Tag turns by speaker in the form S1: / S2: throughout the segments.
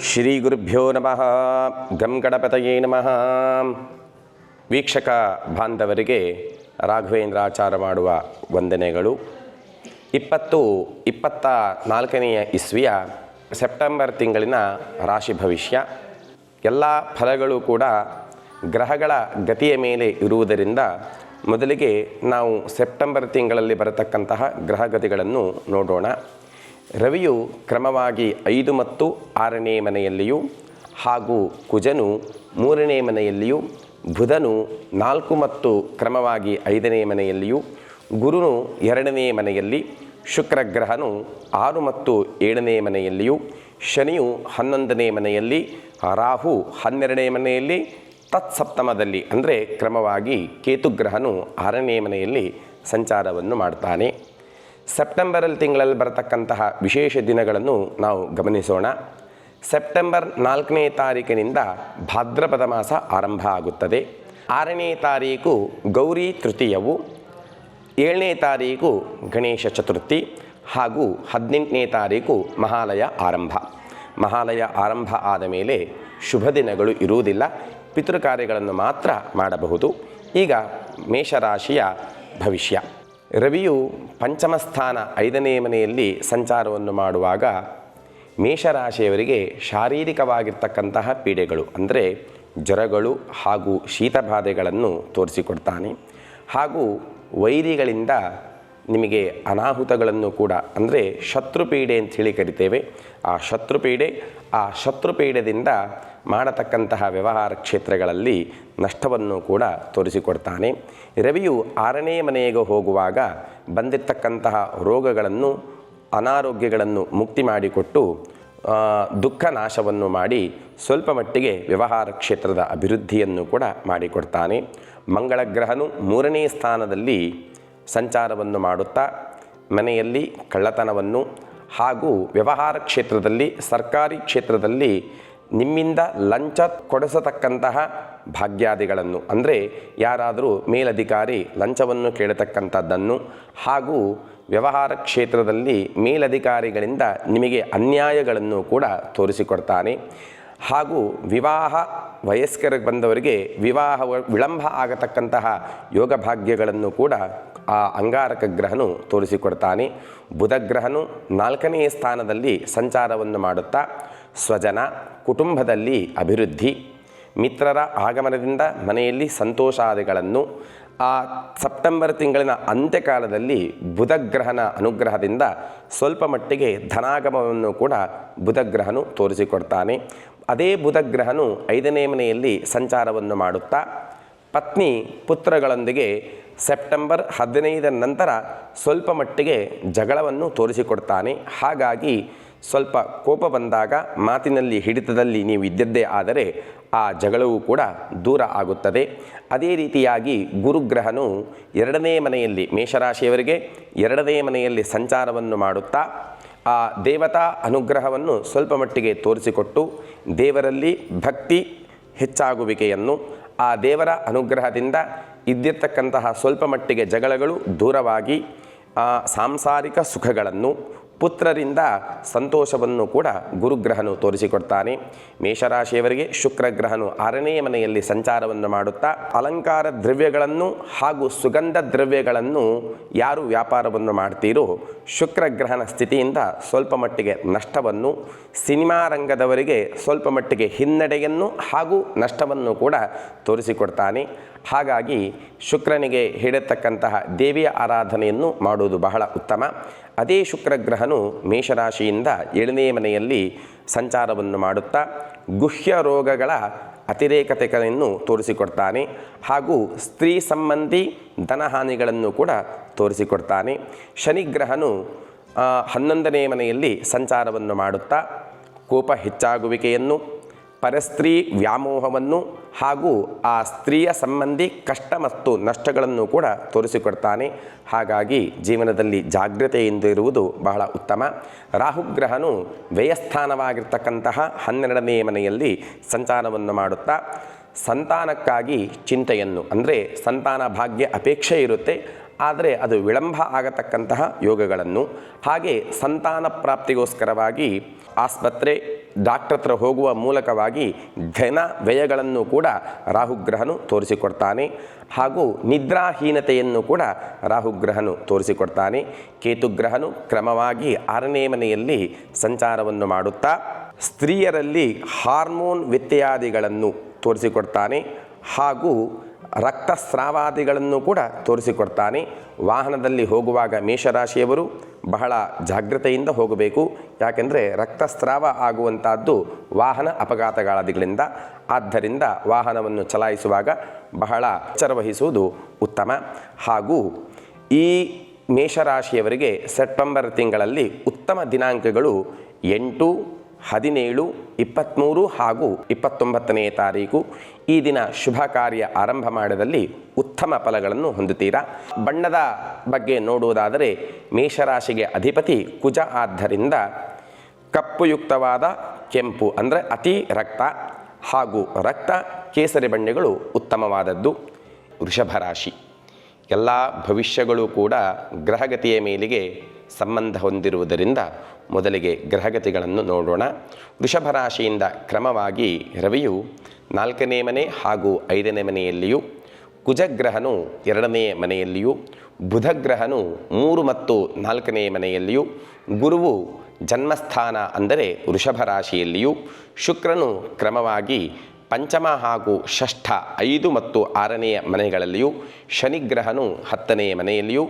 S1: ಶ್ರೀ ಗುರುಭ್ಯೋ ನಮಃ. ಗಂ ಗಣಪತಯೇ ನಮಃ. ವೀಕ್ಷಕ ಬಾಂಧವರಿಗೆ ರಾಘವೇಂದ್ರಾಚಾರ ಮಾಡುವ ವಂದನೆಗಳು. 2024 ಇಸ್ವಿಯ ಸೆಪ್ಟೆಂಬರ್ ತಿಂಗಳಿನ ರಾಶಿ ಭವಿಷ್ಯ. ಎಲ್ಲ ಫಲಗಳು ಕೂಡ ಗ್ರಹಗಳ ಗತಿಯ ಮೇಲೆ ಇರುವುದರಿಂದ ಮೊದಲಿಗೆ ನಾವು ಸೆಪ್ಟೆಂಬರ್ ತಿಂಗಳಲ್ಲಿ ಬರತಕ್ಕಂತಹ ಗ್ರಹಗತಿಗಳನ್ನು ನೋಡೋಣ. ರವಿಯು ಕ್ರಮವಾಗಿ 5 ಮತ್ತು 6ನೇ ಮನೆಯಲ್ಲಿಯೂ ಹಾಗೂ ಕುಜನು 3ನೇ ಮನೆಯಲ್ಲಿಯೂ, ಬುಧನು 4 ಮತ್ತು ಕ್ರಮವಾಗಿ 5ನೇ ಮನೆಯಲ್ಲಿಯೂ, ಗುರುನು 2ನೇ ಮನೆಯಲ್ಲಿ, ಶುಕ್ರಗ್ರಹನು 6 ಮತ್ತು 7ನೇ ಮನೆಯಲ್ಲಿಯೂ, ಶನಿಯು 11ನೇ ಮನೆಯಲ್ಲಿ, ರಾಹು 12ನೇ ಮನೆಯಲ್ಲಿ, ತತ್ಸಪ್ತಮದಲ್ಲಿ ಅಂದರೆ ಕ್ರಮವಾಗಿ ಕೇತುಗ್ರಹನು 6ನೇ ಮನೆಯಲ್ಲಿ ಸಂಚಾರವನ್ನು ಮಾಡ್ತಾನೆ. ಸೆಪ್ಟೆಂಬರ್ ತಿಂಗಳಲ್ಲಿ ಬರತಕ್ಕಂತಹ ವಿಶೇಷ ದಿನಗಳನ್ನು ನಾವು ಗಮನಿಸೋಣ. ಸೆಪ್ಟೆಂಬರ್ 4ನೇ ತಾರೀಕಿನಿಂದ ಭಾದ್ರಪದ ಮಾಸ ಆರಂಭ ಆಗುತ್ತದೆ. 6ನೇ ತಾರೀಕು ಗೌರಿ ತೃತೀಯವು, 7ನೇ ತಾರೀಕು ಗಣೇಶ ಚತುರ್ಥಿ ಹಾಗೂ 18ನೇ ತಾರೀಕು ಮಹಾಲಯ ಆರಂಭ. ಮಹಾಲಯ ಆರಂಭ ಆದ ಮೇಲೆ ಶುಭ ದಿನಗಳು ಇರುವುದಿಲ್ಲ, ಪಿತೃಕಾರ್ಯಗಳನ್ನು ಮಾತ್ರ ಮಾಡಬಹುದು. ಈಗ ಮೇಷರಾಶಿಯ ಭವಿಷ್ಯ. ರವಿಯು ಪಂಚಮ ಸ್ಥಾನ 5ನೇ ಮನೆಯಲ್ಲಿ ಸಂಚಾರವನ್ನು ಮಾಡುವಾಗ ಮೇಷರಾಶಿಯವರಿಗೆ ಶಾರೀರಿಕವಾಗಿರ್ತಕ್ಕಂತಹ ಪೀಡೆಗಳು ಅಂದರೆ ಜ್ವರಗಳು ಹಾಗೂ ಶೀತಬಾಧೆಗಳನ್ನು ತೋರಿಸಿಕೊಡ್ತಾನೆ. ಹಾಗೂ ವೈರಿಗಳಿಂದ ನಿಮಗೆ ಅನಾಹುತಗಳನ್ನು ಕೂಡ ಅಂದರೆ ಶತ್ರುಪೀಡೆ ಅಂಥೇಳಿ ಕರಿತೇವೆ. ಆ ಶತ್ರುಪೀಡದಿಂದ ಮಾಡತಕ್ಕಂತಹ ವ್ಯವಹಾರ ಕ್ಷೇತ್ರಗಳಲ್ಲಿ ನಷ್ಟವನ್ನು ಕೂಡ ತೋರಿಸಿಕೊಡ್ತಾನೆ. ರವಿಯು 6ನೇ ಮನೆಗೆ ಹೋಗುವಾಗ ಬಂದಿರತಕ್ಕಂತಹ ರೋಗಗಳನ್ನು, ಅನಾರೋಗ್ಯಗಳನ್ನು ಮುಕ್ತಿ ಮಾಡಿಕೊಟ್ಟು ದುಃಖ ನಾಶವನ್ನು ಮಾಡಿ ಸ್ವಲ್ಪ ಮಟ್ಟಿಗೆ ವ್ಯವಹಾರ ಕ್ಷೇತ್ರದ ಅಭಿವೃದ್ಧಿಯನ್ನು ಕೂಡ ಮಾಡಿಕೊಡ್ತಾನೆ. ಮಂಗಳ ಗ್ರಹನು 3ನೇ ಸ್ಥಾನದಲ್ಲಿ ಸಂಚಾರವನ್ನು ಮಾಡುತ್ತಾ ಮನೆಯಲ್ಲಿ ಕಳ್ಳತನವನ್ನು ಹಾಗೂ ವ್ಯವಹಾರ ಕ್ಷೇತ್ರದಲ್ಲಿ, ಸರ್ಕಾರಿ ಕ್ಷೇತ್ರದಲ್ಲಿ ನಿಮ್ಮಿಂದ ಲಂಚ ಕೊಡಿಸತಕ್ಕಂತಹ ಭಾಗ್ಯಾದಿಗಳನ್ನು ಅಂದರೆ ಯಾರಾದರೂ ಮೇಲಧಿಕಾರಿ ಲಂಚವನ್ನು ಕೇಳತಕ್ಕಂಥದ್ದನ್ನು ಹಾಗೂ ವ್ಯವಹಾರ ಕ್ಷೇತ್ರದಲ್ಲಿ ಮೇಲಧಿಕಾರಿಗಳಿಂದ ನಿಮಗೆ ಅನ್ಯಾಯಗಳನ್ನು ಕೂಡ ತೋರಿಸಿಕೊಡ್ತಾನೆ. ಹಾಗೂ ವಿವಾಹ ವಯಸ್ಕರಿಗೆ ಬಂದವರಿಗೆ ವಿವಾಹ ವಿಳಂಬ ಆಗತಕ್ಕಂತಹ ಯೋಗ ಭಾಗ್ಯಗಳನ್ನು ಕೂಡ ಆ ಅಂಗಾರಕ ಗ್ರಹನು ತೋರಿಸಿಕೊಡ್ತಾನೆ. ಬುಧಗ್ರಹನು 4ನೇ ಸ್ಥಾನದಲ್ಲಿ ಸಂಚಾರವನ್ನು ಮಾಡುತ್ತಾ ಸ್ವಜನ, ಕುಟುಂಬದಲ್ಲಿ ಅಭಿವೃದ್ಧಿ, ಮಿತ್ರರ ಆಗಮನದಿಂದ ಮನೆಯಲ್ಲಿ ಸಂತೋಷಾದಿಗಳನ್ನು, ಆ ಸೆಪ್ಟೆಂಬರ್ ತಿಂಗಳಿನ ಅಂತ್ಯಕಾಲದಲ್ಲಿ ಬುಧಗ್ರಹನ ಅನುಗ್ರಹದಿಂದ ಸ್ವಲ್ಪ ಮಟ್ಟಿಗೆ ಧನಾಗಮವನ್ನು ಕೂಡ ಬುಧಗ್ರಹನು ತೋರಿಸಿಕೊಡ್ತಾನೆ. ಅದೇ ಬುಧಗ್ರಹನು 5ನೇ ಮನೆಯಲ್ಲಿ ಸಂಚಾರವನ್ನು ಮಾಡುತ್ತಾ ಪತ್ನಿ ಪುತ್ರಗಳೊಂದಿಗೆ ಸೆಪ್ಟೆಂಬರ್ 15 ನಂತರ ಸ್ವಲ್ಪ ಮಟ್ಟಿಗೆ ಜಗಳವನ್ನು ತೋರಿಸಿಕೊಡ್ತಾನೆ. ಹಾಗಾಗಿ ಸ್ವಲ್ಪ ಕೋಪ ಬಂದಾಗ ಮಾತಿನಲ್ಲಿ ಹಿಡಿತದಲ್ಲಿ ನೀವು ಇದ್ದದ್ದೇ ಆದರೆ ಆ ಜಗಳವೂ ಕೂಡ ದೂರ ಆಗುತ್ತದೆ. ಅದೇ ರೀತಿಯಾಗಿ ಗುರುಗ್ರಹನು 2ನೇ ಮನೆಯಲ್ಲಿ ಮೇಷರಾಶಿಯವರಿಗೆ 2ನೇ ಮನೆಯಲ್ಲಿ ಸಂಚಾರವನ್ನು ಮಾಡುತ್ತಾ ಆ ದೇವತಾ ಅನುಗ್ರಹವನ್ನು ಸ್ವಲ್ಪ ಮಟ್ಟಿಗೆ ತೋರಿಸಿಕೊಟ್ಟು ದೇವರಲ್ಲಿ ಭಕ್ತಿ ಹೆಚ್ಚಾಗುವಿಕೆಯನ್ನು, ಆ ದೇವರ ಅನುಗ್ರಹದಿಂದ ಇದ್ದಿರ್ತಕ್ಕಂತಹ ಸ್ವಲ್ಪ ಮಟ್ಟಿಗೆ ಜಗಳಗಳು ದೂರವಾಗಿ ಸಾಂಸಾರಿಕ ಸುಖಗಳನ್ನು, ಪುತ್ರರಿಂದ ಸಂತೋಷವನ್ನು ಕೂಡ ಗುರುಗ್ರಹನು ತೋರಿಸಿಕೊಡ್ತಾನೆ. ಮೇಷರಾಶಿಯವರಿಗೆ ಶುಕ್ರಗ್ರಹನು 6ನೇ ಮನೆಯಲ್ಲಿ ಸಂಚಾರವನ್ನು ಮಾಡುತ್ತಾ ಅಲಂಕಾರ ದ್ರವ್ಯಗಳನ್ನು ಹಾಗೂ ಸುಗಂಧ ದ್ರವ್ಯಗಳನ್ನು ಯಾರು ವ್ಯಾಪಾರವನ್ನು ಮಾಡ್ತೀರೋ ಶುಕ್ರಗ್ರಹನ ಸ್ಥಿತಿಯಿಂದ ಸ್ವಲ್ಪ ಮಟ್ಟಿಗೆ ನಷ್ಟವನ್ನು, ಸಿನಿಮಾ ರಂಗದವರಿಗೆ ಸ್ವಲ್ಪ ಮಟ್ಟಿಗೆ ಹಿನ್ನಡೆಯನ್ನು ಹಾಗೂ ನಷ್ಟವನ್ನು ಕೂಡ ತೋರಿಸಿಕೊಡ್ತಾನೆ. ಹಾಗಾಗಿ ಶುಕ್ರನಿಗೆ ಹೇಳಿರ್ತಕ್ಕಂತಹ ದೇವಿಯ ಆರಾಧನೆಯನ್ನು ಮಾಡುವುದು ಬಹಳ ಉತ್ತಮ. ಅದೇ ಶುಕ್ರಗ್ರಹನು ಮೇಷರಾಶಿಯಿಂದ 7ನೇ ಮನೆಯಲ್ಲಿ ಸಂಚಾರವನ್ನು ಮಾಡುತ್ತಾ ಗುಹ್ಯ ರೋಗಗಳ ಅತಿರೇಕತೆಯನ್ನು ತೋರಿಸಿಕೊಡ್ತಾನೆ. ಹಾಗೂ ಸ್ತ್ರೀ ಸಂಬಂಧಿ ಧನಹಾನಿಗಳನ್ನು ಕೂಡ ತೋರಿಸಿಕೊಡ್ತಾನೆ. ಶನಿಗ್ರಹನು 11ನೇ ಮನೆಯಲ್ಲಿ ಸಂಚಾರವನ್ನು ಮಾಡುತ್ತಾ ಕೋಪ ಹೆಚ್ಚಾಗುವಿಕೆಯನ್ನು, ಪರಸ್ತ್ರೀ ವ್ಯಾಮೋಹವನ್ನು ಹಾಗೂ ಆ ಸ್ತ್ರೀಯ ಸಂಬಂಧಿ ಕಷ್ಟ ಮತ್ತು ನಷ್ಟಗಳನ್ನು ಕೂಡ ತೋರಿಸಿಕೊಡ್ತಾನೆ. ಹಾಗಾಗಿ ಜೀವನದಲ್ಲಿ ಜಾಗ್ರತೆಯಿಂದ ಇರುವುದು ಬಹಳ ಉತ್ತಮ. ರಾಹುಗ್ರಹನು ವ್ಯಯಸ್ಥಾನವಾಗಿರ್ತಕ್ಕಂತಹ 12ನೇ ಮನೆಯಲ್ಲಿ ಸಂಚಾರವನ್ನು ಮಾಡುತ್ತಾ ಸಂತಾನಕ್ಕಾಗಿ ಚಿಂತೆಯನ್ನು ಅಂದರೆ ಸಂತಾನ ಭಾಗ್ಯ ಅಪೇಕ್ಷೆ ಇರುತ್ತೆ, ಆದರೆ ಅದು ವಿಳಂಬ ಆಗತಕ್ಕಂತಹ ಯೋಗಗಳನ್ನು, ಹಾಗೆ ಸಂತಾನ ಪ್ರಾಪ್ತಿಗೋಸ್ಕರವಾಗಿ ಆಸ್ಪತ್ರೆ, ಡಾಕ್ಟರ್ ಹತ್ರ ಹೋಗುವ ಮೂಲಕವಾಗಿ ಧನ ವ್ಯಯಗಳನ್ನು ಕೂಡ ರಾಹುಗ್ರಹನು ತೋರಿಸಿಕೊಡ್ತಾನೆ. ಹಾಗೂ ನಿದ್ರಾಹೀನತೆಯನ್ನು ಕೂಡ ರಾಹುಗ್ರಹನು ತೋರಿಸಿಕೊಡ್ತಾನೆ. ಕೇತುಗ್ರಹನು ಕ್ರಮವಾಗಿ 6ನೇ ಮನೆಯಲ್ಲಿ ಸಂಚಾರವನ್ನು ಮಾಡುತ್ತಾ ಸ್ತ್ರೀಯರಲ್ಲಿ ಹಾರ್ಮೋನ್ ವ್ಯತ್ಯಾದಿಗಳನ್ನು ತೋರಿಸಿಕೊಡ್ತಾನೆ. ಹಾಗೂ ರಕ್ತಸ್ರಾವಾದಿಗಳನ್ನು ಕೂಡ ತೋರಿಸಿಕೊಡ್ತಾನೆ. ವಾಹನದಲ್ಲಿ ಹೋಗುವಾಗ ಮೇಷರಾಶಿಯವರು ಬಹಳ ಜಾಗ್ರತೆಯಿಂದ ಹೋಗಬೇಕು. ಯಾಕೆಂದರೆ ರಕ್ತಸ್ರಾವ ಆಗುವಂಥದ್ದು ವಾಹನ ಅಪಘಾತಗಳಾದಿಗಳಿಂದ. ಆದ್ದರಿಂದ ವಾಹನವನ್ನು ಚಲಾಯಿಸುವಾಗ ಬಹಳ ಎಚ್ಚರವಹಿಸುವುದು ಉತ್ತಮ. ಹಾಗೂ ಈ ಮೇಷರಾಶಿಯವರಿಗೆ ಸೆಪ್ಟೆಂಬರ್ ತಿಂಗಳಲ್ಲಿ ಉತ್ತಮ ದಿನಾಂಕಗಳು 8, 17, 23 ಹಾಗೂ 29ನೇ ತಾರೀಕು. ಈ ದಿನ ಶುಭ ಕಾರ್ಯ ಆರಂಭ ಮಾಡಿದಲ್ಲಿ ಉತ್ತಮ ಫಲಗಳನ್ನು ಹೊಂದುತ್ತೀರಾ. ಬಣ್ಣದ ಬಗ್ಗೆ ನೋಡುವುದಾದರೆ ಮೇಷರಾಶಿಗೆ ಅಧಿಪತಿ ಕುಜ ಆದ್ದರಿಂದ ಕಪ್ಪುಯುಕ್ತವಾದ ಕೆಂಪು ಅಂದರೆ ಅತಿ ರಕ್ತ ಹಾಗೂ ರಕ್ತ ಕೇಸರಿ ಬಣ್ಣಗಳು ಉತ್ತಮವಾದದ್ದು. ವೃಷಭ ರಾಶಿ ಎಲ್ಲ ಭವಿಷ್ಯಗಳು ಕೂಡ ಗ್ರಹಗತಿಯ ಮೇಲಿಗೆ ಸಂಬಂಧ ಹೊಂದಿರುವುದರಿಂದ ಮೊದಲಿಗೆ ಗ್ರಹಗತಿಗಳನ್ನು ನೋಡೋಣ. ವೃಷಭ ರಾಶಿಯಿಂದ ಕ್ರಮವಾಗಿ ರವಿಯು 4ನೇ ಮನೆ ಹಾಗೂ 5ನೇ ಮನೆಯಲ್ಲಿಯೂ, ಕುಜಗ್ರಹನು 2ನೇ ಮನೆಯಲ್ಲಿಯೂ, ಬುಧಗ್ರಹನು 3 ಮತ್ತು 4ನೇ ಮನೆಯಲ್ಲಿಯೂ, ಗುರುವು ಜನ್ಮಸ್ಥಾನ ಅಂದರೆ ವೃಷಭ ರಾಶಿಯಲ್ಲಿಯೂ, ಶುಕ್ರನು ಕ್ರಮವಾಗಿ ಪಂಚಮ ಹಾಗೂ ಷಷ್ಠ 5 ಮತ್ತು 6ನೇ ಮನೆಗಳಲ್ಲಿಯೂ, ಶನಿಗ್ರಹನು 10ನೇ ಮನೆಯಲ್ಲಿಯೂ,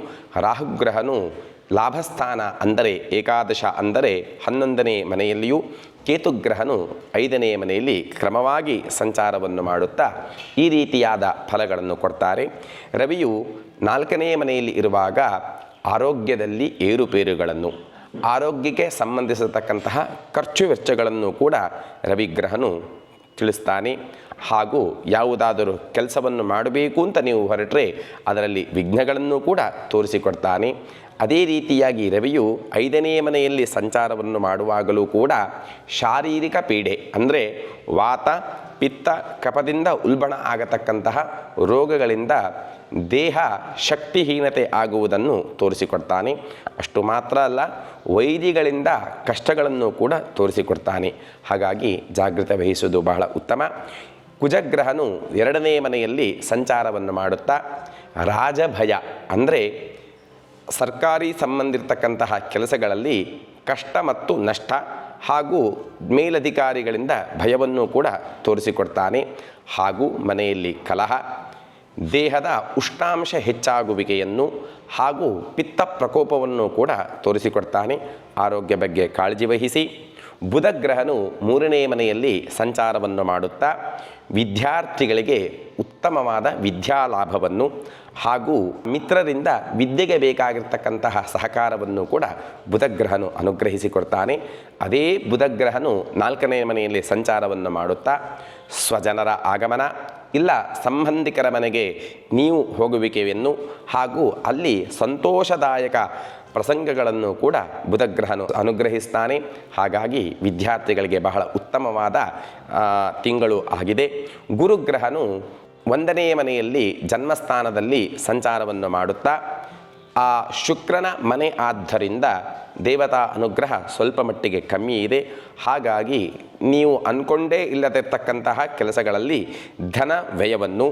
S1: ರಾಹುಗ್ರಹನು ಲಾಭಸ್ಥಾನ ಅಂದರೆ ಏಕಾದಶ ಅಂದರೆ 11ನೇ ಮನೆಯಲ್ಲಿಯೂ, ಕೇತುಗ್ರಹನು 5ನೇ ಮನೆಯಲ್ಲಿ ಕ್ರಮವಾಗಿ ಸಂಚಾರವನ್ನು ಮಾಡುತ್ತಾ ಈ ರೀತಿಯಾದ ಫಲಗಳನ್ನು ಕೊಡ್ತಾರೆ. ರವಿಯು 4ನೇ ಮನೆಯಲ್ಲಿ ಇರುವಾಗ ಆರೋಗ್ಯದಲ್ಲಿ ಏರುಪೇರುಗಳನ್ನು, ಆರೋಗ್ಯಕ್ಕೆ ಸಂಬಂಧಿಸತಕ್ಕಂತಹ ಖರ್ಚು ವೆಚ್ಚಗಳನ್ನು ಕೂಡ ರವಿಗ್ರಹನು ತಿಳಿಸ್ತಾನೆ. ಹಾಗೂ ಯಾವುದಾದರೂ ಕೆಲಸವನ್ನು ಮಾಡಬೇಕು ಅಂತ ನೀವು ಹೊರಟ್ರೆ ಅದರಲ್ಲಿ ವಿಘ್ನಗಳನ್ನು ಕೂಡ ತೋರಿಸಿಕೊಡ್ತಾನೆ. ಅದೇ ರೀತಿಯಾಗಿ ರವಿಯು 5ನೇ ಮನೆಯಲ್ಲಿ ಸಂಚಾರವನ್ನು ಮಾಡುವಾಗಲೂ ಕೂಡ ಶಾರೀರಿಕ ಪೀಡೆ ಅಂದರೆ ವಾತ, ಪಿತ್ತ, ಕಫದಿಂದ ಉಲ್ಬಣ ಆಗತಕ್ಕಂತಹ ರೋಗಗಳಿಂದ ದೇಹ ಶಕ್ತಿಹೀನತೆ ಆಗುವುದನ್ನು ತೋರಿಸಿಕೊಡ್ತಾನೆ. ಅಷ್ಟು ಮಾತ್ರ ಅಲ್ಲ, ವೈರಿಗಳಿಂದ ಕಷ್ಟಗಳನ್ನು ಕೂಡ ತೋರಿಸಿಕೊಡ್ತಾನೆ. ಹಾಗಾಗಿ ಜಾಗೃತೆ ವಹಿಸುವುದು ಬಹಳ ಉತ್ತಮ. ಕುಜಗ್ರಹನು 2ನೇ ಮನೆಯಲ್ಲಿ ಸಂಚಾರವನ್ನು ಮಾಡುತ್ತಾ ರಾಜಭಯ ಅಂದರೆ ಸರ್ಕಾರಿ ಸಂಬಂಧಿರ್ತಕ್ಕಂತಹ ಕೆಲಸಗಳಲ್ಲಿ ಕಷ್ಟ ಮತ್ತು ನಷ್ಟ ಹಾಗೂ ಮೇಲಧಿಕಾರಿಗಳಿಂದ ಭಯವನ್ನು ಕೂಡ ತೋರಿಸಿಕೊಡ್ತಾನೆ. ಹಾಗೂ ಮನೆಯಲ್ಲಿ ಕಲಹ, ದೇಹದ ಉಷ್ಣಾಂಶ ಹೆಚ್ಚಾಗುವಿಕೆಯನ್ನು ಹಾಗೂ ಪಿತ್ತ ಪ್ರಕೋಪವನ್ನು ಕೂಡ ತೋರಿಸಿಕೊಡ್ತಾನೆ. ಆರೋಗ್ಯ ಬಗ್ಗೆ ಕಾಳಜಿ ವಹಿಸಿ. ಬುಧಗ್ರಹನು 3ನೇ ಮನೆಯಲ್ಲಿ ಸಂಚಾರವನ್ನು ಮಾಡುತ್ತಾ ವಿದ್ಯಾರ್ಥಿಗಳಿಗೆ ಉತ್ತಮವಾದ ವಿದ್ಯಾಲಾಭವನ್ನು ಹಾಗೂ ಮಿತ್ರರಿಂದ ವಿದ್ಯೆಗೆ ಬೇಕಾಗಿರ್ತಕ್ಕಂತಹ ಸಹಕಾರವನ್ನು ಕೂಡ ಬುಧಗ್ರಹನು ಅನುಗ್ರಹಿಸಿಕೊಡ್ತಾನೆ. ಅದೇ ಬುಧಗ್ರಹನು 4ನೇ ಮನೆಯಲ್ಲಿ ಸಂಚಾರವನ್ನು ಮಾಡುತ್ತಾ ಸ್ವಜನರ ಆಗಮನ ಇಲ್ಲ ಸಂಬಂಧಿಕರ ಮನೆಗೆ ನೀವು ಹೋಗುವಿಕೆಯನ್ನು ಹಾಗೂ ಅಲ್ಲಿ ಸಂತೋಷದಾಯಕ ಪ್ರಸಂಗಗಳನ್ನು ಕೂಡ ಬುಧಗ್ರಹನು ಅನುಗ್ರಹಿಸ್ತಾನೆ. ಹಾಗಾಗಿ ವಿದ್ಯಾರ್ಥಿಗಳಿಗೆ ಬಹಳ ಉತ್ತಮವಾದ ತಿಂಗಳು ಆಗಿದೆ. ಗುರುಗ್ರಹನು 1ನೇ ಮನೆಯಲ್ಲಿ ಜನ್ಮಸ್ಥಾನದಲ್ಲಿ ಸಂಚಾರವನ್ನು ಮಾಡುತ್ತಾ ಆ ಶುಕ್ರನ ಮನೆ ಆದ್ದರಿಂದ ದೇವತಾ ಅನುಗ್ರಹ ಸ್ವಲ್ಪ ಮಟ್ಟಿಗೆ ಕಮ್ಮಿ ಇದೆ. ಹಾಗಾಗಿ ನೀವು ಅಂದ್ಕೊಂಡೇ ಇಲ್ಲದಿರ್ತಕ್ಕಂತಹ ಕೆಲಸಗಳಲ್ಲಿ ಧನ ವ್ಯಯವನ್ನು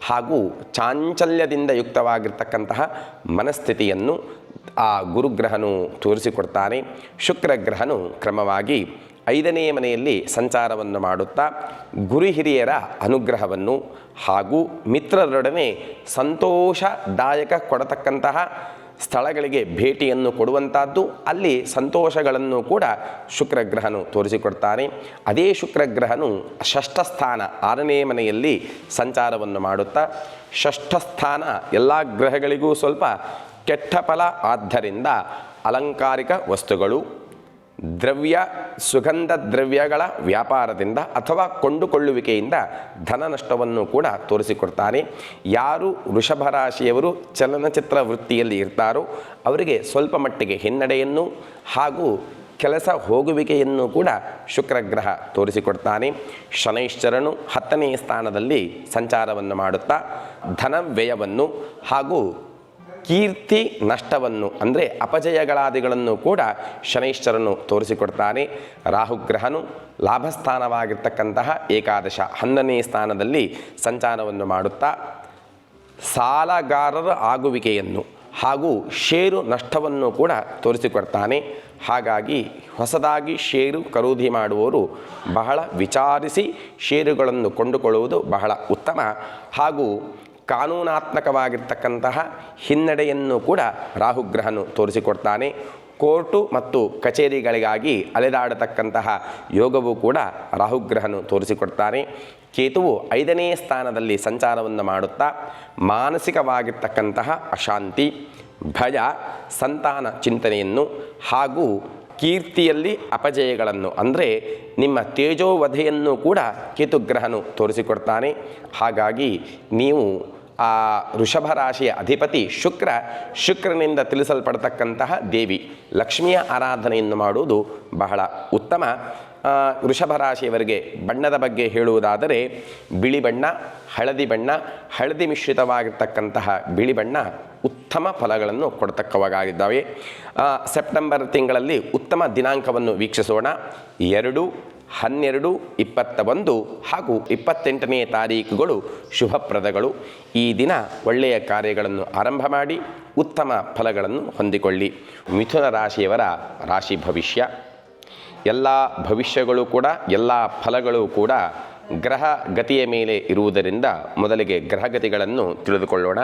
S1: ಹಾಗೂ ಚಾಂಚಲ್ಯದಿಂದ ಯುಕ್ತವಾಗಿರ್ತಕ್ಕಂತಹ ಮನಸ್ಥಿತಿಯನ್ನು ಆ ಗುರುಗ್ರಹನು ತೋರಿಸಿಕೊಡ್ತಾನೆ. ಶುಕ್ರಗ್ರಹನು ಕ್ರಮವಾಗಿ 5ನೇ ಮನೆಯಲ್ಲಿ ಸಂಚಾರವನ್ನು ಮಾಡುತ್ತಾ ಗುರು ಹಿರಿಯರ ಅನುಗ್ರಹವನ್ನು ಹಾಗೂ ಮಿತ್ರರೊಡನೆ ಸಂತೋಷದಾಯಕ ಕೊಡತಕ್ಕಂತಹ ಸ್ಥಳಗಳಿಗೆ ಭೇಟಿಯನ್ನು ಕೊಡುವಂಥದ್ದು, ಅಲ್ಲಿ ಸಂತೋಷಗಳನ್ನು ಕೂಡ ಶುಕ್ರಗ್ರಹನು ತೋರಿಸಿಕೊಡ್ತಾನೆ. ಅದೇ ಶುಕ್ರಗ್ರಹನು ಷಷ್ಠಸ್ಥಾನ 6ನೇ ಮನೆಯಲ್ಲಿ ಸಂಚಾರವನ್ನು ಮಾಡುತ್ತಾ, ಷಷ್ಠಸ್ಥಾನ ಎಲ್ಲ ಗ್ರಹಗಳಿಗೂ ಸ್ವಲ್ಪ ಕೆಟ್ಟ ಫಲ ಆದ್ದರಿಂದ ಅಲಂಕಾರಿಕ ವಸ್ತುಗಳು, ದ್ರವ್ಯ ಸುಗಂಧ ದ್ರವ್ಯಗಳ ವ್ಯಾಪಾರದಿಂದ ಅಥವಾ ಕೊಂಡುಕೊಳ್ಳುವಿಕೆಯಿಂದ ಧನ ನಷ್ಟವನ್ನು ಕೂಡ ತೋರಿಸಿಕೊಡ್ತಾನೆ. ಯಾರು ವೃಷಭ ರಾಶಿಯವರು ಚಲನಚಿತ್ರ ವೃತ್ತಿಯಲ್ಲಿ ಇರ್ತಾರೋ ಅವರಿಗೆ ಸ್ವಲ್ಪ ಮಟ್ಟಿಗೆ ಹಿನ್ನಡೆಯನ್ನು ಹಾಗೂ ಕೆಲಸ ಹೋಗುವಿಕೆಯನ್ನು ಕೂಡ ಶುಕ್ರಗ್ರಹ ತೋರಿಸಿಕೊಡ್ತಾನೆ. ಶನೈಶ್ಚರನು 10ನೇ ಸ್ಥಾನದಲ್ಲಿ ಸಂಚಾರವನ್ನು ಮಾಡುತ್ತಾ ಧನ ವ್ಯಯವನ್ನು ಹಾಗೂ ಕೀರ್ತಿ ನಷ್ಟವನ್ನು ಅಂದರೆ ಅಪಜಯಗಳಾದಿಗಳನ್ನು ಕೂಡ ಶನೈಶ್ಚರನು ತೋರಿಸಿಕೊಡ್ತಾನೆ. ರಾಹುಗ್ರಹನು ಲಾಭಸ್ಥಾನವಾಗಿರ್ತಕ್ಕಂತಹ ಏಕಾದಶ 11ನೇ ಸ್ಥಾನದಲ್ಲಿ ಸಂಚಾರವನ್ನು ಮಾಡುತ್ತಾ ಸಾಲಗಾರರ ಆಗುವಿಕೆಯನ್ನು ಹಾಗೂ ಷೇರು ನಷ್ಟವನ್ನು ಕೂಡ ತೋರಿಸಿಕೊಡ್ತಾನೆ. ಹಾಗಾಗಿ ಹೊಸದಾಗಿ ಷೇರು ಖರೀದಿ ಮಾಡುವವರು ಬಹಳ ವಿಚಾರಿಸಿ ಷೇರುಗಳನ್ನು ಕೊಂಡುಕೊಳ್ಳುವುದು ಬಹಳ ಉತ್ತಮ. ಹಾಗೂ ಕಾನೂನಾತ್ಮಕವಾಗಿರ್ತಕ್ಕಂತಹ ಹಿನ್ನಡೆಯನ್ನು ಕೂಡ ರಾಹುಗ್ರಹನು ತೋರಿಸಿಕೊಡ್ತಾನೆ. ಕೋರ್ಟು ಮತ್ತು ಕಚೇರಿಗಳಿಗಾಗಿ ಅಲೆದಾಡತಕ್ಕಂತಹ ಯೋಗವೂ ಕೂಡ ರಾಹುಗ್ರಹನು ತೋರಿಸಿಕೊಡ್ತಾನೆ. ಕೇತುವು 5ನೇ ಸ್ಥಾನದಲ್ಲಿ ಸಂಚಾರವನ್ನು ಮಾಡುತ್ತಾ ಮಾನಸಿಕವಾಗಿರ್ತಕ್ಕಂತಹ ಅಶಾಂತಿ, ಭಯ, ಸಂತಾನ ಚಿಂತನೆಯನ್ನು ಹಾಗೂ ಕೀರ್ತಿಯಲ್ಲಿ ಅಪಜಯಗಳನ್ನು ಅಂದರೆ ನಿಮ್ಮ ತೇಜೋವಧೆಯನ್ನು ಕೂಡ ಕೇತುಗ್ರಹನು ತೋರಿಸಿಕೊಡ್ತಾನೆ. ಹಾಗಾಗಿ ನೀವು ಆ ವೃಷಭ ರಾಶಿಯ ಅಧಿಪತಿ ಶುಕ್ರನಿಂದ ತಿಳಿಸಲ್ಪಡ್ತಕ್ಕಂತಹ ದೇವಿ ಲಕ್ಷ್ಮಿಯ ಆರಾಧನೆಯನ್ನು ಮಾಡುವುದು ಬಹಳ ಉತ್ತಮ. ವೃಷಭ ರಾಶಿಯವರಿಗೆ ಬಣ್ಣದ ಬಗ್ಗೆ ಹೇಳುವುದಾದರೆ ಬಿಳಿ ಬಣ್ಣ, ಹಳದಿ ಮಿಶ್ರಿತವಾಗಿರ್ತಕ್ಕಂತಹ ಬಿಳಿ ಬಣ್ಣ ಉತ್ತಮ ಫಲಗಳನ್ನು ಕೊಡ್ತಕ್ಕವಾಗಿದ್ದಾವೆ. ಸೆಪ್ಟೆಂಬರ್ ತಿಂಗಳಲ್ಲಿ ಉತ್ತಮ ದಿನಾಂಕವನ್ನು ವೀಕ್ಷಿಸೋಣ. 2, 12, 21 ಹಾಗೂ 28ನೇ ತಾರೀಕುಗಳು ಶುಭಪ್ರದಗಳು. ಈ ದಿನ ಒಳ್ಳೆಯ ಕಾರ್ಯಗಳನ್ನು ಆರಂಭ ಮಾಡಿ ಉತ್ತಮ ಫಲಗಳನ್ನು ಹೊಂದಿಕೊಳ್ಳಿ. ಮಿಥುನ ರಾಶಿಯವರ ರಾಶಿ ಭವಿಷ್ಯ, ಎಲ್ಲ ಭವಿಷ್ಯಗಳು ಕೂಡ ಎಲ್ಲ ಫಲಗಳು ಕೂಡ ಗ್ರಹ ಗತಿಯ ಮೇಲೆ ಇರುವುದರಿಂದ ಮೊದಲಿಗೆ ಗ್ರಹಗತಿಗಳನ್ನು ತಿಳಿದುಕೊಳ್ಳೋಣ.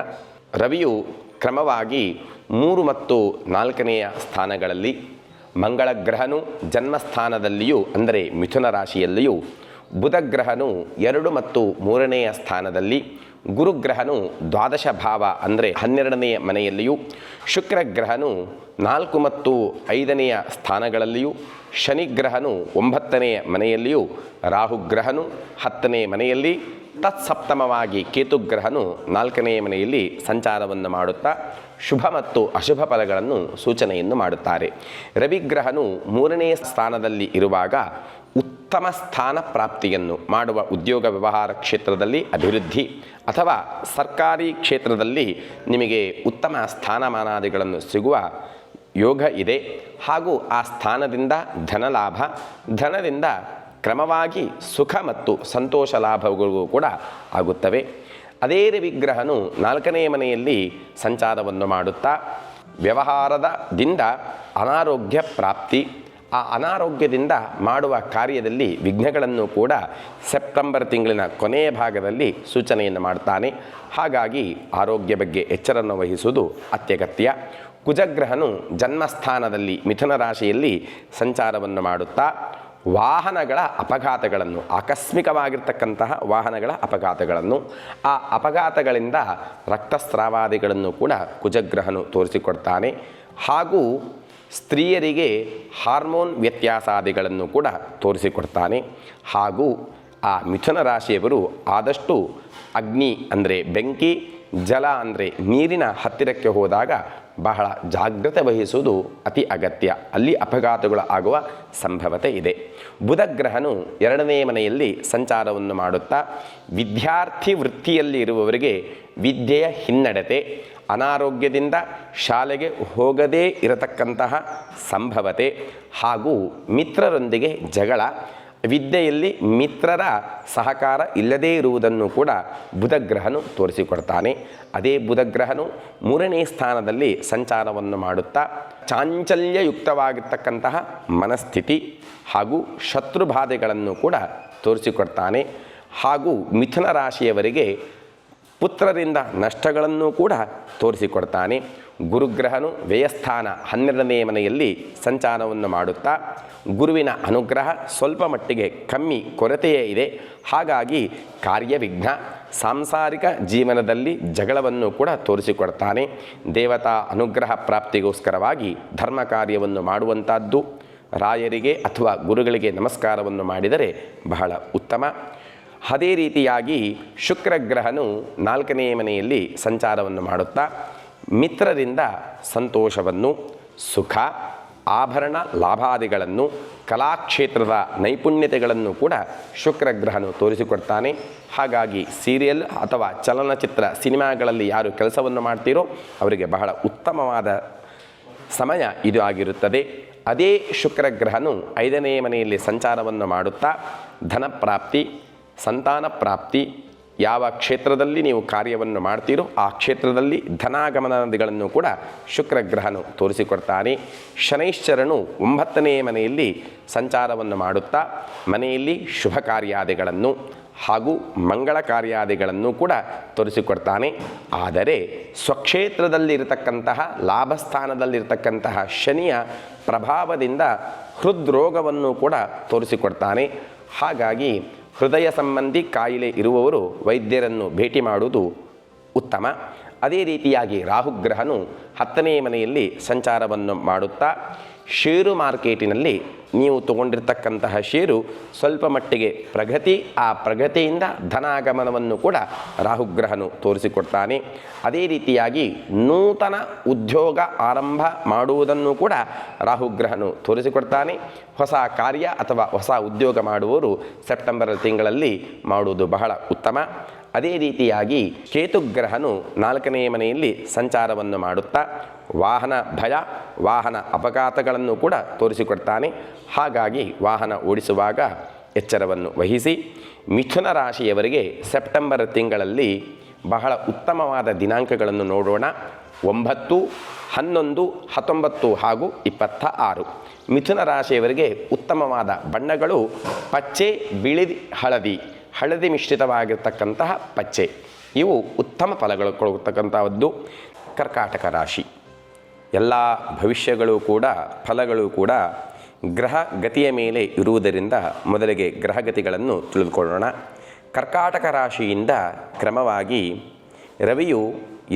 S1: ರವಿಯು ಕ್ರಮವಾಗಿ 3 ಮತ್ತು 4ನೇಯ ಸ್ಥಾನಗಳಲ್ಲಿ, ಮಂಗಳ ಗ್ರಹನು ಜನ್ಮಸ್ಥಾನದಲ್ಲಿಯೂ ಅಂದರೆ ಮಿಥುನ ರಾಶಿಯಲ್ಲಿಯೂ, ಬುಧ ಗ್ರಹನು 2 ಮತ್ತು 3ನೇಯ ಸ್ಥಾನದಲ್ಲಿ, ಗುರುಗ್ರಹನು ದ್ವಾದಶ ಭಾವ ಅಂದರೆ 12ನೇ ಮನೆಯಲ್ಲಿಯೂ, ಶುಕ್ರ ಗ್ರಹನು 4 ಮತ್ತು 5ನೇಯ ಸ್ಥಾನಗಳಲ್ಲಿಯೂ, ಶನಿಗ್ರಹನು 9ನೇ ಮನೆಯಲ್ಲಿಯೂ, ರಾಹುಗ್ರಹನು 10ನೇ ಮನೆಯಲ್ಲಿ, ತತ್ಸಪ್ತಮವಾಗಿ ಕೇತುಗ್ರಹನು 4ನೇ ಮನೆಯಲ್ಲಿ ಸಂಚಾರವನ್ನು ಮಾಡುತ್ತಾ ಶುಭ ಮತ್ತು ಅಶುಭ ಫಲಗಳನ್ನು ಸೂಚನೆಯನ್ನು ಮಾಡುತ್ತಾರೆ. ರವಿಗ್ರಹನು 3ನೇ ಸ್ಥಾನದಲ್ಲಿ ಇರುವಾಗ ಉತ್ತಮ ಸ್ಥಾನ ಪ್ರಾಪ್ತಿಯನ್ನು ಮಾಡುವ, ಉದ್ಯೋಗ ವ್ಯವಹಾರ ಕ್ಷೇತ್ರದಲ್ಲಿ ಅಭಿವೃದ್ಧಿ ಅಥವಾ ಸರ್ಕಾರಿ ಕ್ಷೇತ್ರದಲ್ಲಿ ನಿಮಗೆ ಉತ್ತಮ ಸ್ಥಾನಮಾನಾದಿಗಳನ್ನು ಸಿಗುವ ಯೋಗ ಇದೆ. ಹಾಗೂ ಆ ಸ್ಥಾನದಿಂದ ಧನದಿಂದ ಕ್ರಮವಾಗಿ ಸುಖ ಮತ್ತು ಸಂತೋಷ ಲಾಭಗಳು ಕೂಡ ಆಗುತ್ತವೆ. ಅದೇ ರವಿಗ್ರಹನು 4ನೇ ಮನೆಯಲ್ಲಿ ಸಂಚಾರವನ್ನು ಮಾಡುತ್ತಾ ವ್ಯವಹಾರದಿಂದ ಅನಾರೋಗ್ಯ ಪ್ರಾಪ್ತಿ, ಆ ಅನಾರೋಗ್ಯದಿಂದ ಮಾಡುವ ಕಾರ್ಯದಲ್ಲಿ ವಿಘ್ನಗಳನ್ನು ಕೂಡ ಸೆಪ್ಟೆಂಬರ್ ತಿಂಗಳಿನ ಕೊನೆಯ ಭಾಗದಲ್ಲಿ ಸೂಚನೆಯನ್ನು ಮಾಡ್ತಾನೆ. ಹಾಗಾಗಿ ಆರೋಗ್ಯ ಬಗ್ಗೆ ಎಚ್ಚರವನ್ನು ವಹಿಸುವುದು ಅತ್ಯಗತ್ಯ. ಕುಜಗ್ರಹನು ಜನ್ಮಸ್ಥಾನದಲ್ಲಿ ಮಿಥುನ ರಾಶಿಯಲ್ಲಿ ಸಂಚಾರವನ್ನು ಮಾಡುತ್ತಾ ವಾಹನಗಳ ಅಪಘಾತಗಳನ್ನು, ಆಕಸ್ಮಿಕವಾಗಿರ್ತಕ್ಕಂತಹ ವಾಹನಗಳ ಅಪಘಾತಗಳನ್ನು, ಆ ಅಪಘಾತಗಳಿಂದ ರಕ್ತಸ್ರಾವಾದಿಗಳನ್ನು ಕೂಡ ಕುಜಗ್ರಹನು ತೋರಿಸಿಕೊಡ್ತಾನೆ. ಹಾಗೂ ಸ್ತ್ರೀಯರಿಗೆ ಹಾರ್ಮೋನ್ ವ್ಯತ್ಯಾಸಾದಿಗಳನ್ನು ಕೂಡ ತೋರಿಸಿಕೊಡ್ತಾನೆ. ಹಾಗೂ ಆ ಮಿಥುನ ರಾಶಿಯವರು ಆದಷ್ಟು ಅಗ್ನಿ ಅಂದರೆ ಬೆಂಕಿ, ಜಲ ಅಂದರೆ ನೀರಿನ ಹತ್ತಿರಕ್ಕೆ ಹೋದಾಗ ಬಹಳ ಜಾಗ್ರತೆ ವಹಿಸುವುದು ಅತಿ ಅಗತ್ಯ. ಅಲ್ಲಿ ಅಪಘಾತಗಳು ಆಗುವ ಸಂಭವತೆ ಇದೆ. ಬುಧಗ್ರಹನು 2ನೇ ಮನೆಯಲ್ಲಿ ಸಂಚಾರವನ್ನು ಮಾಡುತ್ತಾ ವಿದ್ಯಾರ್ಥಿ ವೃತ್ತಿಯಲ್ಲಿ ಇರುವವರಿಗೆ ವಿದ್ಯೆಯ ಹಿನ್ನಡೆತೆ, ಅನಾರೋಗ್ಯದಿಂದ ಶಾಲೆಗೆ ಹೋಗದೇ ಇರತಕ್ಕಂತಹ ಸಂಭವತೆ ಹಾಗೂ ಮಿತ್ರರೊಂದಿಗೆ ಜಗಳ, ವಿದ್ಯೆಯಲ್ಲಿ ಮಿತ್ರರ ಸಹಕಾರ ಇಲ್ಲದೇ ಇರುವುದನ್ನು ಕೂಡ ಬುಧಗ್ರಹನು ತೋರಿಸಿಕೊಡ್ತಾನೆ. ಅದೇ ಬುಧಗ್ರಹನು 3ನೇ ಸ್ಥಾನದಲ್ಲಿ ಸಂಚಾರವನ್ನು ಮಾಡುತ್ತಾ ಚಾಂಚಲ್ಯಯುಕ್ತವಾಗಿರ್ತಕ್ಕಂತಹ ಮನಸ್ಥಿತಿ ಹಾಗೂ ಶತ್ರುಬಾಧೆಗಳನ್ನು ಕೂಡ ತೋರಿಸಿಕೊಡ್ತಾನೆ. ಹಾಗೂ ಮಿಥುನ ರಾಶಿಯವರಿಗೆ ಪುತ್ರರಿಂದ ನಷ್ಟಗಳನ್ನು ಕೂಡ ತೋರಿಸಿಕೊಡ್ತಾನೆ. ಗುರುಗ್ರಹನು ವ್ಯಯಸ್ಥಾನ 12ನೇ ಮನೆಯಲ್ಲಿ ಸಂಚಾರವನ್ನು ಮಾಡುತ್ತಾ ಗುರುವಿನ ಅನುಗ್ರಹ ಸ್ವಲ್ಪ ಮಟ್ಟಿಗೆ ಕೊರತೆಯೇ ಇದೆ. ಹಾಗಾಗಿ ಕಾರ್ಯವಿಘ್ನ, ಸಾಂಸಾರಿಕ ಜೀವನದಲ್ಲಿ ಜಗಳವನ್ನು ಕೂಡ ತೋರಿಸಿಕೊಡ್ತಾನೆ. ದೇವತಾ ಅನುಗ್ರಹ ಪ್ರಾಪ್ತಿಗೋಸ್ಕರವಾಗಿ ಧರ್ಮ ಕಾರ್ಯವನ್ನು ಮಾಡುವಂಥದ್ದು, ರಾಯರಿಗೆ ಅಥವಾ ಗುರುಗಳಿಗೆ ನಮಸ್ಕಾರವನ್ನು ಮಾಡಿದರೆ ಬಹಳ ಉತ್ತಮ. ಅದೇ ರೀತಿಯಾಗಿ ಶುಕ್ರಗ್ರಹನು 4ನೇ ಮನೆಯಲ್ಲಿ ಸಂಚಾರವನ್ನು ಮಾಡುತ್ತಾ ಮಿತ್ರರಿಂದ ಸಂತೋಷವನ್ನು, ಸುಖ, ಆಭರಣ ಲಾಭಾದಿಗಳನ್ನು, ಕಲಾಕ್ಷೇತ್ರದ ನೈಪುಣ್ಯತೆಗಳನ್ನು ಕೂಡ ಶುಕ್ರಗ್ರಹನು ತೋರಿಸಿಕೊಡ್ತಾನೆ. ಹಾಗಾಗಿ ಸೀರಿಯಲ್ ಅಥವಾ ಚಲನಚಿತ್ರ ಸಿನಿಮಾಗಳಲ್ಲಿ ಯಾರು ಕೆಲಸವನ್ನು ಮಾಡ್ತೀರೋ ಅವರಿಗೆ ಬಹಳ ಉತ್ತಮವಾದ ಸಮಯ ಇದು ಆಗಿರುತ್ತದೆ. ಅದೇ ಶುಕ್ರಗ್ರಹನು 5ನೇ ಮನೆಯಲ್ಲಿ ಸಂಚಾರವನ್ನು ಮಾಡುತ್ತಾ ಧನಪ್ರಾಪ್ತಿ, ಸಂತಾನ ಪ್ರಾಪ್ತಿ, ಯಾವ ಕ್ಷೇತ್ರದಲ್ಲಿ ನೀವು ಕಾರ್ಯವನ್ನು ಮಾಡ್ತೀರೋ ಆ ಕ್ಷೇತ್ರದಲ್ಲಿ ಧನಾಗಮನಾದಿಗಳನ್ನು ಕೂಡ ಶುಕ್ರಗ್ರಹನು ತೋರಿಸಿಕೊಡ್ತಾನೆ. ಶನೈಶ್ಚರನು 9ನೇ ಮನೆಯಲ್ಲಿ ಸಂಚಾರವನ್ನು ಮಾಡುತ್ತಾ ಮನೆಯಲ್ಲಿ ಶುಭ ಕಾರ್ಯಾದಿಗಳನ್ನು ಹಾಗೂ ಮಂಗಳ ಕಾರ್ಯಾದಿಗಳನ್ನು ಕೂಡ ತೋರಿಸಿಕೊಡ್ತಾನೆ. ಆದರೆ ಸ್ವಕ್ಷೇತ್ರದಲ್ಲಿರತಕ್ಕಂತಹ ಲಾಭಸ್ಥಾನದಲ್ಲಿರತಕ್ಕಂತಹ ಶನಿಯ ಪ್ರಭಾವದಿಂದ ಹೃದ್ರೋಗವನ್ನು ಕೂಡ ತೋರಿಸಿಕೊಡ್ತಾನೆ. ಹಾಗಾಗಿ ಹೃದಯ ಸಂಬಂಧಿ ಕಾಯಿಲೆ ಇರುವವರು ವೈದ್ಯರನ್ನು ಭೇಟಿ ಮಾಡುವುದು ಉತ್ತಮ. ಅದೇ ರೀತಿಯಾಗಿ ರಾಹುಗ್ರಹನು 10ನೇ ಮನೆಯಲ್ಲಿ ಸಂಚಾರವನ್ನು ಮಾಡುತ್ತಾ ಷೇರು ಮಾರ್ಕೆಟಿನಲ್ಲಿ ನೀವು ತಗೊಂಡಿರ್ತಕ್ಕಂತಹ ಷೇರು ಸ್ವಲ್ಪ ಮಟ್ಟಿಗೆ ಪ್ರಗತಿ, ಆ ಪ್ರಗತಿಯಿಂದ ಧನಾಗಮನವನ್ನು ಕೂಡ ರಾಹುಗ್ರಹನು ತೋರಿಸಿಕೊಡ್ತಾನೆ. ಅದೇ ರೀತಿಯಾಗಿ ನೂತನ ಉದ್ಯೋಗ ಆರಂಭ ಮಾಡುವುದನ್ನು ಕೂಡ ರಾಹುಗ್ರಹನು ತೋರಿಸಿಕೊಡ್ತಾನೆ. ಹೊಸ ಕಾರ್ಯ ಅಥವಾ ಹೊಸ ಉದ್ಯೋಗ ಮಾಡುವವರು ಸೆಪ್ಟೆಂಬರ್ ತಿಂಗಳಲ್ಲಿ ಮಾಡುವುದು ಬಹಳ ಉತ್ತಮ. ಅದೇ ರೀತಿಯಾಗಿ ಕೇತುಗ್ರಹನು 4ನೇ ಮನೆಯಲ್ಲಿ ಸಂಚಾರವನ್ನು ಮಾಡುತ್ತಾ ವಾಹನ ಭಯ, ವಾಹನ ಅಪಘಾತಗಳನ್ನು ಕೂಡ ತೋರಿಸಿಕೊಡ್ತಾನೆ. ಹಾಗಾಗಿ ವಾಹನ ಓಡಿಸುವಾಗ ಎಚ್ಚರವನ್ನು ವಹಿಸಿ. ಮಿಥುನ ರಾಶಿಯವರಿಗೆ ಸೆಪ್ಟೆಂಬರ್ ತಿಂಗಳಲ್ಲಿ ಬಹಳ ಉತ್ತಮವಾದ ದಿನಾಂಕಗಳನ್ನು ನೋಡೋಣ. 9, 11, 19 ಹಾಗೂ 26. ಮಿಥುನ ರಾಶಿಯವರಿಗೆ ಉತ್ತಮವಾದ ಬಣ್ಣಗಳು ಪಚ್ಚೆ, ಬಿಳಿ, ಹಳದಿ ಮಿಶ್ರಿತವಾಗಿರ್ತಕ್ಕಂತಹ ಪಚ್ಚೆ. ಇವು ಉತ್ತಮ ಫಲಗಳು ಕೊಡತಕ್ಕಂಥದ್ದು. ಕರ್ಕಾಟಕ ರಾಶಿ ಎಲ್ಲ ಭವಿಷ್ಯಗಳು ಕೂಡ ಫಲಗಳು ಕೂಡ ಗ್ರಹ ಗತಿಯ ಮೇಲೆ ಇರುವುದರಿಂದ ಮೊದಲಿಗೆ ಗ್ರಹಗತಿಗಳನ್ನು ತಿಳಿದುಕೊಳ್ಳೋಣ. ಕರ್ಕಾಟಕ ರಾಶಿಯಿಂದ ಕ್ರಮವಾಗಿ ರವಿಯು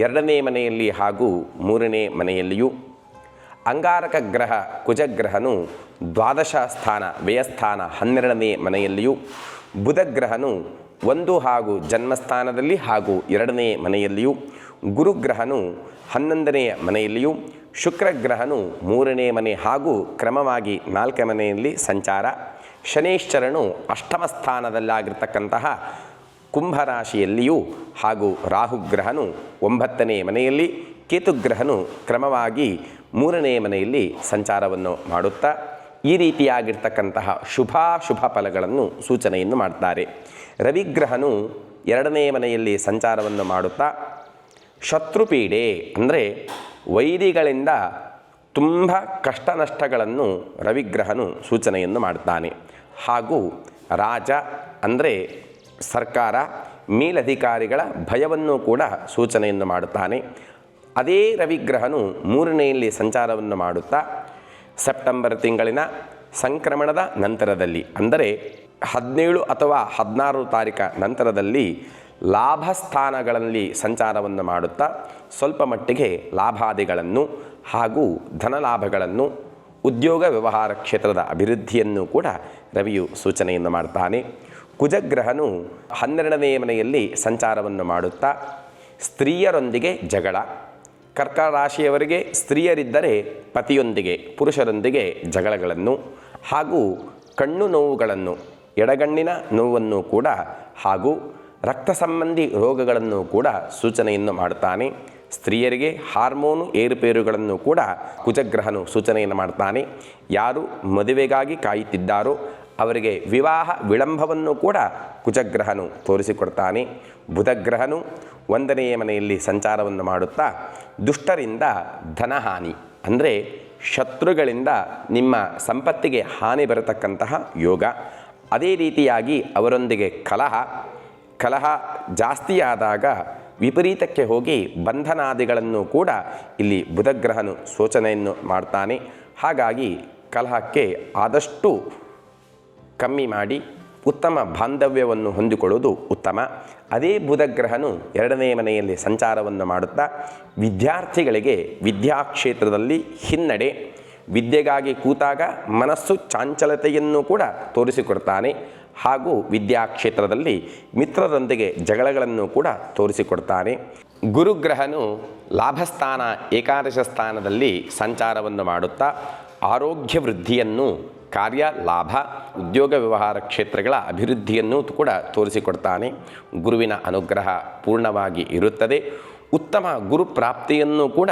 S1: 2ನೇ ಮನೆಯಲ್ಲಿ ಹಾಗೂ 3ನೇ ಮನೆಯಲ್ಲಿಯೂ, ಅಂಗಾರಕ ಗ್ರಹ ಕುಜಗ್ರಹನು ದ್ವಾದಶ ಸ್ಥಾನ ವ್ಯಯಸ್ಥಾನ 12ನೇ ಮನೆಯಲ್ಲಿಯೂ, ಬುಧಗ್ರಹನು 1 ಹಾಗೂ ಜನ್ಮಸ್ಥಾನದಲ್ಲಿ ಹಾಗೂ 2ನೇ ಮನೆಯಲ್ಲಿಯೂ, ಗುರುಗ್ರಹನು 11ನೇ ಮನೆಯಲ್ಲಿಯೂ, ಶುಕ್ರಗ್ರಹನು 3ನೇ ಮನೆ ಹಾಗೂ ಕ್ರಮವಾಗಿ 4ನೇ ಮನೆಯಲ್ಲಿ ಸಂಚಾರ. ಶನೈಶ್ಚರನು 8ಮ ಸ್ಥಾನದಲ್ಲಾಗಿರ್ತಕ್ಕಂತಹ ಕುಂಭರಾಶಿಯಲ್ಲಿಯೂ ಹಾಗೂ ರಾಹುಗ್ರಹನು 9ನೇ ಮನೆಯಲ್ಲಿ, ಕೇತುಗ್ರಹನು ಕ್ರಮವಾಗಿ 3ನೇ ಮನೆಯಲ್ಲಿ ಸಂಚಾರವನ್ನು ಮಾಡುತ್ತಾ ಈ ರೀತಿಯಾಗಿರ್ತಕ್ಕಂತಹ ಶುಭಾಶುಭ ಫಲಗಳನ್ನು ಸೂಚನೆಯನ್ನು ಮಾಡ್ತಾರೆ. ರವಿಗ್ರಹನು 2ನೇ ಮನೆಯಲ್ಲಿ ಸಂಚಾರವನ್ನು ಮಾಡುತ್ತಾ ಶತ್ರುಪೀಡೆ ಅಂದರೆ ವೈರಿಗಳಿಂದ ತುಂಬ ಕಷ್ಟ ನಷ್ಟಗಳನ್ನು ರವಿಗ್ರಹನು ಸೂಚನೆಯನ್ನು ಮಾಡ್ತಾನೆ. ಹಾಗೂ ರಾಜ ಅಂದರೆ ಸರ್ಕಾರ, ಮೇಲಧಿಕಾರಿಗಳ ಭಯವನ್ನು ಕೂಡ ಸೂಚನೆಯನ್ನು ಮಾಡುತ್ತಾನೆ. ಅದೇ ರವಿಗ್ರಹನು 3ನೇಯಲ್ಲಿ ಸಂಚಾರವನ್ನು ಮಾಡುತ್ತಾ ಸೆಪ್ಟೆಂಬರ್ ತಿಂಗಳಿನ ಸಂಕ್ರಮಣದ ನಂತರದಲ್ಲಿ ಅಂದರೆ 17 ಅಥವಾ 16 ತಾರೀಕ ನಂತರದಲ್ಲಿ ಲಾಭಸ್ಥಾನಗಳಲ್ಲಿ ಸಂಚಾರವನ್ನು ಮಾಡುತ್ತಾ ಸ್ವಲ್ಪ ಮಟ್ಟಿಗೆ ಲಾಭಾದಿಗಳನ್ನು ಹಾಗೂ ಧನಲಾಭಗಳನ್ನು, ಉದ್ಯೋಗ ವ್ಯವಹಾರ ಕ್ಷೇತ್ರದ ಅಭಿವೃದ್ಧಿಯನ್ನು ಕೂಡ ರವಿಯು ಸೂಚನೆಯನ್ನು ಮಾಡ್ತಾನೆ. ಕುಜಗ್ರಹನು 12ನೇ ಮನೆಯಲ್ಲಿ ಸಂಚಾರವನ್ನು ಮಾಡುತ್ತಾ ಸ್ತ್ರೀಯರೊಂದಿಗೆ ಜಗಳ. ಕರ್ಕ ರಾಶಿಯವರಿಗೆ ಸ್ತ್ರೀಯರಿದ್ದರೆ ಪತಿಯೊಂದಿಗೆ, ಪುರುಷರೊಂದಿಗೆ ಜಗಳಗಳನ್ನು ಹಾಗೂ ಕಣ್ಣು ನೋವುಗಳನ್ನು, ಎಡಗಣ್ಣಿನ ನೋವನ್ನು ಕೂಡ ಹಾಗೂ ರಕ್ತ ಸಂಬಂಧಿ ರೋಗಗಳನ್ನು ಕೂಡ ಸೂಚನೆಯನ್ನು ಮಾಡುತ್ತಾನೆ. ಸ್ತ್ರೀಯರಿಗೆ ಹಾರ್ಮೋನು ಏರುಪೇರುಗಳನ್ನು ಕೂಡ ಕುಜಗ್ರಹನು ಸೂಚನೆಯನ್ನು ಮಾಡ್ತಾನೆ. ಯಾರು ಮದುವೆಗಾಗಿ ಕಾಯುತ್ತಿದ್ದಾರೋ ಅವರಿಗೆ ವಿವಾಹ ವಿಳಂಬವನ್ನು ಕೂಡ ಕುಜಗ್ರಹನು ತೋರಿಸಿಕೊಡ್ತಾನೆ. ಬುಧಗ್ರಹನು 1ನೇ ಮನೆಯಲ್ಲಿ ಸಂಚಾರವನ್ನು ಮಾಡುತ್ತಾ ದುಷ್ಟರಿಂದ ಧನಹಾನಿ ಅಂದರೆ ಶತ್ರುಗಳಿಂದ ನಿಮ್ಮ ಸಂಪತ್ತಿಗೆ ಹಾನಿ ಬರತಕ್ಕಂತಹ ಯೋಗ. ಅದೇ ರೀತಿಯಾಗಿ ಅವರೊಂದಿಗೆ ಕಲಹ ಜಾಸ್ತಿಯಾದಾಗ ವಿಪರೀತಕ್ಕೆ ಹೋಗಿ ಬಂಧನಾದಿಗಳನ್ನು ಕೂಡ ಇಲ್ಲಿ ಬುಧಗ್ರಹನು ಸೂಚನೆಯನ್ನು ಮಾಡ್ತಾನೆ. ಹಾಗಾಗಿ ಕಲಹಕ್ಕೆ ಆದಷ್ಟು ಕಮ್ಮಿ ಮಾಡಿ ಉತ್ತಮ ಬಾಂಧವ್ಯವನ್ನು ಹೊಂದಿಕೊಳ್ಳುವುದು ಉತ್ತಮ. ಅದೇ ಬುಧಗ್ರಹನು 2ನೇ ಮನೆಯಲ್ಲಿ ಸಂಚಾರವನ್ನು ಮಾಡುತ್ತಾ ವಿದ್ಯಾರ್ಥಿಗಳಿಗೆ ವಿದ್ಯಾಕ್ಷೇತ್ರದಲ್ಲಿ ಹಿನ್ನಡೆ, ವಿದ್ಯೆಗಾಗಿ ಕೂತಾಗ ಮನಸ್ಸು ಚಾಂಚಲತೆಯನ್ನು ಕೂಡ ತೋರಿಸಿಕೊಡ್ತಾನೆ. ಹಾಗೂ ವಿದ್ಯಾಕ್ಷೇತ್ರದಲ್ಲಿ ಮಿತ್ರರೊಂದಿಗೆ ಜಗಳಗಳನ್ನು ಕೂಡ ತೋರಿಸಿಕೊಡ್ತಾನೆ. ಗುರುಗ್ರಹನು ಲಾಭಸ್ಥಾನ ಏಕಾದಶ ಸ್ಥಾನದಲ್ಲಿ ಸಂಚಾರವನ್ನು ಮಾಡುತ್ತಾ ಆರೋಗ್ಯ ವೃದ್ಧಿಯನ್ನು, ಕಾರ್ಯ ಲಾಭ, ಉದ್ಯೋಗ ವ್ಯವಹಾರ ಕ್ಷೇತ್ರಗಳ ಅಭಿವೃದ್ಧಿಯನ್ನು ಕೂಡ ತೋರಿಸಿಕೊಡ್ತಾನೆ. ಗುರುವಿನ ಅನುಗ್ರಹ ಪೂರ್ಣವಾಗಿ ಇರುತ್ತದೆ. ಉತ್ತಮ ಗುರು ಪ್ರಾಪ್ತಿಯನ್ನು ಕೂಡ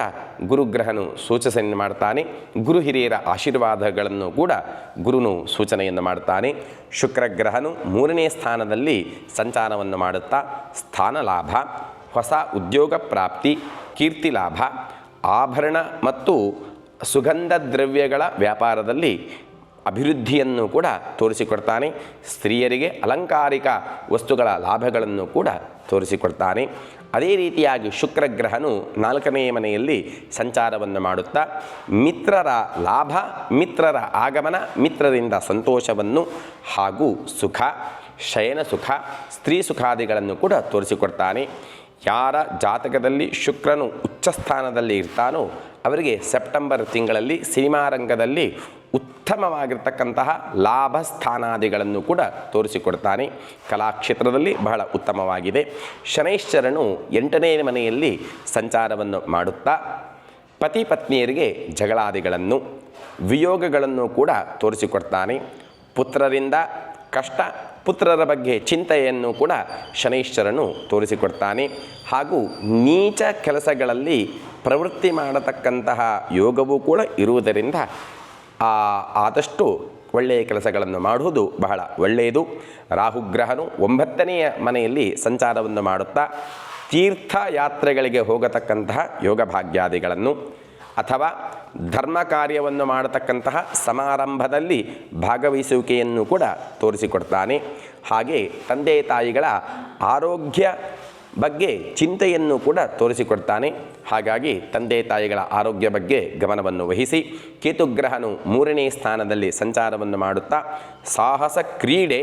S1: ಗುರುಗ್ರಹನು ಸೂಚನೆಯನ್ನು ಮಾಡ್ತಾನೆ. ಗುರು ಹಿರಿಯರ ಆಶೀರ್ವಾದಗಳನ್ನು ಕೂಡ ಗುರುನು ಸೂಚನೆಯನ್ನು ಮಾಡ್ತಾನೆ. ಶುಕ್ರಗ್ರಹನು 3ನೇ ಸ್ಥಾನದಲ್ಲಿ ಸಂಚಾರವನ್ನು ಮಾಡುತ್ತಾ ಸ್ಥಾನ ಲಾಭ, ಹೊಸ ಉದ್ಯೋಗ ಪ್ರಾಪ್ತಿ, ಕೀರ್ತಿ ಲಾಭ, ಆಭರಣ ಮತ್ತು ಸುಗಂಧ ದ್ರವ್ಯಗಳ ವ್ಯಾಪಾರದಲ್ಲಿ ಅಭಿವೃದ್ಧಿಯನ್ನು ಕೂಡ ತೋರಿಸಿಕೊಡ್ತಾನೆ. ಸ್ತ್ರೀಯರಿಗೆ ಅಲಂಕಾರಿಕ ವಸ್ತುಗಳ ಲಾಭಗಳನ್ನು ಕೂಡ ತೋರಿಸಿಕೊಡ್ತಾನೆ. ಅದೇ ರೀತಿಯಾಗಿ ಶುಕ್ರಗ್ರಹನು 4ನೇ ಮನೆಯಲ್ಲಿ ಸಂಚಾರವನ್ನು ಮಾಡುತ್ತಾ ಮಿತ್ರರ ಲಾಭ, ಮಿತ್ರರ ಆಗಮನ, ಮಿತ್ರರಿಂದ ಸಂತೋಷವನ್ನು ಹಾಗೂ ಸುಖ, ಶಯನ ಸುಖ, ಸ್ತ್ರೀ ಸುಖಾದಿಗಳನ್ನು ಕೂಡ ತೋರಿಸಿಕೊಡ್ತಾನೆ. ಯಾರ ಜಾತಕದಲ್ಲಿ ಶುಕ್ರನು ಉಚ್ಚ ಸ್ಥಾನದಲ್ಲಿ ಇರ್ತಾನೋ ಅವರಿಗೆ ಸೆಪ್ಟೆಂಬರ್ ತಿಂಗಳಲ್ಲಿ ಸಿನಿಮಾ ರಂಗದಲ್ಲಿ ಉತ್ತಮವಾಗಿರ್ತಕ್ಕಂತಹ ಲಾಭ ಸ್ಥಾನಾದಿಗಳನ್ನು ಕೂಡ ತೋರಿಸಿಕೊಡ್ತಾನೆ. ಕಲಾಕ್ಷೇತ್ರದಲ್ಲಿ ಬಹಳ ಉತ್ತಮವಾಗಿದೆ. ಶನೈಶ್ಚರನು 8ನೇ ಮನೆಯಲ್ಲಿ ಸಂಚಾರವನ್ನು ಮಾಡುತ್ತಾ ಪತಿ ಪತ್ನಿಯರಿಗೆ ಜಗಳಾದಿಗಳನ್ನು, ವಿಯೋಗಗಳನ್ನು ಕೂಡ ತೋರಿಸಿಕೊಡ್ತಾನೆ. ಪುತ್ರರಿಂದ ಕಷ್ಟ, ಪುತ್ರರ ಬಗ್ಗೆ ಚಿಂತೆಯನ್ನು ಕೂಡ ಶನೈಶ್ಚರನು ತೋರಿಸಿಕೊಡ್ತಾನೆ. ಹಾಗೂ ನೀಚ ಕೆಲಸಗಳಲ್ಲಿ ಪ್ರವೃತ್ತಿ ಮಾಡತಕ್ಕಂತಹ ಯೋಗವೂ ಕೂಡ ಇರುವುದರಿಂದ ಆದಷ್ಟು ಒಳ್ಳೆಯ ಕೆಲಸಗಳನ್ನು ಮಾಡುವುದು ಬಹಳ ಒಳ್ಳೆಯದು. ರಾಹುಗ್ರಹನು 9ನೆಯ ಮನೆಯಲ್ಲಿ ಸಂಚಾರವನ್ನು ಮಾಡುತ್ತಾ ತೀರ್ಥಯಾತ್ರೆಗಳಿಗೆ ಹೋಗತಕ್ಕಂತಹ ಯೋಗ ಭಾಗ್ಯಾದಿಗಳನ್ನು ಅಥವಾ ಧರ್ಮ ಕಾರ್ಯವನ್ನು ಮಾಡತಕ್ಕಂತಹ ಸಮಾರಂಭದಲ್ಲಿ ಭಾಗವಹಿಸುವಿಕೆಯನ್ನು ಕೂಡ ತೋರಿಸಿಕೊಡ್ತಾನೆ. ಹಾಗೆ ತಂದೆ ತಾಯಿಗಳ ಆರೋಗ್ಯ ಬಗ್ಗೆ ಚಿಂತೆಯನ್ನು ಕೂಡ ತೋರಿಸಿಕೊಡ್ತಾನೆ. ಹಾಗಾಗಿ ತಂದೆ ತಾಯಿಗಳ ಆರೋಗ್ಯ ಬಗ್ಗೆ ಗಮನವನ್ನು ವಹಿಸಿ. ಕೇತುಗ್ರಹನು 3ನೇ ಸ್ಥಾನದಲ್ಲಿ ಸಂಚಾರವನ್ನು ಮಾಡುತ್ತಾ ಸಾಹಸ ಕ್ರೀಡೆ,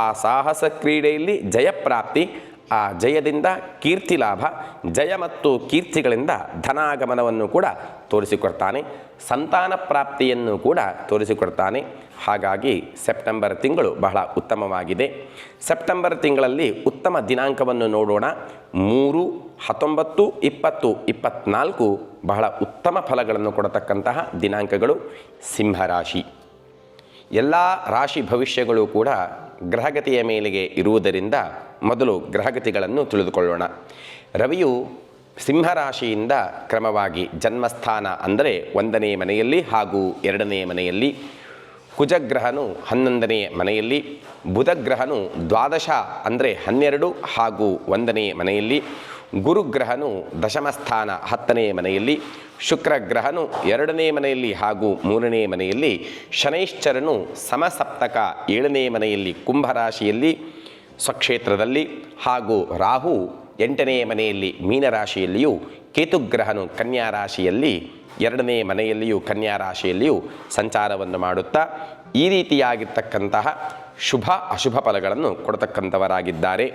S1: ಆ ಸಾಹಸ ಕ್ರೀಡೆಯಲ್ಲಿ ಜಯಪ್ರಾಪ್ತಿ, ಆ ಜಯದಿಂದ ಕೀರ್ತಿ ಲಾಭ, ಜಯ ಮತ್ತು ಕೀರ್ತಿಗಳಿಂದ ಧನಾಗಮನವನ್ನು ಕೂಡ ತೋರಿಸಿಕೊಡ್ತಾನೆ. ಸಂತಾನ ಪ್ರಾಪ್ತಿಯನ್ನು ಕೂಡ ತೋರಿಸಿಕೊಡ್ತಾನೆ. ಹಾಗಾಗಿ ಸೆಪ್ಟೆಂಬರ್ ತಿಂಗಳು ಬಹಳ ಉತ್ತಮವಾಗಿದೆ. ಸೆಪ್ಟೆಂಬರ್ ತಿಂಗಳಲ್ಲಿ ಉತ್ತಮ ದಿನಾಂಕವನ್ನು ನೋಡೋಣ. 3, 19, 20, 24 ಬಹಳ ಉತ್ತಮ ಫಲಗಳನ್ನು ಕೊಡತಕ್ಕಂತಹ ದಿನಾಂಕಗಳು. ಸಿಂಹರಾಶಿ ಎಲ್ಲ ರಾಶಿ ಭವಿಷ್ಯಗಳು ಕೂಡ ಗ್ರಹಗತಿಯ ಮೇಲೆಗೆ ಇರುವುದರಿಂದ ಮೊದಲು ಗ್ರಹಗತಿಗಳನ್ನು ತಿಳಿದುಕೊಳ್ಳೋಣ. ರವಿಯು ಸಿಂಹರಾಶಿಯಿಂದ ಕ್ರಮವಾಗಿ ಜನ್ಮಸ್ಥಾನ ಅಂದರೆ 1ನೇ ಮನೆಯಲ್ಲಿ ಹಾಗೂ 2ನೇ ಮನೆಯಲ್ಲಿ, ಕುಜಗ್ರಹನು 11ನೇ ಮನೆಯಲ್ಲಿ, ಬುಧಗ್ರಹನು ದ್ವಾದಶ ಅಂದರೆ 12 ಹಾಗೂ 1ನೇ ಮನೆಯಲ್ಲಿ, ಗುರುಗ್ರಹನು ದಶಮಸ್ಥಾನ 10ನೇ ಮನೆಯಲ್ಲಿ, ಶುಕ್ರಗ್ರಹನು 2ನೇ ಮನೆಯಲ್ಲಿ ಹಾಗೂ 3ನೇ ಮನೆಯಲ್ಲಿ, ಶನೈಶ್ಚರನು ಸಮಸಪ್ತಕ 7ನೇ ಮನೆಯಲ್ಲಿ ಕುಂಭರಾಶಿಯಲ್ಲಿ ಸ್ವಕ್ಷೇತ್ರದಲ್ಲಿ, ಹಾಗೂ ರಾಹು 8ನೇ ಮನೆಯಲ್ಲಿ ಮೀನರಾಶಿಯಲ್ಲಿಯೂ, ಕೇತುಗ್ರಹನು ಕನ್ಯಾ ರಾಶಿಯಲ್ಲಿ 2ನೇ ಮನೆಯಲ್ಲಿಯೂ ಕನ್ಯಾ ರಾಶಿಯಲ್ಲಿಯೂ ಸಂಚಾರವನ್ನು ಮಾಡುತ್ತಾ ಈ ರೀತಿಯಾಗಿರ್ತಕ್ಕಂತಹ ಶುಭ ಅಶುಭ ಫಲಗಳನ್ನು ಕೊಡತಕ್ಕಂಥವರಾಗಿದ್ದಾರೆ.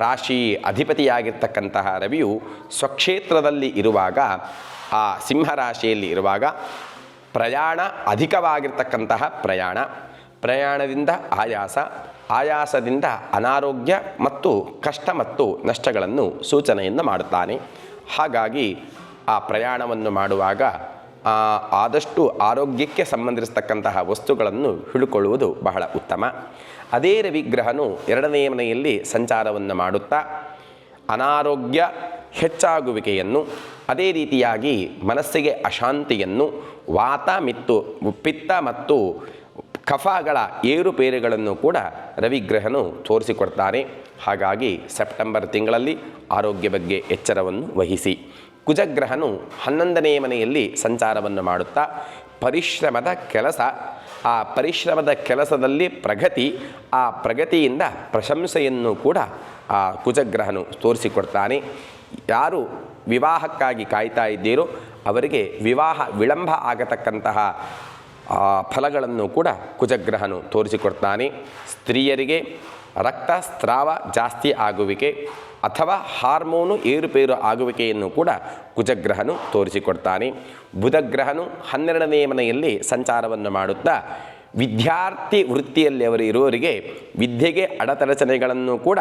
S1: ರಾಶಿ ಅಧಿಪತಿಯಾಗಿರ್ತಕ್ಕಂತಹ ರವಿಯು ಸ್ವಕ್ಷೇತ್ರದಲ್ಲಿ ಇರುವಾಗ, ಆ ಸಿಂಹರಾಶಿಯಲ್ಲಿ ಇರುವಾಗ ಪ್ರಯಾಣ ಅಧಿಕವಾಗಿರ್ತಕ್ಕಂತಹ ಪ್ರಯಾಣದಿಂದ ಆಯಾಸ, ಆಯಾಸದಿಂದ ಅನಾರೋಗ್ಯ ಮತ್ತು ಕಷ್ಟ ಮತ್ತು ನಷ್ಟಗಳನ್ನು ಸೂಚನೆಯನ್ನು ಮಾಡುತ್ತಾನೆ. ಹಾಗಾಗಿ ಆ ಪ್ರಯಾಣವನ್ನು ಮಾಡುವಾಗ ಆದಷ್ಟು ಆರೋಗ್ಯಕ್ಕೆ ಸಂಬಂಧಿಸಿರ್ತಕ್ಕಂತಹ ವಸ್ತುಗಳನ್ನು ಹಿಡ್ಕೊಳ್ಳುವುದು ಬಹಳ ಉತ್ತಮ. ಅದೇ ರವಿಗ್ರಹನು 2ನೇ ಮನೆಯಲ್ಲಿ ಸಂಚಾರವನ್ನು ಮಾಡುತ್ತಾ ಅನಾರೋಗ್ಯ ಹೆಚ್ಚಾಗುವಿಕೆಯನ್ನು, ಅದೇ ರೀತಿಯಾಗಿ ಮನಸ್ಸಿಗೆ ಅಶಾಂತಿಯನ್ನು, ವಾತ ಮತ್ತು ಪಿತ್ತ ಮತ್ತು ಕಫಗಳ ಏರುಪೇರುಗಳನ್ನು ಕೂಡ ರವಿಗ್ರಹನು ತೋರಿಸಿಕೊಡ್ತಾನೆ. ಹಾಗಾಗಿ ಸೆಪ್ಟೆಂಬರ್ ತಿಂಗಳಲ್ಲಿ ಆರೋಗ್ಯ ಬಗ್ಗೆ ಎಚ್ಚರವನ್ನು ವಹಿಸಿ. ಕುಜಗ್ರಹನು 11ನೇ ಮನೆಯಲ್ಲಿ ಸಂಚಾರವನ್ನು ಮಾಡುತ್ತಾ ಪರಿಶ್ರಮದ ಕೆಲಸ, ಆ ಪರಿಶ್ರಮದ ಕೆಲಸದಲ್ಲಿ ಪ್ರಗತಿ, ಆ ಪ್ರಗತಿಯಿಂದ ಪ್ರಶಂಸೆಯನ್ನು ಕೂಡ ಆ ಕುಜಗ್ರಹನು ತೋರಿಸಿಕೊಡ್ತಾನೆ. ಯಾರು ವಿವಾಹಕ್ಕಾಗಿ ಕಾಯ್ತಾ ಇದ್ದೀರೋ ಅವರಿಗೆ ವಿವಾಹ ವಿಳಂಬ ಆಗತಕ್ಕಂತಹ ಫಲಗಳನ್ನು ಕೂಡ ಕುಜಗ್ರಹನು ತೋರಿಸಿಕೊಡ್ತಾನೆ. ಸ್ತ್ರೀಯರಿಗೆ ರಕ್ತಸ್ರಾವ ಜಾಸ್ತಿ ಆಗುವಿಕೆ ಅಥವಾ ಹಾರ್ಮೋನು ಏರುಪೇರು ಆಗುವಿಕೆಯನ್ನು ಕೂಡ ಕುಜಗ್ರಹನು ತೋರಿಸಿಕೊಡ್ತಾನೆ. ಬುಧಗ್ರಹನು 12ನೇ ಮನೆಯಲ್ಲಿ ಸಂಚಾರವನ್ನು ಮಾಡುತ್ತಾ ವಿದ್ಯಾರ್ಥಿ ವೃತ್ತಿಯಲ್ಲಿ ಅವರು ಇರುವವರಿಗೆ ವಿದ್ಯೆಗೆ ಅಡೆತಡೆಗಳನ್ನು ಕೂಡ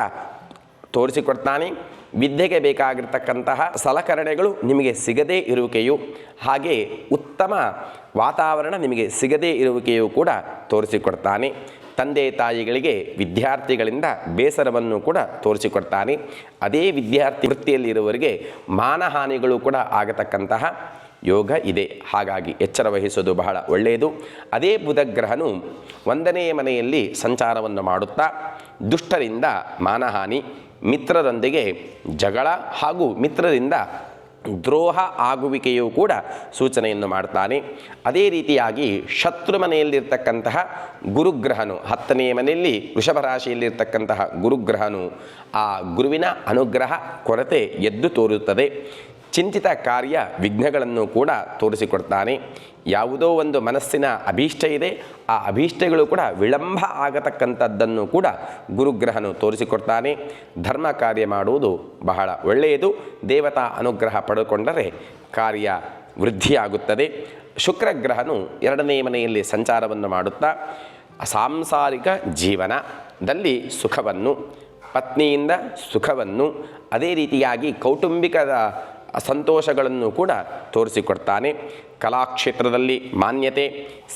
S1: ತೋರಿಸಿಕೊಡ್ತಾನೆ. ವಿದ್ಯೆಗೆ ಬೇಕಾಗಿರ್ತಕ್ಕಂತಹ ಸಲಕರಣೆಗಳು ನಿಮಗೆ ಸಿಗದೇ ಇರುವಿಕೆಯು, ಹಾಗೆ ಉತ್ತಮ ವಾತಾವರಣ ನಿಮಗೆ ಸಿಗದೇ ಇರುವಿಕೆಯು ಕೂಡ ತೋರಿಸಿಕೊಡ್ತಾನೆ. ತಂದೆ ತಾಯಿಗಳಿಗೆ ವಿದ್ಯಾರ್ಥಿಗಳಿಂದ ಬೇಸರವನ್ನು ಕೂಡ ತೋರಿಸಿಕೊಡ್ತಾನೆ. ಅದೇ ವಿದ್ಯಾರ್ಥಿ ವೃತ್ತಿಯಲ್ಲಿರುವವರಿಗೆ ಮಾನಹಾನಿಗಳು ಕೂಡ ಆಗತಕ್ಕಂತಹ ಯೋಗ ಇದೆ. ಹಾಗಾಗಿ ಎಚ್ಚರ ವಹಿಸೋದು ಬಹಳ ಒಳ್ಳೆಯದು. ಅದೇ ಬುಧಗ್ರಹನು 1ನೇ ಮನೆಯಲ್ಲಿ ಸಂಚಾರವನ್ನು ಮಾಡುತ್ತಾ ದುಷ್ಟರಿಂದ ಮಾನಹಾನಿ, ಮಿತ್ರರೊಂದಿಗೆ ಜಗಳ ಹಾಗೂ ಮಿತ್ರರಿಂದ ದ್ರೋಹ ಆಗುವಿಕೆಯೂ ಕೂಡ ಸೂಚನೆಯನ್ನು ಮಾಡ್ತಾನೆ. ಅದೇ ರೀತಿಯಾಗಿ ಶತ್ರು ಮನೆಯಲ್ಲಿರ್ತಕ್ಕಂತಹ ಗುರುಗ್ರಹನು 10ನೇ ಮನೆಯಲ್ಲಿ ವೃಷಭ ರಾಶಿಯಲ್ಲಿರ್ತಕ್ಕಂತಹ ಗುರುಗ್ರಹನು ಆ ಗುರುವಿನ ಅನುಗ್ರಹ ಕೊರತೆ ಎದ್ದು ತೋರುತ್ತದೆ. ಚಿಂತಿತ ಕಾರ್ಯ ವಿಘ್ನಗಳನ್ನು ಕೂಡ ತೋರಿಸಿಕೊಡ್ತಾನೆ. ಯಾವುದೋ ಒಂದು ಮನಸ್ಸಿನ ಅಭೀಷ್ಟ ಇದೆ, ಆ ಅಭೀಷ್ಟಗಳು ಕೂಡ ವಿಳಂಬ ಆಗತಕ್ಕಂಥದ್ದನ್ನು ಕೂಡ ಗುರುಗ್ರಹನು ತೋರಿಸಿಕೊಡ್ತಾನೆ. ಧರ್ಮ ಕಾರ್ಯ ಮಾಡುವುದು ಬಹಳ ಒಳ್ಳೆಯದು. ದೇವತಾ ಅನುಗ್ರಹ ಪಡೆದುಕೊಂಡರೆ ಕಾರ್ಯ ವೃದ್ಧಿಯಾಗುತ್ತದೆ. ಶುಕ್ರಗ್ರಹನು 2ನೇ ಮನೆಯಲ್ಲಿ ಸಂಚಾರವನ್ನು ಮಾಡುತ್ತಾ ಸಾಂಸಾರಿಕ ಜೀವನದಲ್ಲಿ ಸುಖವನ್ನು, ಪತ್ನಿಯಿಂದ ಸುಖವನ್ನು, ಅದೇ ರೀತಿಯಾಗಿ ಕೌಟುಂಬಿಕದ ಸಂತೋಷಗಳನ್ನು ಕೂಡ ತೋರಿಸಿಕೊಡ್ತಾನೆ. ಕಲಾಕ್ಷೇತ್ರದಲ್ಲಿ ಮಾನ್ಯತೆ,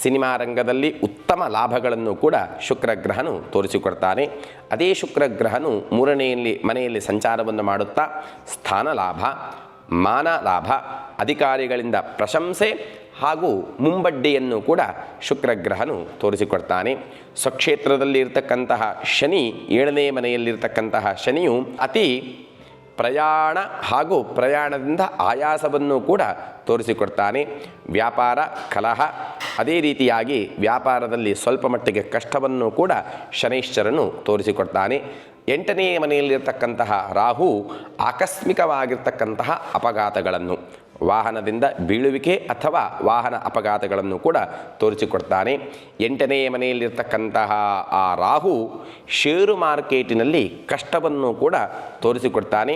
S1: ಸಿನಿಮಾ ರಂಗದಲ್ಲಿ ಉತ್ತಮ ಲಾಭಗಳನ್ನು ಕೂಡ ಶುಕ್ರಗ್ರಹನು ತೋರಿಸಿಕೊಡ್ತಾನೆ. ಅದೇ ಶುಕ್ರಗ್ರಹನು 3ನೇ ಮನೆಯಲ್ಲಿ ಸಂಚಾರವನ್ನು ಮಾಡುತ್ತಾ ಸ್ಥಾನ ಲಾಭ, ಮಾನ ಲಾಭ, ಅಧಿಕಾರಿಗಳಿಂದ ಪ್ರಶಂಸೆ ಹಾಗೂ ಮುಂಬಡ್ಡಿಯನ್ನು ಕೂಡ ಶುಕ್ರಗ್ರಹನು ತೋರಿಸಿಕೊಡ್ತಾನೆ. ಸ್ವಕ್ಷೇತ್ರದಲ್ಲಿ ಇರತಕ್ಕಂತಹ ಶನಿ, 7ನೇ ಮನೆಯಲ್ಲಿರ್ತಕ್ಕಂತಹ ಶನಿಯು ಅತಿ ಪ್ರಯಾಣ ಹಾಗೂ ಪ್ರಯಾಣದಿಂದ ಆಯಾಸವನ್ನು ಕೂಡ ತೋರಿಸಿಕೊಡ್ತಾನೆ. ವ್ಯಾಪಾರ ಕಲಹ, ಅದೇ ರೀತಿಯಾಗಿ ವ್ಯಾಪಾರದಲ್ಲಿ ಸ್ವಲ್ಪ ಮಟ್ಟಿಗೆ ಕಷ್ಟವನ್ನು ಕೂಡ ಶನೈಶ್ಚರನು ತೋರಿಸಿಕೊಡ್ತಾನೆ. 8ನೇ ಮನೆಯಲ್ಲಿರ್ತಕ್ಕಂತಹ ರಾಹು ಆಕಸ್ಮಿಕವಾಗಿರ್ತಕ್ಕಂತಹ ಅಪಘಾತಗಳನ್ನು, ವಾಹನದಿಂದ ಬೀಳುವಿಕೆ ಅಥವಾ ವಾಹನ ಅಪಘಾತಗಳನ್ನು ಕೂಡ ತೋರಿಸಿಕೊಡ್ತಾನೆ. 8ನೇ ಮನೆಯಲ್ಲಿರ್ತಕ್ಕಂತಹ ಆ ರಾಹು ಷೇರು ಮಾರ್ಕೆಟಿನಲ್ಲಿ ಕಷ್ಟವನ್ನು ಕೂಡ ತೋರಿಸಿಕೊಡ್ತಾನೆ.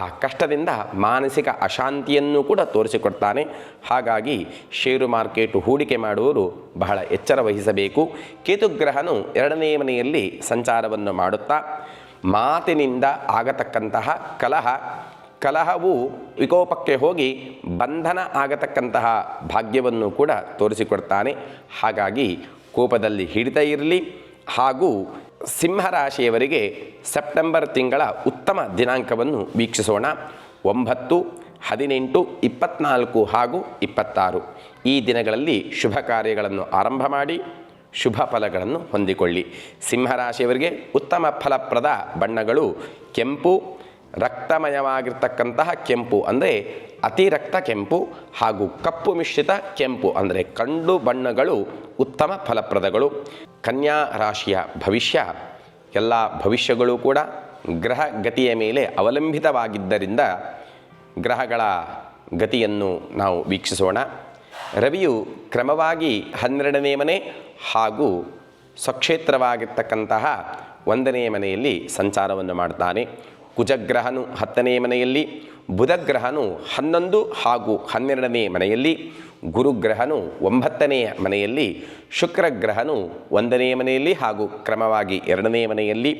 S1: ಆ ಕಷ್ಟದಿಂದ ಮಾನಸಿಕ ಅಶಾಂತಿಯನ್ನು ಕೂಡ ತೋರಿಸಿಕೊಡ್ತಾನೆ. ಹಾಗಾಗಿ ಷೇರು ಮಾರ್ಕೆಟು ಹೂಡಿಕೆ ಮಾಡುವವರು ಬಹಳ ಎಚ್ಚರ ವಹಿಸಬೇಕು. ಕೇತುಗ್ರಹನು 2ನೇ ಮನೆಯಲ್ಲಿ ಸಂಚಾರವನ್ನು ಮಾಡುತ್ತಾ ಮಾತಿನಿಂದ ಆಗತಕ್ಕಂತಹ ಕಲಹವು ವಿಕೋಪಕ್ಕೆ ಹೋಗಿ ಬಂಧನ ಆಗತಕ್ಕಂತಹ ಭಾಗ್ಯವನ್ನು ಕೂಡ ತೋರಿಸಿಕೊಡ್ತಾನೆ. ಹಾಗಾಗಿ ಕೋಪದಲ್ಲಿ ಹಿಡಿತ ಇರಲಿ. ಹಾಗೂ ಸಿಂಹರಾಶಿಯವರಿಗೆ ಸೆಪ್ಟೆಂಬರ್ ತಿಂಗಳ ಉತ್ತಮ ದಿನಾಂಕವನ್ನು ವೀಕ್ಷಿಸೋಣ. 9, 18, 24 ಹಾಗೂ 26 ಈ ದಿನಗಳಲ್ಲಿ ಶುಭ ಕಾರ್ಯಗಳನ್ನು ಆರಂಭ ಮಾಡಿ ಶುಭ ಫಲಗಳನ್ನು ಹೊಂದಿಕೊಳ್ಳಿ. ಸಿಂಹರಾಶಿಯವರಿಗೆ ಉತ್ತಮ ಫಲಪ್ರದ ಬಣ್ಣಗಳು ಕೆಂಪು, ರಕ್ತಮಯವಾಗಿರ್ತಕ್ಕಂತಹ ಕೆಂಪು ಅಂದರೆ ಅತಿ ರಕ್ತ ಕೆಂಪು ಹಾಗೂ ಕಪ್ಪು ಮಿಶ್ರಿತ ಕೆಂಪು ಅಂದರೆ ಕಂಡು ಬಣ್ಣಗಳು ಉತ್ತಮ ಫಲಪ್ರದಗಳು. ಕನ್ಯಾ ರಾಶಿಯ ಭವಿಷ್ಯ, ಎಲ್ಲ ಭವಿಷ್ಯಗಳು ಕೂಡ ಗ್ರಹ ಗತಿಯ ಮೇಲೆ ಅವಲಂಬಿತವಾಗಿದ್ದರಿಂದ ಗ್ರಹಗಳ ಗತಿಯನ್ನು ನಾವು ವೀಕ್ಷಿಸೋಣ. ರವಿಯು ಕ್ರಮವಾಗಿ 12ನೇ ಮನೆ ಹಾಗೂ ಸ್ವಕ್ಷೇತ್ರವಾಗಿರ್ತಕ್ಕಂತಹ 1ನೇ ಮನೆಯಲ್ಲಿ ಸಂಚಾರವನ್ನು ಮಾಡ್ತಾನೆ. ಕುಜಗ್ರಹನು 10ನೇ ಮನೆಯಲ್ಲಿ, ಬುಧಗ್ರಹನು 11 ಹಾಗೂ 12ನೇ ಮನೆಯಲ್ಲಿ, ಗುರುಗ್ರಹನು 9ನೇ ಮನೆಯಲ್ಲಿ, ಶುಕ್ರಗ್ರಹನು 1ನೇ ಮನೆಯಲ್ಲಿ ಹಾಗೂ ಕ್ರಮವಾಗಿ 2ನೇ ಮನೆಯಲ್ಲಿ,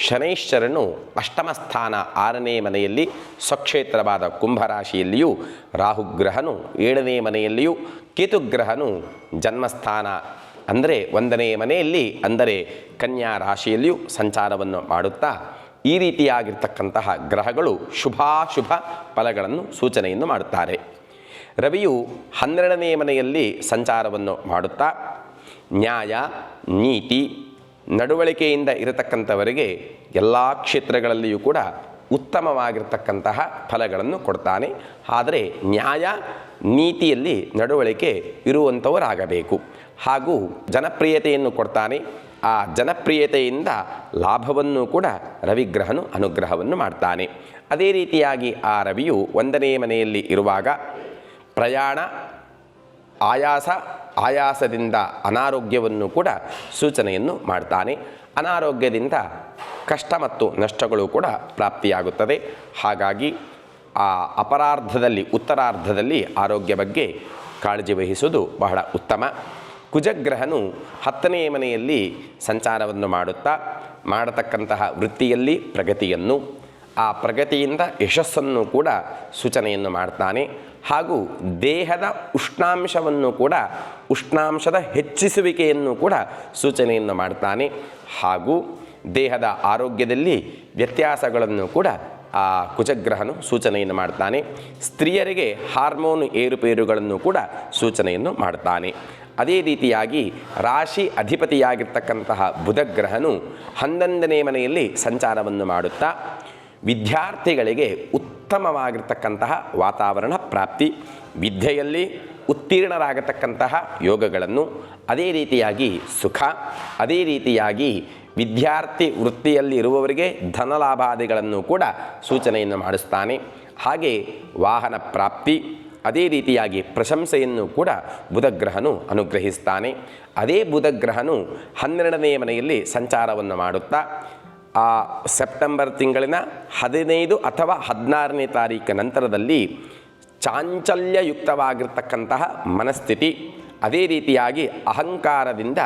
S1: ಶನೈಶ್ಚರನು ಅಷ್ಟಮ ಸ್ಥಾನ 6ನೇ ಮನೆಯಲ್ಲಿ ಸ್ವಕ್ಷೇತ್ರವಾದ ಕುಂಭರಾಶಿಯಲ್ಲಿಯೂ, ರಾಹುಗ್ರಹನು 7ನೇ ಮನೆಯಲ್ಲಿಯೂ, ಕೇತುಗ್ರಹನು ಜನ್ಮಸ್ಥಾನ ಅಂದರೆ 1ನೇ ಮನೆಯಲ್ಲಿ ಅಂದರೆ ಕನ್ಯಾ ರಾಶಿಯಲ್ಲಿಯೂ ಸಂಚಾರವನ್ನು ಮಾಡುತ್ತಾ ಈ ರೀತಿಯಾಗಿರ್ತಕ್ಕಂತಹ ಗ್ರಹಗಳು ಶುಭಾಶುಭ ಫಲಗಳನ್ನು ಸೂಚನೆಯನ್ನು ಮಾಡುತ್ತಾರೆ. ರವಿಯು 12ನೇ ಮನೆಯಲ್ಲಿ ಸಂಚಾರವನ್ನು ಮಾಡುತ್ತಾ ನ್ಯಾಯ, ನೀತಿ, ನಡವಳಿಕೆಯಿಂದ ಇರತಕ್ಕಂಥವರಿಗೆ ಎಲ್ಲ ಕ್ಷೇತ್ರಗಳಲ್ಲಿಯೂ ಕೂಡ ಉತ್ತಮವಾಗಿರ್ತಕ್ಕಂತಹ ಫಲಗಳನ್ನು ಕೊಡ್ತಾನೆ. ಆದರೆ ನ್ಯಾಯ ನೀತಿಯಲ್ಲಿ ನಡವಳಿಕೆ ಇರುವಂಥವರಾಗಬೇಕು. ಹಾಗೂ ಜನಪ್ರಿಯತೆಯನ್ನು ಕೊಡ್ತಾನೆ. ಆ ಜನಪ್ರಿಯತೆಯಿಂದ ಲಾಭವನ್ನು ಕೂಡ ರವಿಗ್ರಹನು ಅನುಗ್ರಹವನ್ನು ಮಾಡ್ತಾನೆ. ಅದೇ ರೀತಿಯಾಗಿ ಆ ರವಿಯು 1ನೇ ಮನೆಯಲ್ಲಿ ಇರುವಾಗ ಪ್ರಯಾಣ, ಆಯಾಸದಿಂದ ಅನಾರೋಗ್ಯವನ್ನು ಕೂಡ ಸೂಚನೆಯನ್ನು ಮಾಡ್ತಾನೆ. ಅನಾರೋಗ್ಯದಿಂದ ಕಷ್ಟ ಮತ್ತು ನಷ್ಟಗಳು ಕೂಡ ಪ್ರಾಪ್ತಿಯಾಗುತ್ತದೆ. ಹಾಗಾಗಿ ಆ ಉತ್ತರಾರ್ಧದಲ್ಲಿ ಆರೋಗ್ಯ ಬಗ್ಗೆ ಕಾಳಜಿ ವಹಿಸುವುದು ಬಹಳ ಉತ್ತಮ. ಕುಜಗ್ರಹನು 10ನೇ ಮನೆಯಲ್ಲಿ ಸಂಚಾರವನ್ನು ಮಾಡುತ್ತಾ ಮಾಡತಕ್ಕಂತಹ ವೃತ್ತಿಯಲ್ಲಿ ಪ್ರಗತಿಯನ್ನು, ಆ ಪ್ರಗತಿಯಿಂದ ಯಶಸ್ಸನ್ನು ಕೂಡ ಸೂಚನೆಯನ್ನು ಮಾಡ್ತಾನೆ. ಹಾಗೂ ದೇಹದ ಉಷ್ಣಾಂಶವನ್ನು ಕೂಡ ಉಷ್ಣಾಂಶದ ಹೆಚ್ಚಿಸುವಿಕೆಯನ್ನು ಕೂಡ ಸೂಚನೆಯನ್ನು ಮಾಡ್ತಾನೆ. ಹಾಗೂ ದೇಹದ ಆರೋಗ್ಯದಲ್ಲಿ ವ್ಯತ್ಯಾಸಗಳನ್ನು ಕೂಡ ಆ ಕುಜಗ್ರಹನು ಸೂಚನೆಯನ್ನು ಮಾಡ್ತಾನೆ. ಸ್ತ್ರೀಯರಿಗೆ ಹಾರ್ಮೋನ್ ಏರುಪೇರುಗಳನ್ನು ಕೂಡ ಸೂಚನೆಯನ್ನು ಮಾಡ್ತಾನೆ. ಅದೇ ರೀತಿಯಾಗಿ ರಾಶಿ ಅಧಿಪತಿಯಾಗಿರ್ತಕ್ಕಂತಹ ಬುಧಗ್ರಹನು 11ನೇ ಮನೆಯಲ್ಲಿ ಸಂಚಾರವನ್ನು ಮಾಡುತ್ತಾ ವಿದ್ಯಾರ್ಥಿಗಳಿಗೆ ಉತ್ತಮವಾಗಿರ್ತಕ್ಕಂತಹ ವಾತಾವರಣ ಪ್ರಾಪ್ತಿ, ವಿದ್ಯೆಯಲ್ಲಿ ಉತ್ತೀರ್ಣರಾಗತಕ್ಕಂತಹ ಯೋಗಗಳನ್ನು, ಅದೇ ರೀತಿಯಾಗಿ ಸುಖ, ಅದೇ ರೀತಿಯಾಗಿ ವಿದ್ಯಾರ್ಥಿ ವೃತ್ತಿಯಲ್ಲಿ ಇರುವವರಿಗೆ ಧನಲಾಭಾದಿಗಳನ್ನು ಕೂಡ ಸೂಚನೆಯನ್ನು ಮಾಡಿಸ್ತಾನೆ. ಹಾಗೆ ವಾಹನ ಪ್ರಾಪ್ತಿ, ಅದೇ ರೀತಿಯಾಗಿ ಪ್ರಶಂಸೆಯನ್ನು ಕೂಡ ಬುಧಗ್ರಹನು ಅನುಗ್ರಹಿಸ್ತಾನೆ. ಅದೇ ಬುಧಗ್ರಹನು 12ನೇ ಮನೆಯಲ್ಲಿ ಸಂಚಾರವನ್ನು ಮಾಡುತ್ತಾ ಸೆಪ್ಟೆಂಬರ್ ತಿಂಗಳಿನ 15 ಅಥವಾ 16ನೇ ತಾರೀಕಿನ ನಂತರದಲ್ಲಿ ಚಾಂಚಲ್ಯಯುಕ್ತವಾಗಿರ್ತಕ್ಕಂತಹ ಮನಸ್ಥಿತಿ, ಅದೇ ರೀತಿಯಾಗಿ ಅಹಂಕಾರದಿಂದ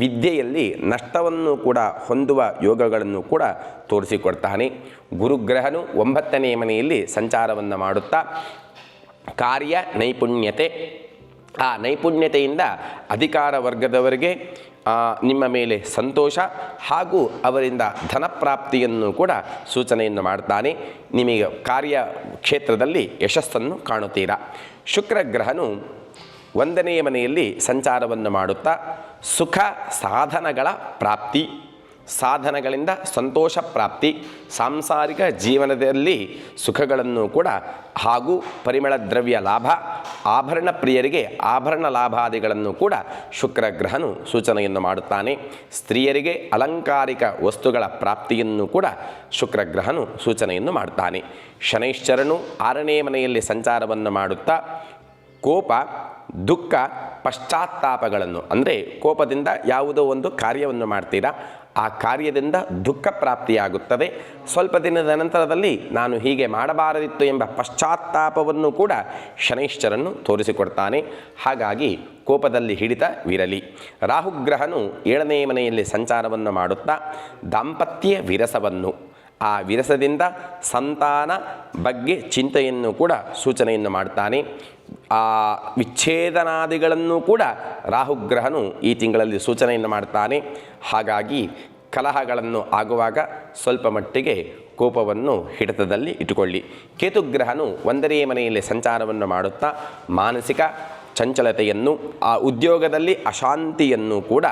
S1: ವಿದ್ಯೆಯಲ್ಲಿ ನಷ್ಟವನ್ನು ಕೂಡ ಹೊಂದುವ ಯೋಗಗಳನ್ನು ಕೂಡ ತೋರಿಸಿಕೊಡ್ತಾನೆ. ಗುರುಗ್ರಹನು 9ನೇ ಮನೆಯಲ್ಲಿ ಸಂಚಾರವನ್ನು ಮಾಡುತ್ತಾ ಕಾರ್ಯ ನೈಪುಣ್ಯತೆ, ಆ ನೈಪುಣ್ಯತೆಯಿಂದ ಅಧಿಕಾರ ವರ್ಗದವರಿಗೆ ನಿಮ್ಮ ಮೇಲೆ ಸಂತೋಷ ಹಾಗೂ ಅವರಿಂದ ಧನಪ್ರಾಪ್ತಿಯನ್ನು ಕೂಡ ಸೂಚನೆಯನ್ನು ಮಾಡ್ತಾನೆ. ನಿಮಗೆ ಕಾರ್ಯ ಕ್ಷೇತ್ರದಲ್ಲಿ ಯಶಸ್ಸನ್ನು ಕಾಣುತ್ತೀರಾ. ಶುಕ್ರಗ್ರಹನು 1ನೇ ಮನೆಯಲ್ಲಿ ಸಂಚಾರವನ್ನು ಮಾಡುತ್ತಾ ಸುಖ ಸಾಧನಗಳ ಪ್ರಾಪ್ತಿ, ಸಾಧನಗಳಿಂದ ಸಂತೋಷ ಪ್ರಾಪ್ತಿ, ಸಾಂಸಾರಿಕ ಜೀವನದಲ್ಲಿ ಸುಖಗಳನ್ನು ಕೂಡ ಹಾಗೂ ಪರಿಮಳ ದ್ರವ್ಯ ಲಾಭ, ಆಭರಣ ಪ್ರಿಯರಿಗೆ ಆಭರಣ ಲಾಭಾದಿಗಳನ್ನು ಕೂಡ ಶುಕ್ರಗ್ರಹನು ಸೂಚನೆಯನ್ನು ಮಾಡುತ್ತಾನೆ. ಸ್ತ್ರೀಯರಿಗೆ ಅಲಂಕಾರಿಕ ವಸ್ತುಗಳ ಪ್ರಾಪ್ತಿಯನ್ನು ಕೂಡ ಶುಕ್ರಗ್ರಹನು ಸೂಚನೆಯನ್ನು ಮಾಡ್ತಾನೆ. ಶನೈಶ್ಚರನು 6ನೇ ಮನೆಯಲ್ಲಿ ಸಂಚಾರವನ್ನು ಮಾಡುತ್ತಾ ಕೋಪ, ದುಃಖ, ಪಶ್ಚಾತ್ತಾಪಗಳನ್ನು, ಅಂದರೆ ಕೋಪದಿಂದ ಯಾವುದೋ ಒಂದು ಕಾರ್ಯವನ್ನು ಮಾಡ್ತೀರಾ, ಆ ಕಾರ್ಯದಿಂದ ದುಃಖ ಪ್ರಾಪ್ತಿಯಾಗುತ್ತದೆ. ಸ್ವಲ್ಪ ದಿನದ ನಂತರದಲ್ಲಿ ನಾನು ಹೀಗೆ ಮಾಡಬಾರದಿತ್ತು ಎಂಬ ಪಶ್ಚಾತ್ತಾಪವನ್ನು ಕೂಡ ಶನೈಶ್ಚರನು ತೋರಿಸಿಕೊಡ್ತಾನೆ. ಹಾಗಾಗಿ ಕೋಪದಲ್ಲಿ ಹಿಡಿತವಿರಲಿ. ರಾಹುಗ್ರಹನು 7ನೇ ಮನೆಯಲ್ಲಿ ಸಂಚಾರವನ್ನು ಮಾಡುತ್ತಾ ದಾಂಪತ್ಯ ವಿರಸವನ್ನು, ಆ ವಿರಸದಿಂದ ಸಂತಾನ ಬಗ್ಗೆ ಚಿಂತೆಯನ್ನು ಕೂಡ ಸೂಚನೆಯನ್ನು ಮಾಡ್ತಾನೆ. ಆ ವಿಚ್ಛೇದನಾದಿಗಳನ್ನು ಕೂಡ ರಾಹುಗ್ರಹನು ಈ ತಿಂಗಳಲ್ಲಿ ಸೂಚನೆಯನ್ನು ಮಾಡ್ತಾನೆ. ಹಾಗಾಗಿ ಕಲಹಗಳನ್ನು ಆಗುವಾಗ ಸ್ವಲ್ಪ ಮಟ್ಟಿಗೆ ಕೋಪವನ್ನು ಹಿಡಿತದಲ್ಲಿ ಇಟ್ಟುಕೊಳ್ಳಿ. ಕೇತುಗ್ರಹನು 1ನೇ ಮನೆಯಲ್ಲಿ ಸಂಚಾರವನ್ನು ಮಾಡುತ್ತಾ ಮಾನಸಿಕ ಚಂಚಲತೆಯನ್ನು, ಆ ಉದ್ಯೋಗದಲ್ಲಿ ಅಶಾಂತಿಯನ್ನು ಕೂಡ,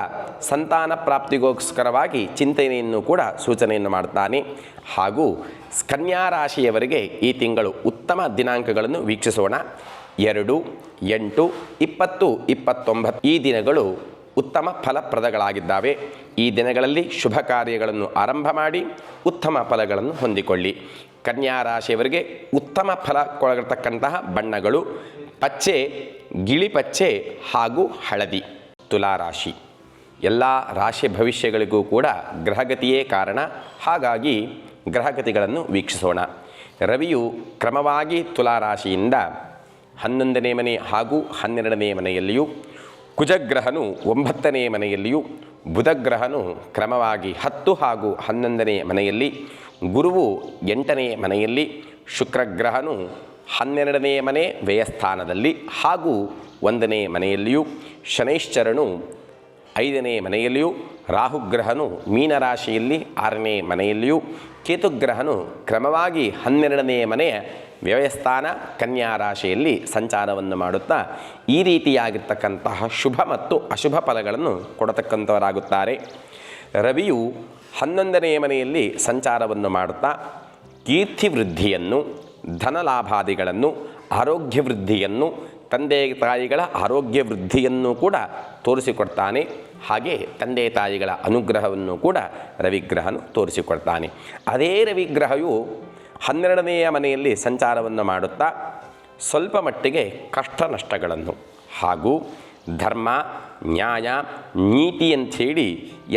S1: ಸಂತಾನ ಪ್ರಾಪ್ತಿಗೋಸ್ಕರವಾಗಿ ಚಿಂತನೆಯನ್ನು ಕೂಡ ಸೂಚನೆಯನ್ನು ಮಾಡ್ತಾನೆ. ಹಾಗೂ ಕನ್ಯಾ ರಾಶಿಯವರಿಗೆ ಈ ತಿಂಗಳು ಉತ್ತಮ ದಿನಾಂಕಗಳನ್ನು ವೀಕ್ಷಿಸೋಣ. 2, 8, 20, 29 ಈ ದಿನಗಳು ಉತ್ತಮ ಫಲಪ್ರದಗಳಾಗಿದ್ದಾವೆ. ಈ ದಿನಗಳಲ್ಲಿ ಶುಭ ಕಾರ್ಯಗಳನ್ನು ಆರಂಭ ಮಾಡಿ ಉತ್ತಮ ಫಲಗಳನ್ನು ಹೊಂದಿಕೊಳ್ಳಿ. ಕನ್ಯಾ ರಾಶಿಯವರಿಗೆ ಉತ್ತಮ ಫಲ ಕೊಡತಕ್ಕಂತಹ ಬಣ್ಣಗಳು ಪಚ್ಚೆ, ಗಿಳಿಪಚ್ಚೆ ಹಾಗೂ ಹಳದಿ. ತುಲಾರಾಶಿ ಎಲ್ಲ ರಾಶಿ ಭವಿಷ್ಯಗಳಿಗೂ ಕೂಡ ಗ್ರಹಗತಿಯೇ ಕಾರಣ. ಹಾಗಾಗಿ ಗ್ರಹಗತಿಗಳನ್ನು ವೀಕ್ಷಿಸೋಣ. ರವಿಯು ಕ್ರಮವಾಗಿ ತುಲಾರಾಶಿಯಿಂದ 11ನೇ ಮನೆ ಹಾಗೂ 12ನೇ ಮನೆಯಲ್ಲಿಯೂ, ಕುಜಗ್ರಹನು 9ನೇ ಮನೆಯಲ್ಲಿಯೂ, ಬುಧಗ್ರಹನು ಕ್ರಮವಾಗಿ 10 ಹಾಗೂ 11ನೇ ಮನೆಯಲ್ಲಿ, ಗುರುವು 8ನೇ ಮನೆಯಲ್ಲಿ, ಶುಕ್ರಗ್ರಹನು 12ನೇ ಮನೆ ವ್ಯಯಸ್ಥಾನದಲ್ಲಿ ಹಾಗೂ 1ನೇ ಮನೆಯಲ್ಲಿಯೂ, ಶನೈಶ್ಚರನು 5ನೇ ಮನೆಯಲ್ಲಿಯೂ, ರಾಹುಗ್ರಹನು ಮೀನರಾಶಿಯಲ್ಲಿ 6ನೇ ಮನೆಯಲ್ಲಿಯೂ, ಕೇತುಗ್ರಹನು ಕ್ರಮವಾಗಿ 12ನೇ ಮನೆಯ ವ್ಯಯಸ್ಥಾನ ಕನ್ಯಾ ರಾಶಿಯಲ್ಲಿ ಸಂಚಾರವನ್ನು ಮಾಡುತ್ತಾ ಈ ರೀತಿಯಾಗಿರ್ತಕ್ಕಂತಹ ಶುಭ ಮತ್ತು ಅಶುಭ ಫಲಗಳನ್ನು ಕೊಡತಕ್ಕಂಥವರಾಗುತ್ತಾರೆ. ರವಿಯು 11ನೇ ಮನೆಯಲ್ಲಿ ಸಂಚಾರವನ್ನು ಮಾಡುತ್ತಾ ಕೀರ್ತಿ ವೃದ್ಧಿಯನ್ನು, ಧನಲಾಭಾದಿಗಳನ್ನು, ಆರೋಗ್ಯ ವೃದ್ಧಿಯನ್ನು, ತಂದೆ ತಾಯಿಗಳ ಆರೋಗ್ಯ ವೃದ್ಧಿಯನ್ನು ಕೂಡ ತೋರಿಸಿಕೊಡ್ತಾನೆ. ಹಾಗೆ ತಂದೆ ತಾಯಿಗಳ ಅನುಗ್ರಹವನ್ನು ಕೂಡ ರವಿಗ್ರಹನು ತೋರಿಸಿಕೊಡ್ತಾನೆ. ಅದೇ ರವಿಗ್ರಹವು 12ನೇಯ ಮನೆಯಲ್ಲಿ ಸಂಚಾರವನ್ನು ಮಾಡುತ್ತಾ ಸ್ವಲ್ಪ ಮಟ್ಟಿಗೆ ಕಷ್ಟ ನಷ್ಟಗಳನ್ನು ಹಾಗೂ ಧರ್ಮ, ನ್ಯಾಯ, ನೀತಿ ಅಂಥೇಳಿ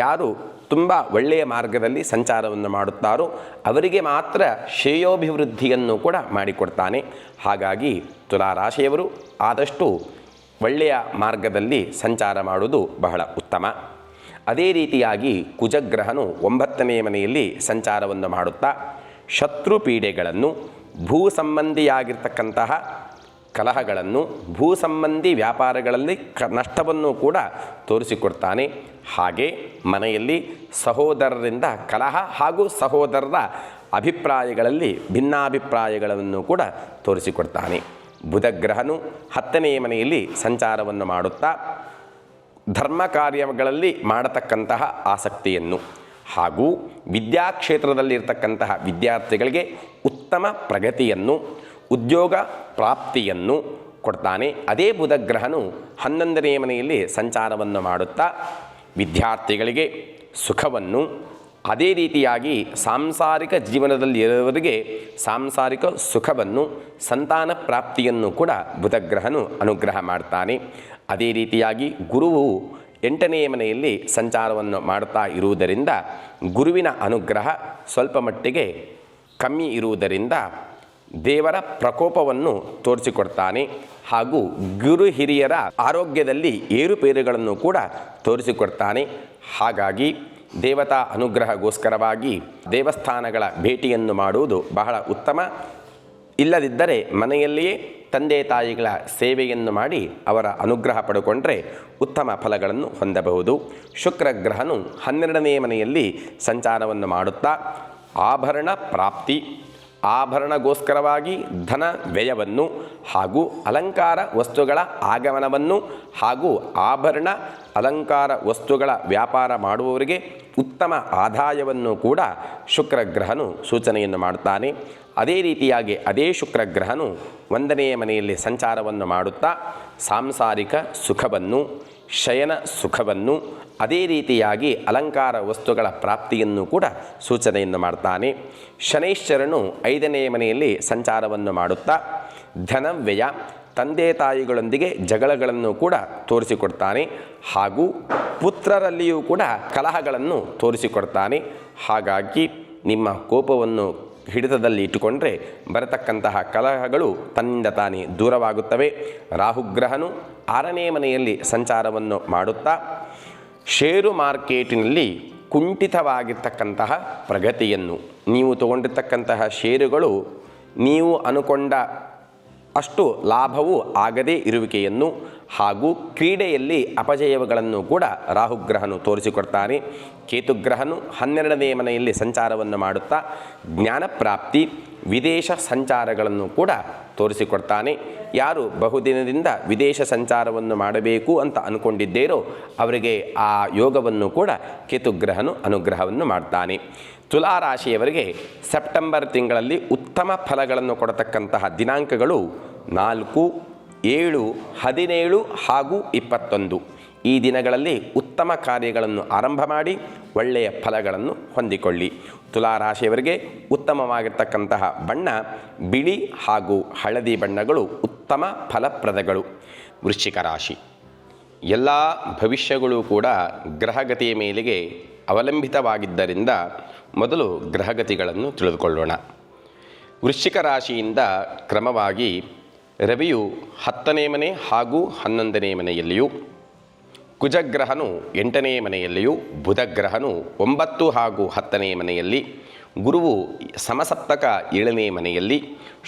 S1: ಯಾರು ತುಂಬ ಒಳ್ಳೆಯ ಮಾರ್ಗದಲ್ಲಿ ಸಂಚಾರವನ್ನು ಮಾಡುತ್ತಾರೋ ಅವರಿಗೆ ಮಾತ್ರ ಶ್ರೇಯೋಭಿವೃದ್ಧಿಯನ್ನು ಕೂಡ ಮಾಡಿಕೊಡ್ತಾನೆ. ಹಾಗಾಗಿ ತುಲಾರಾಶಿಯವರು ಆದಷ್ಟು ಒಳ್ಳೆಯ ಮಾರ್ಗದಲ್ಲಿ ಸಂಚಾರ ಮಾಡುವುದು ಬಹಳ ಉತ್ತಮ. ಅದೇ ರೀತಿಯಾಗಿ ಕುಜಗ್ರಹನು 9ನೇ ಮನೆಯಲ್ಲಿ ಸಂಚಾರವನ್ನು ಮಾಡುತ್ತಾ ಶತ್ರು ಪೀಡೆಗಳನ್ನು, ಭೂ ಸಂಬಂಧಿಯಾಗಿರ್ತಕ್ಕಂತಹ ಕಲಹಗಳನ್ನು, ಭೂ ಸಂಬಂಧಿ ವ್ಯಾಪಾರಗಳಲ್ಲಿ ನಷ್ಟವನ್ನು ಕೂಡ ತೋರಿಸಿಕೊಡ್ತಾನೆ. ಹಾಗೆ ಮನೆಯಲ್ಲಿ ಸಹೋದರರಿಂದ ಕಲಹ ಹಾಗೂ ಸಹೋದರರ ಅಭಿಪ್ರಾಯಗಳಲ್ಲಿ ಭಿನ್ನಾಭಿಪ್ರಾಯಗಳನ್ನು ಕೂಡ ತೋರಿಸಿಕೊಡ್ತಾನೆ. ಬುಧಗ್ರಹನು 10ನೇ ಮನೆಯಲ್ಲಿ ಸಂಚಾರವನ್ನು ಮಾಡುತ್ತಾ ಧರ್ಮ ಕಾರ್ಯಗಳಲ್ಲಿ ಮಾಡತಕ್ಕಂತಹ ಆಸಕ್ತಿಯನ್ನು ಹಾಗೂ ವಿದ್ಯಾಕ್ಷೇತ್ರದಲ್ಲಿರ್ತಕ್ಕಂತಹ ವಿದ್ಯಾರ್ಥಿಗಳಿಗೆ ಉತ್ತಮ ಪ್ರಗತಿಯನ್ನು, ಉದ್ಯೋಗ ಪ್ರಾಪ್ತಿಯನ್ನು ಕೊಡ್ತಾನೆ. ಅದೇ ಬುಧಗ್ರಹನು 11ನೇ ಮನೆಯಲ್ಲಿ ಸಂಚಾರವನ್ನು ಮಾಡುತ್ತಾ ವಿದ್ಯಾರ್ಥಿಗಳಿಗೆ ಸುಖವನ್ನು, ಅದೇ ರೀತಿಯಾಗಿ ಸಾಂಸಾರಿಕ ಜೀವನದಲ್ಲಿ ಇರುವವರಿಗೆ ಸಾಂಸಾರಿಕ ಸುಖವನ್ನು, ಸಂತಾನ ಪ್ರಾಪ್ತಿಯನ್ನು ಕೂಡ ಬುಧಗ್ರಹನು ಅನುಗ್ರಹ ಮಾಡ್ತಾನೆ. ಅದೇ ರೀತಿಯಾಗಿ ಗುರುವು 8ನೇ ಮನೆಯಲ್ಲಿ ಸಂಚಾರವನ್ನು ಮಾಡುತ್ತಾ ಇರುವುದರಿಂದ ಗುರುವಿನ ಅನುಗ್ರಹ ಸ್ವಲ್ಪ ಮಟ್ಟಿಗೆ ಕಮ್ಮಿ ಇರುವುದರಿಂದ ದೇವರ ಪ್ರಕೋಪವನ್ನು ತೋರಿಸಿಕೊಡ್ತಾನೆ. ಹಾಗೂ ಗುರು ಹಿರಿಯರ ಆರೋಗ್ಯದಲ್ಲಿ ಏರುಪೇರುಗಳನ್ನು ಕೂಡ ತೋರಿಸಿಕೊಡ್ತಾನೆ. ಹಾಗಾಗಿ ದೇವತಾ ಅನುಗ್ರಹಗೋಸ್ಕರವಾಗಿ ದೇವಸ್ಥಾನಗಳ ಭೇಟಿಯನ್ನು ಮಾಡುವುದು ಬಹಳ ಉತ್ತಮ. ಇಲ್ಲದಿದ್ದರೆ ಮನೆಯಲ್ಲಿಯೇ ತಂದೆ ತಾಯಿಗಳ ಸೇವೆಯನ್ನು ಮಾಡಿ ಅವರ ಅನುಗ್ರಹ ಪಡೆದುಕೊಂಡರೆ ಉತ್ತಮ ಫಲಗಳನ್ನು ಹೊಂದಬಹುದು. ಶುಕ್ರಗ್ರಹನು 12ನೇ ಮನೆಯಲ್ಲಿ ಸಂಚಾರವನ್ನು ಮಾಡುತ್ತಾ ಆಭರಣ ಪ್ರಾಪ್ತಿ, ಆಭರಣಗೋಸ್ಕರವಾಗಿ ಧನ ವ್ಯಯವನ್ನು ಹಾಗೂ ಅಲಂಕಾರ ವಸ್ತುಗಳ ಆಗಮನವನ್ನು ಹಾಗೂ ಆಭರಣ ಅಲಂಕಾರ ವಸ್ತುಗಳ ವ್ಯಾಪಾರ ಮಾಡುವವರಿಗೆ ಉತ್ತಮ ಆದಾಯವನ್ನು ಕೂಡ ಶುಕ್ರಗ್ರಹನು ಸೂಚನೆಯನ್ನು ಮಾಡುತ್ತಾನೆ. ಅದೇ ರೀತಿಯಾಗಿ ಅದೇ ಶುಕ್ರಗ್ರಹನು 1ನೇ ಮನೆಯಲ್ಲಿ ಸಂಚಾರವನ್ನು ಮಾಡುತ್ತಾ ಸಾಂಸಾರಿಕ ಸುಖವನ್ನು, ಶಯನ ಸುಖವನ್ನು, ಅದೇ ರೀತಿಯಾಗಿ ಅಲಂಕಾರ ವಸ್ತುಗಳ ಪ್ರಾಪ್ತಿಯನ್ನು ಕೂಡ ಸೂಚನೆಯನ್ನು ಮಾಡ್ತಾನೆ. ಶನೈಶ್ಚರನು 5ನೇ ಮನೆಯಲ್ಲಿ ಸಂಚಾರವನ್ನು ಮಾಡುತ್ತಾ ಧನವ್ಯಯ, ತಂದೆ ತಾಯಿಗಳೊಂದಿಗೆ ಜಗಳಗಳನ್ನು ಕೂಡ ತೋರಿಸಿಕೊಡ್ತಾನೆ ಹಾಗೂ ಪುತ್ರರಲ್ಲಿಯೂ ಕೂಡ ಕಲಹಗಳನ್ನು ತೋರಿಸಿಕೊಡ್ತಾನೆ. ಹಾಗಾಗಿ ನಿಮ್ಮ ಕೋಪವನ್ನು ಹಿಡಿತದಲ್ಲಿ ಇಟ್ಟುಕೊಂಡ್ರೆ ಬರತಕ್ಕಂತಹ ಕಲಹಗಳು ತನ್ನಿಂದ ತಾನೇ ದೂರವಾಗುತ್ತವೆ. ರಾಹುಗ್ರಹನು 6ನೇ ಮನೆಯಲ್ಲಿ ಸಂಚಾರವನ್ನು ಮಾಡುತ್ತಾ ಷೇರು ಮಾರ್ಕೆಟಿನಲ್ಲಿ ಕುಂಠಿತವಾಗಿರ್ತಕ್ಕಂತಹ ಪ್ರಗತಿಯನ್ನು, ನೀವು ತಗೊಂಡಿರ್ತಕ್ಕಂತಹ ಷೇರುಗಳು ನೀವು ಅನುಕೊಂಡ ಅಷ್ಟು ಲಾಭವೂ ಆಗದೇ ಇರುವಿಕೆಯನ್ನು ಹಾಗೂ ಕ್ರೀಡೆಯಲ್ಲಿ ಅಪಜಯಗಳನ್ನು ಕೂಡ ರಾಹುಗ್ರಹನು ತೋರಿಸಿಕೊಡ್ತಾನೆ. ಕೇತುಗ್ರಹನು 12ನೇ ಮನೆಯಲ್ಲಿ ಸಂಚಾರವನ್ನು ಮಾಡುತ್ತಾ ಜ್ಞಾನಪ್ರಾಪ್ತಿ, ವಿದೇಶ ಸಂಚಾರಗಳನ್ನು ಕೂಡ ತೋರಿಸಿಕೊಡ್ತಾನೆ. ಯಾರು ಬಹುದಿನದಿಂದ ವಿದೇಶ ಸಂಚಾರವನ್ನು ಮಾಡಬೇಕು ಅಂತ ಅಂದ್ಕೊಂಡಿದ್ದೇರೋ ಅವರಿಗೆ ಆ ಯೋಗವನ್ನು ಕೂಡ ಕೇತುಗ್ರಹನು ಅನುಗ್ರಹವನ್ನು ಮಾಡ್ತಾನೆ. ತುಲಾರಾಶಿಯವರಿಗೆ ಸೆಪ್ಟೆಂಬರ್ ತಿಂಗಳಲ್ಲಿ ಉತ್ತಮ ಫಲಗಳನ್ನು ಕೊಡತಕ್ಕಂತಹ ದಿನಾಂಕಗಳು 4, 7, 17 ಹಾಗೂ 21. ಈ ದಿನಗಳಲ್ಲಿ ಉತ್ತಮ ಕಾರ್ಯಗಳನ್ನು ಆರಂಭ ಮಾಡಿ ಒಳ್ಳೆಯ ಫಲಗಳನ್ನು ಹೊಂದಿಕೊಳ್ಳಿ. ತುಲಾರಾಶಿಯವರಿಗೆ ಉತ್ತಮವಾಗಿರ್ತಕ್ಕಂತಹ ಬಣ್ಣ ಬಿಳಿ ಹಾಗೂ ಹಳದಿ ಬಣ್ಣಗಳು ಉತ್ತಮ ಫಲಪ್ರದಗಳು. ವೃಶ್ಚಿಕ ರಾಶಿ ಎಲ್ಲ ಭವಿಷ್ಯಗಳು ಕೂಡ ಗ್ರಹಗತಿಯ ಮೇಲೆಗೆ ಅವಲಂಬಿತವಾಗಿದ್ದರಿಂದ ಮೊದಲು ಗ್ರಹಗತಿಗಳನ್ನು ತಿಳಿದುಕೊಳ್ಳೋಣ. ವೃಶ್ಚಿಕ ರಾಶಿಯಿಂದ ಕ್ರಮವಾಗಿ ರವಿಯು 10ನೇ ಮನೆ ಹಾಗೂ 11ನೇ ಮನೆಯಲ್ಲಿಯೂ, ಕುಜಗ್ರಹನು 8ನೇ ಮನೆಯಲ್ಲಿಯೂ, ಬುಧಗ್ರಹನು 9 ಹಾಗೂ 10ನೇ ಮನೆಯಲ್ಲಿ, ಗುರುವು ಸಮಸಪ್ತಕ 7ನೇ ಮನೆಯಲ್ಲಿ,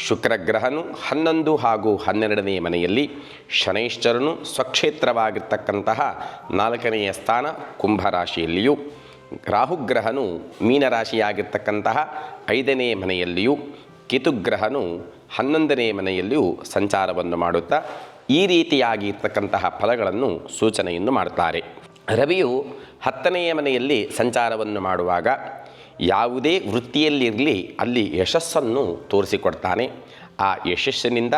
S1: ಶುಕ್ರಗ್ರಹನು 11 ಹಾಗೂ 12ನೇ ಮನೆಯಲ್ಲಿ, ಶನೈಶ್ಚರನು ಸ್ವಕ್ಷೇತ್ರವಾಗಿರ್ತಕ್ಕಂತಹ 4ನೆಯ ಸ್ಥಾನ ಕುಂಭರಾಶಿಯಲ್ಲಿಯೂ, ರಾಹುಗ್ರಹನು ಮೀನರಾಶಿಯಾಗಿರ್ತಕ್ಕಂತಹ 5ನೇ ಮನೆಯಲ್ಲಿಯೂ, ಕೇತುಗ್ರಹನು 11ನೇ ಮನೆಯಲ್ಲಿಯೂ ಸಂಚಾರವನ್ನು ಮಾಡುತ್ತಾ ಈ ರೀತಿಯಾಗಿ ಇರ್ತಕ್ಕಂತಹ ಫಲಗಳನ್ನು ಸೂಚನೆಯನ್ನು ಮಾಡುತ್ತಾರೆ. ರವಿಯು 10ನೆಯ ಮನೆಯಲ್ಲಿ ಸಂಚಾರವನ್ನು ಮಾಡುವಾಗ ಯಾವುದೇ ವೃತ್ತಿಯಲ್ಲಿರಲಿ ಅಲ್ಲಿ ಯಶಸ್ಸನ್ನು ತೋರಿಸಿಕೊಡ್ತಾನೆ. ಆ ಯಶಸ್ಸಿನಿಂದ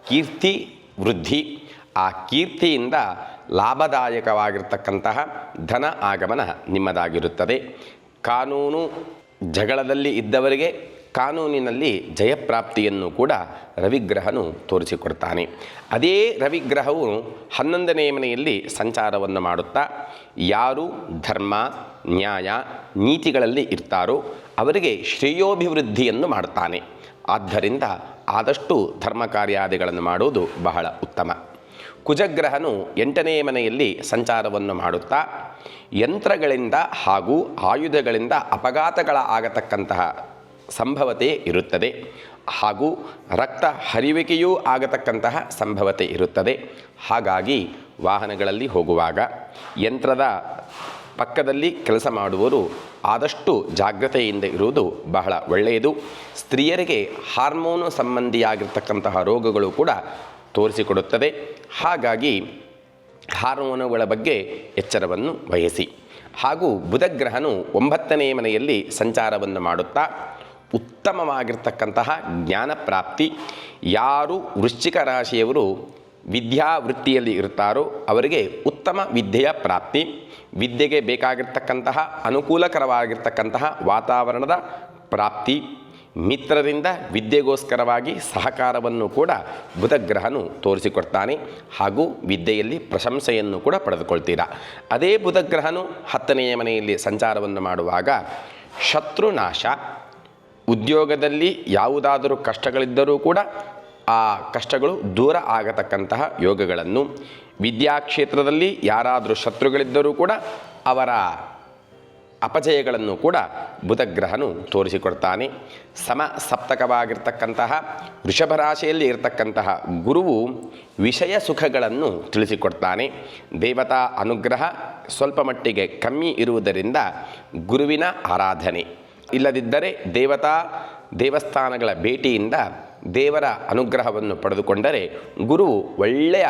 S1: ಕೀರ್ತಿ ವೃದ್ಧಿ, ಆ ಕೀರ್ತಿಯಿಂದ ಲಾಭದಾಯಕವಾಗಿರ್ತಕ್ಕಂತಹ ಧನ ಆಗಮನ ನಿಮ್ಮದಾಗಿರುತ್ತದೆ. ಕಾನೂನು ಜಗಳದಲ್ಲಿ ಇದ್ದವರಿಗೆ ಕಾನೂನಿನಲ್ಲಿ ಜಯಪ್ರಾಪ್ತಿಯನ್ನು ಕೂಡ ರವಿಗ್ರಹನು ತೋರಿಸಿಕೊಡ್ತಾನೆ. ಅದೇ ರವಿಗ್ರಹವು 11ನೇ ಮನೆಯಲ್ಲಿ ಸಂಚಾರವನ್ನು ಮಾಡುತ್ತಾ ಯಾರು ಧರ್ಮ, ನ್ಯಾಯ, ನೀತಿಗಳಲ್ಲಿ ಇರ್ತಾರೋ ಅವರಿಗೆ ಶ್ರೇಯೋಭಿವೃದ್ಧಿಯನ್ನು ಮಾಡ್ತಾನೆ. ಆದ್ದರಿಂದ ಆದಷ್ಟು ಧರ್ಮ ಕಾರ್ಯಾದಿಗಳನ್ನು ಮಾಡುವುದು ಬಹಳ ಉತ್ತಮ. ಕುಜಗ್ರಹನು 8ನೇ ಮನೆಯಲ್ಲಿ ಸಂಚಾರವನ್ನು ಮಾಡುತ್ತಾ ಯಂತ್ರಗಳಿಂದ ಹಾಗೂ ಆಯುಧಗಳಿಂದ ಅಪಘಾತಗಳ ಆಗತಕ್ಕಂತಹ ಸಂಭವತೆ ಇರುತ್ತದೆ. ಹಾಗೂ ರಕ್ತ ಹರಿಯುವಿಕೆಯೂ ಆಗತಕ್ಕಂತಹ ಸಂಭವತೆ ಇರುತ್ತದೆ. ಹಾಗಾಗಿ ವಾಹನಗಳಲ್ಲಿ ಹೋಗುವಾಗ ಯಂತ್ರದ ಪಕ್ಕದಲ್ಲಿ ಕೆಲಸ ಮಾಡುವವರು ಆದಷ್ಟು ಜಾಗ್ರತೆಯಿಂದ ಇರುವುದು ಬಹಳ ಒಳ್ಳೆಯದು. ಸ್ತ್ರೀಯರಿಗೆ ಹಾರ್ಮೋನು ಸಂಬಂಧಿಯಾಗಿರ್ತಕ್ಕಂತಹ ರೋಗಗಳು ಕೂಡ ತೋರಿಸಿಕೊಡುತ್ತದೆ. ಹಾಗಾಗಿ ಹಾರ್ಮೋನುಗಳ ಬಗ್ಗೆ ಎಚ್ಚರವನ್ನು ವಹಿಸಿ. ಹಾಗೂ ಬುಧಗ್ರಹನು 9ನೇ ಮನೆಯಲ್ಲಿ ಸಂಚಾರವನ್ನು ಮಾಡುತ್ತಾ ಉತ್ತಮವಾಗಿರ್ತಕ್ಕಂತಹ ಜ್ಞಾನ ಪ್ರಾಪ್ತಿ. ಯಾರು ವೃಶ್ಚಿಕ ರಾಶಿಯವರು ವಿದ್ಯಾವೃತ್ತಿಯಲ್ಲಿ ಇರ್ತಾರೋ ಅವರಿಗೆ ಉತ್ತಮ ವಿದ್ಯೆಯ ಪ್ರಾಪ್ತಿ, ವಿದ್ಯೆಗೆ ಬೇಕಾಗಿರ್ತಕ್ಕಂತಹ ಅನುಕೂಲಕರವಾಗಿರ್ತಕ್ಕಂತಹ ವಾತಾವರಣದ ಪ್ರಾಪ್ತಿ, ಮಿತ್ರರಿಂದ ವಿದ್ಯೆಗೋಸ್ಕರವಾಗಿ ಸಹಕಾರವನ್ನು ಕೂಡ ಬುಧಗ್ರಹನು ತೋರಿಸಿಕೊಡ್ತಾನೆ. ಹಾಗೂ ವಿದ್ಯೆಯಲ್ಲಿ ಪ್ರಶಂಸೆಯನ್ನು ಕೂಡ ಪಡೆದುಕೊಳ್ತೀರಾ. ಅದೇ ಬುಧಗ್ರಹನು 10ನೆಯ ಮನೆಯಲ್ಲಿ ಸಂಚಾರವನ್ನು ಮಾಡುವಾಗ ಶತ್ರುನಾಶ, ಉದ್ಯೋಗದಲ್ಲಿ ಯಾವುದಾದರೂ ಕಷ್ಟಗಳಿದ್ದರೂ ಕೂಡ ಆ ಕಷ್ಟಗಳು ದೂರ ಆಗತಕ್ಕಂತಹ ಯೋಗಗಳನ್ನು, ವಿದ್ಯಾಕ್ಷೇತ್ರದಲ್ಲಿ ಯಾರಾದರೂ ಶತ್ರುಗಳಿದ್ದರೂ ಕೂಡ ಅವರ ಅಪಜಯಗಳನ್ನು ಕೂಡ ಬುಧಗ್ರಹನು ತೋರಿಸಿಕೊಡ್ತಾನೆ. ಸಪ್ತಕವಾಗಿರ್ತಕ್ಕಂತಹ ವೃಷಭ ರಾಶಿಯಲ್ಲಿ ಇರತಕ್ಕಂತಹ ಗುರುವು ವಿಷಯ ಸುಖಗಳನ್ನು ತಿಳಿಸಿಕೊಡ್ತಾನೆ. ದೇವತಾ ಅನುಗ್ರಹ ಸ್ವಲ್ಪ ಮಟ್ಟಿಗೆ ಕಮ್ಮಿ ಇರುವುದರಿಂದ ಗುರುವಿನ ಆರಾಧನೆ, ಇಲ್ಲದಿದ್ದರೆ ದೇವಸ್ಥಾನಗಳ ಭೇಟಿಯಿಂದ ದೇವರ ಅನುಗ್ರಹವನ್ನು ಪಡೆದುಕೊಂಡರೆ ಗುರುವು ಒಳ್ಳೆಯ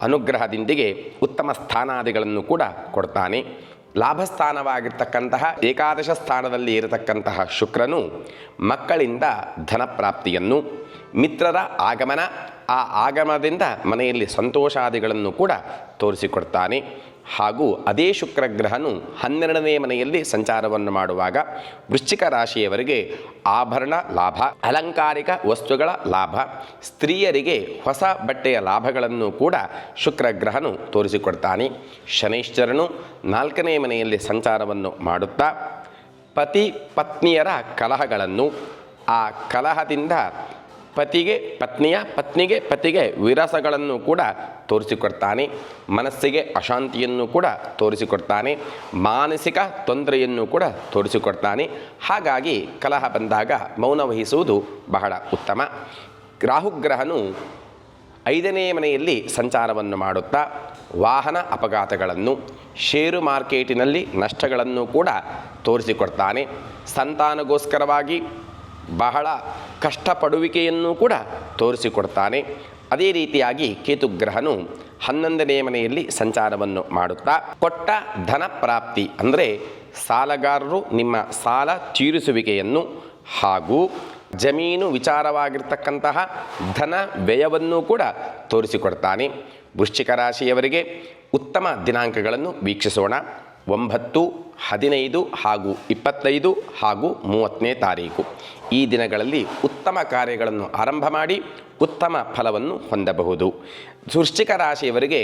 S1: ಅನುಗ್ರಹದೊಂದಿಗೆ ಉತ್ತಮ ಸ್ಥಾನಾದಿಗಳನ್ನು ಕೂಡ ಕೊಡ್ತಾನೆ. ಲಾಭಸ್ಥಾನವಾಗಿರ್ತಕ್ಕಂತಹ ಏಕಾದಶ ಸ್ಥಾನದಲ್ಲಿ ಇರತಕ್ಕಂತಹ ಶುಕ್ರನು ಮಕ್ಕಳಿಂದ ಧನಪ್ರಾಪ್ತಿಯನ್ನು, ಮಿತ್ರರ ಆಗಮನ, ಆ ಆಗಮನದಿಂದ ಮನೆಯಲ್ಲಿ ಸಂತೋಷಾದಿಗಳನ್ನು ಕೂಡ ತೋರಿಸಿಕೊಡ್ತಾನೆ. ಹಾಗೂ ಅದೇ ಶುಕ್ರಗ್ರಹನು 12ನೇ ಮನೆಯಲ್ಲಿ ಸಂಚಾರವನ್ನು ಮಾಡುವಾಗ ವೃಶ್ಚಿಕ ರಾಶಿಯವರಿಗೆ ಆಭರಣ ಲಾಭ, ಅಲಂಕಾರಿಕ ವಸ್ತುಗಳ ಲಾಭ, ಸ್ತ್ರೀಯರಿಗೆ ಹೊಸ ಬಟ್ಟೆಯ ಲಾಭಗಳನ್ನು ಕೂಡ ಶುಕ್ರಗ್ರಹನು ತೋರಿಸಿಕೊಡ್ತಾನೆ. ಶನೈಶ್ಚರನು 4ನೇ ಮನೆಯಲ್ಲಿ ಸಂಚಾರವನ್ನು ಮಾಡುತ್ತಾ ಪತಿ ಪತ್ನಿಯರ ಕಲಹಗಳನ್ನು, ಆ ಕಲಹದಿಂದ ಪತಿಗೆ ಪತ್ನಿಯ, ಪತ್ನಿಗೆ ಪತಿಗೆ ವಿರಸಗಳನ್ನು ಕೂಡ ತೋರಿಸಿಕೊಡ್ತಾನೆ. ಮನಸ್ಸಿಗೆ ಅಶಾಂತಿಯನ್ನು ಕೂಡ ತೋರಿಸಿಕೊಡ್ತಾನೆ. ಮಾನಸಿಕ ತೊಂದರೆಯನ್ನು ಕೂಡ ತೋರಿಸಿಕೊಡ್ತಾನೆ. ಹಾಗಾಗಿ ಕಲಹ ಬಂದಾಗ ಮೌನ ವಹಿಸುವುದು ಬಹಳ ಉತ್ತಮ. ರಾಹುಗ್ರಹನು 5ನೇ ಮನೆಯಲ್ಲಿ ಸಂಚಾರವನ್ನು ಮಾಡುತ್ತಾ ವಾಹನ ಅಪಘಾತಗಳನ್ನು, ಷೇರು ಮಾರ್ಕೆಟಿನಲ್ಲಿ ನಷ್ಟಗಳನ್ನು ಕೂಡ ತೋರಿಸಿಕೊಡ್ತಾನೆ. ಸಂತಾನಗೋಸ್ಕರವಾಗಿ ಬಹಳ ಕಷ್ಟಪಡುವಿಕೆಯನ್ನು ಕೂಡ ತೋರಿಸಿಕೊಡ್ತಾನೆ. ಅದೇ ರೀತಿಯಾಗಿ ಕೇತುಗ್ರಹನು 11ನೇ ಮನೆಯಲ್ಲಿ ಸಂಚಾರವನ್ನು ಮಾಡುತ್ತಾ ಕೊಟ್ಟ ಧನ ಪ್ರಾಪ್ತಿ, ಅಂದರೆ ಸಾಲಗಾರರು ನಿಮ್ಮ ಸಾಲ ತೀರಿಸುವಿಕೆಯನ್ನು ಹಾಗೂ ಜಮೀನು ವಿಚಾರವಾಗಿರ್ತಕ್ಕಂತಹ ಧನ ವ್ಯಯವನ್ನು ಕೂಡ ತೋರಿಸಿಕೊಡ್ತಾನೆ. ವೃಶ್ಚಿಕ ರಾಶಿಯವರಿಗೆ ಉತ್ತಮ ದಿನಾಂಕಗಳನ್ನು ವೀಕ್ಷಿಸೋಣ. 9, 15 ಹಾಗೂ 25 ಹಾಗೂ 30ನೇ ತಾರೀಕು ಈ ದಿನಗಳಲ್ಲಿ ಉತ್ತಮ ಕಾರ್ಯಗಳನ್ನು ಆರಂಭ ಮಾಡಿ ಉತ್ತಮ ಫಲವನ್ನು ಹೊಂದಬಹುದು. ವೃಶ್ಚಿಕ ರಾಶಿಯವರಿಗೆ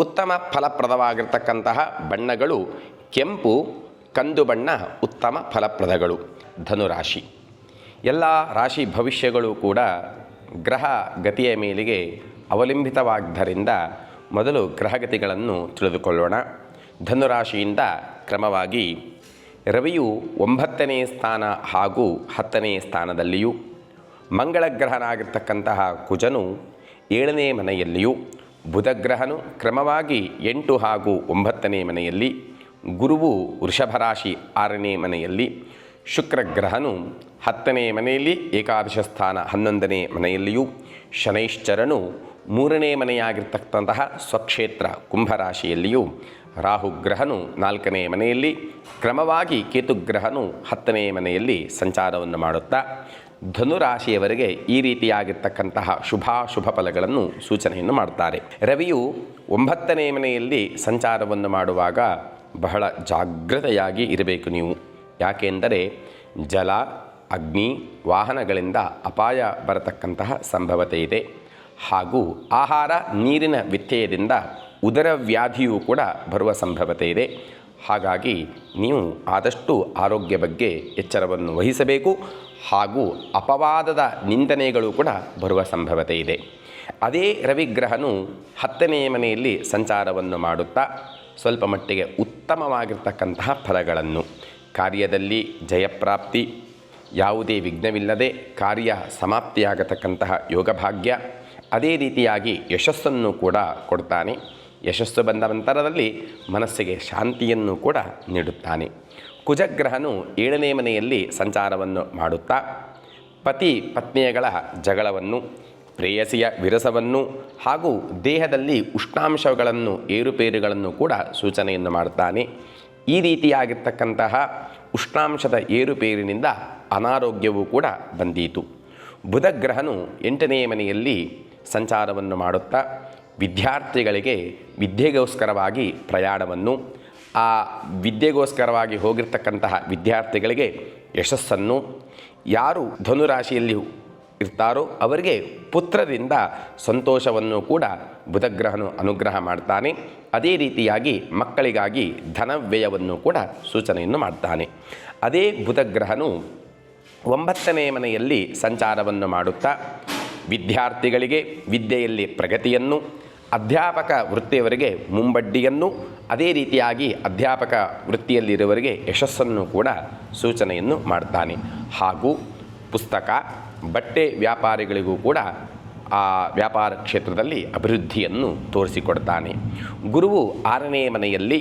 S1: ಉತ್ತಮ ಫಲಪ್ರದವಾಗಿರ್ತಕ್ಕಂತಹ ಬಣ್ಣಗಳು ಕೆಂಪು, ಕಂದು ಬಣ್ಣ ಉತ್ತಮ ಫಲಪ್ರದಗಳು. ಧನುರಾಶಿ ಎಲ್ಲ ರಾಶಿ ಭವಿಷ್ಯಗಳು ಕೂಡ ಗ್ರಹ ಗತಿಯ ಮೇಲೆಗೆ ಅವಲಂಬಿತವಾದ್ದರಿಂದ ಮೊದಲು ಗ್ರಹಗತಿಗಳನ್ನು ತಿಳಿದುಕೊಳ್ಳೋಣ. ಧನುರಾಶಿಯಿಂದ ಕ್ರಮವಾಗಿ ರವಿಯು 9ನೇ ಸ್ಥಾನ ಹಾಗೂ 10ನೇ ಸ್ಥಾನದಲ್ಲಿಯೂ, ಮಂಗಳಗ್ರಹನಾಗಿರ್ತಕ್ಕಂತಹ ಕುಜನು 7ನೇ ಮನೆಯಲ್ಲಿಯೂ, ಬುಧಗ್ರಹನು ಕ್ರಮವಾಗಿ 8 ಹಾಗೂ 9ನೇ ಮನೆಯಲ್ಲಿ, ಗುರುವು ವೃಷಭರಾಶಿ 6ನೇ ಮನೆಯಲ್ಲಿ, ಶುಕ್ರಗ್ರಹನು 10ನೇ ಮನೆಯಲ್ಲಿ ಏಕಾದಶ ಸ್ಥಾನ 11ನೇ ಮನೆಯಲ್ಲಿಯೂ, ಶನೈಶ್ಚರನು 3ನೇ ಮನೆಯಾಗಿರ್ತಕ್ಕಂತಹ ಸ್ವಕ್ಷೇತ್ರ ಕುಂಭರಾಶಿಯಲ್ಲಿಯೂ, ರಾಹುಗ್ರಹನು 4ನೇ ಮನೆಯಲ್ಲಿ, ಕ್ರಮವಾಗಿ ಕೇತುಗ್ರಹನು 10ನೇ ಮನೆಯಲ್ಲಿ ಸಂಚಾರವನ್ನು ಮಾಡುತ್ತಾ ಧನುರಾಶಿಯವರಿಗೆ ಈ ರೀತಿಯಾಗಿರ್ತಕ್ಕಂತಹ ಶುಭ ಫಲಗಳನ್ನು ಸೂಚನೆಯನ್ನು ಮಾಡ್ತಾರೆ. ರವಿಯು 9ನೇ ಮನೆಯಲ್ಲಿ ಸಂಚಾರವನ್ನು ಮಾಡುವಾಗ ಬಹಳ ಜಾಗೃತೆಯಾಗಿ ಇರಬೇಕು ನೀವು. ಯಾಕೆಂದರೆ ಜಲ, ಅಗ್ನಿ, ವಾಹನಗಳಿಂದ ಅಪಾಯ ಬರತಕ್ಕಂತಹ ಸಂಭವತೆ ಇದೆ. ಹಾಗೂ ಆಹಾರ ನೀರಿನ ವ್ಯತ್ಯಯದಿಂದ ಉದರ ವ್ಯಾಧಿಯೂ ಕೂಡ ಬರುವ ಸಂಭವತೆ ಇದೆ. ಹಾಗಾಗಿ ನೀವು ಆದಷ್ಟು ಆರೋಗ್ಯ ಬಗ್ಗೆ ಎಚ್ಚರವನ್ನು ವಹಿಸಬೇಕು. ಹಾಗೂ ಅಪವಾದದ ನಿಂದನೆಗಳು ಕೂಡ ಬರುವ ಸಂಭವತೆ ಇದೆ. ಅದೇ ರವಿಗ್ರಹನು 10ನೇ ಮನೆಯಲ್ಲಿ ಸಂಚಾರವನ್ನು ಮಾಡುತ್ತಾ ಸ್ವಲ್ಪ ಮಟ್ಟಿಗೆ ಉತ್ತಮವಾಗಿರ್ತಕ್ಕಂತಹ ಫಲಗಳನ್ನು, ಕಾರ್ಯದಲ್ಲಿ ಜಯಪ್ರಾಪ್ತಿ, ಯಾವುದೇ ವಿಘ್ನವಿಲ್ಲದೆ ಕಾರ್ಯ ಸಮಾಪ್ತಿಯಾಗತಕ್ಕಂತಹ ಯೋಗಭಾಗ್ಯ, ಅದೇ ರೀತಿಯಾಗಿ ಯಶಸ್ಸನ್ನು ಕೂಡ ಕೊಡ್ತಾನೆ. ಯಶಸ್ಸು ಬಂದ ನಂತರದಲ್ಲಿ ಮನಸ್ಸಿಗೆ ಶಾಂತಿಯನ್ನು ಕೂಡ ನೀಡುತ್ತಾನೆ. ಕುಜಗ್ರಹನು 7ನೇ ಮನೆಯಲ್ಲಿ ಸಂಚಾರವನ್ನು ಮಾಡುತ್ತಾ ಪತಿ ಪತ್ನಿಯಗಳ ಜಗಳವನ್ನು, ಪ್ರೇಯಸಿಯ ವಿರಸವನ್ನು ಹಾಗೂ ದೇಹದಲ್ಲಿ ಉಷ್ಣಾಂಶಗಳನ್ನು ಏರುಪೇರುಗಳನ್ನು ಕೂಡ ಸೂಚನೆಯನ್ನು ಮಾಡುತ್ತಾನೆ. ಈ ರೀತಿಯಾಗಿರ್ತಕ್ಕಂತಹ ಉಷ್ಣಾಂಶದ ಏರುಪೇರಿನಿಂದ ಅನಾರೋಗ್ಯವೂ ಕೂಡ ಬಂದೀತು. ಬುಧಗ್ರಹನು 8ನೇ ಮನೆಯಲ್ಲಿ ಸಂಚಾರವನ್ನು ಮಾಡುತ್ತಾ ವಿದ್ಯಾರ್ಥಿಗಳಿಗೆ ವಿದ್ಯೆಗೋಸ್ಕರವಾಗಿ ಪ್ರಯಾಣವನ್ನು, ಆ ವಿದ್ಯೆಗೋಸ್ಕರವಾಗಿ ಹೋಗಿರ್ತಕ್ಕಂತಹ ವಿದ್ಯಾರ್ಥಿಗಳಿಗೆ ಯಶಸ್ಸನ್ನು, ಯಾರು ಧನುರಾಶಿಯಲ್ಲಿ ಇರ್ತಾರೋ ಅವರಿಗೆ ಪುತ್ರರಿಂದ ಸಂತೋಷವನ್ನು ಕೂಡ ಬುಧಗ್ರಹನು ಅನುಗ್ರಹ ಮಾಡ್ತಾನೆ. ಅದೇ ರೀತಿಯಾಗಿ ಮಕ್ಕಳಿಗಾಗಿ ಧನವ್ಯಯವನ್ನು ಕೂಡ ಸೂಚನೆಯನ್ನು ಮಾಡ್ತಾನೆ. ಅದೇ ಬುಧಗ್ರಹನು 9ನೇ ಮನೆಯಲ್ಲಿ ಸಂಚಾರವನ್ನು ಮಾಡುತ್ತಾ ವಿದ್ಯಾರ್ಥಿಗಳಿಗೆ ವಿದ್ಯೆಯಲ್ಲಿ ಪ್ರಗತಿಯನ್ನು, ಅಧ್ಯಾಪಕ ವೃತ್ತಿಯವರಿಗೆ ಮುಂಬಡ್ಡಿಯನ್ನು, ಅದೇ ರೀತಿಯಾಗಿ ಅಧ್ಯಾಪಕ ವೃತ್ತಿಯಲ್ಲಿರುವವರಿಗೆ ಯಶಸ್ಸನ್ನು ಕೂಡ ಸೂಚನೆಯನ್ನು ಮಾಡ್ತಾನೆ. ಹಾಗೂ ಪುಸ್ತಕ, ಬಟ್ಟೆ ವ್ಯಾಪಾರಿಗಳಿಗೂ ಕೂಡ ಆ ವ್ಯಾಪಾರ ಕ್ಷೇತ್ರದಲ್ಲಿ ಅಭಿವೃದ್ಧಿಯನ್ನು ತೋರಿಸಿಕೊಡ್ತಾನೆ. ಗುರುವು 6ನೇ ಮನೆಯಲ್ಲಿ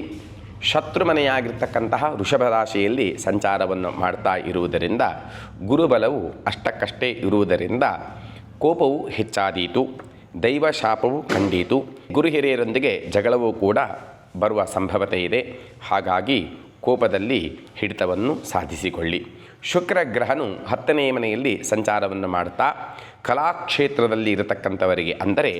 S1: ಶತ್ರುಮನೆಯಾಗಿರ್ತಕ್ಕಂತಹ ವೃಷಭ ರಾಶಿಯಲ್ಲಿ ಸಂಚಾರವನ್ನು ಮಾಡ್ತಾ ಇರುವುದರಿಂದ ಗುರುಬಲವು ಅಷ್ಟಕ್ಕಷ್ಟೇ ಇರುವುದರಿಂದ ಕೋಪವು ಹೆಚ್ಚಾದೀತು, ದೈವ ಶಾಪವು ಕಂಡೀತು, ಗುರು ಹಿರಿಯರೊಂದಿಗೆ ಜಗಳವೂ ಕೂಡ ಬರುವ ಸಂಭವತೆ ಇದೆ. ಹಾಗಾಗಿ ಕೋಪದಲ್ಲಿ ಹಿಡಿತವನ್ನು ಸಾಧಿಸಿಕೊಳ್ಳಿ. ಶುಕ್ರ ಗ್ರಹನು 10ನೇ ಮನೆಯಲ್ಲಿ ಸಂಚಾರವನ್ನು ಮಾಡ್ತಾ ಕಲಾಕ್ಷೇತ್ರದಲ್ಲಿ ಇರತಕ್ಕಂಥವರಿಗೆ, ಅಂದರೆ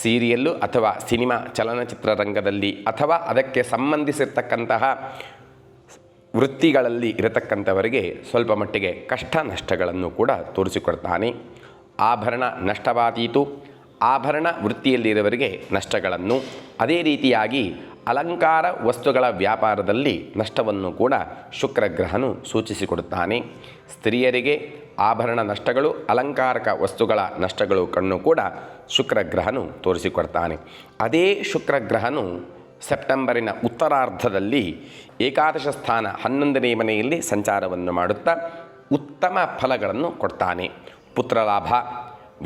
S1: ಸೀರಿಯಲ್ಲು ಅಥವಾ ಸಿನಿಮಾ ಚಲನಚಿತ್ರರಂಗದಲ್ಲಿ ಅಥವಾ ಅದಕ್ಕೆ ಸಂಬಂಧಿಸಿರ್ತಕ್ಕಂತಹ ವೃತ್ತಿಗಳಲ್ಲಿ ಇರತಕ್ಕಂಥವರಿಗೆ ಸ್ವಲ್ಪ ಮಟ್ಟಿಗೆ ಕಷ್ಟ ನಷ್ಟಗಳನ್ನು ಕೂಡ ತೋರಿಸಿಕೊಡ್ತಾನೆ. ಆಭರಣ ನಷ್ಟವಾದೀತು, ಆಭರಣ ವೃತ್ತಿಯಲ್ಲಿರುವವರಿಗೆ ನಷ್ಟಗಳನ್ನು, ಅದೇ ರೀತಿಯಾಗಿ ಅಲಂಕಾರ ವಸ್ತುಗಳ ವ್ಯಾಪಾರದಲ್ಲಿ ನಷ್ಟವನ್ನು ಕೂಡ ಶುಕ್ರಗ್ರಹನು ಸೂಚಿಸಿಕೊಡುತ್ತಾನೆ. ಸ್ತ್ರೀಯರಿಗೆ ಆಭರಣ ನಷ್ಟಗಳು, ಅಲಂಕಾರಕ ವಸ್ತುಗಳ ನಷ್ಟಗಳು ಕಣ್ಣು ಕೂಡ ಶುಕ್ರಗ್ರಹನು ತೋರಿಸಿಕೊಡ್ತಾನೆ. ಅದೇ ಶುಕ್ರಗ್ರಹನು ಸೆಪ್ಟೆಂಬರಿನ ಉತ್ತರಾರ್ಧದಲ್ಲಿ ಏಕಾದಶ ಸ್ಥಾನ 11ನೇ ಮನೆಯಲ್ಲಿ ಸಂಚಾರವನ್ನು ಮಾಡುತ್ತಾ ಉತ್ತಮ ಫಲಗಳನ್ನು ಕೊಡ್ತಾನೆ. ಪುತ್ರಲಾಭ,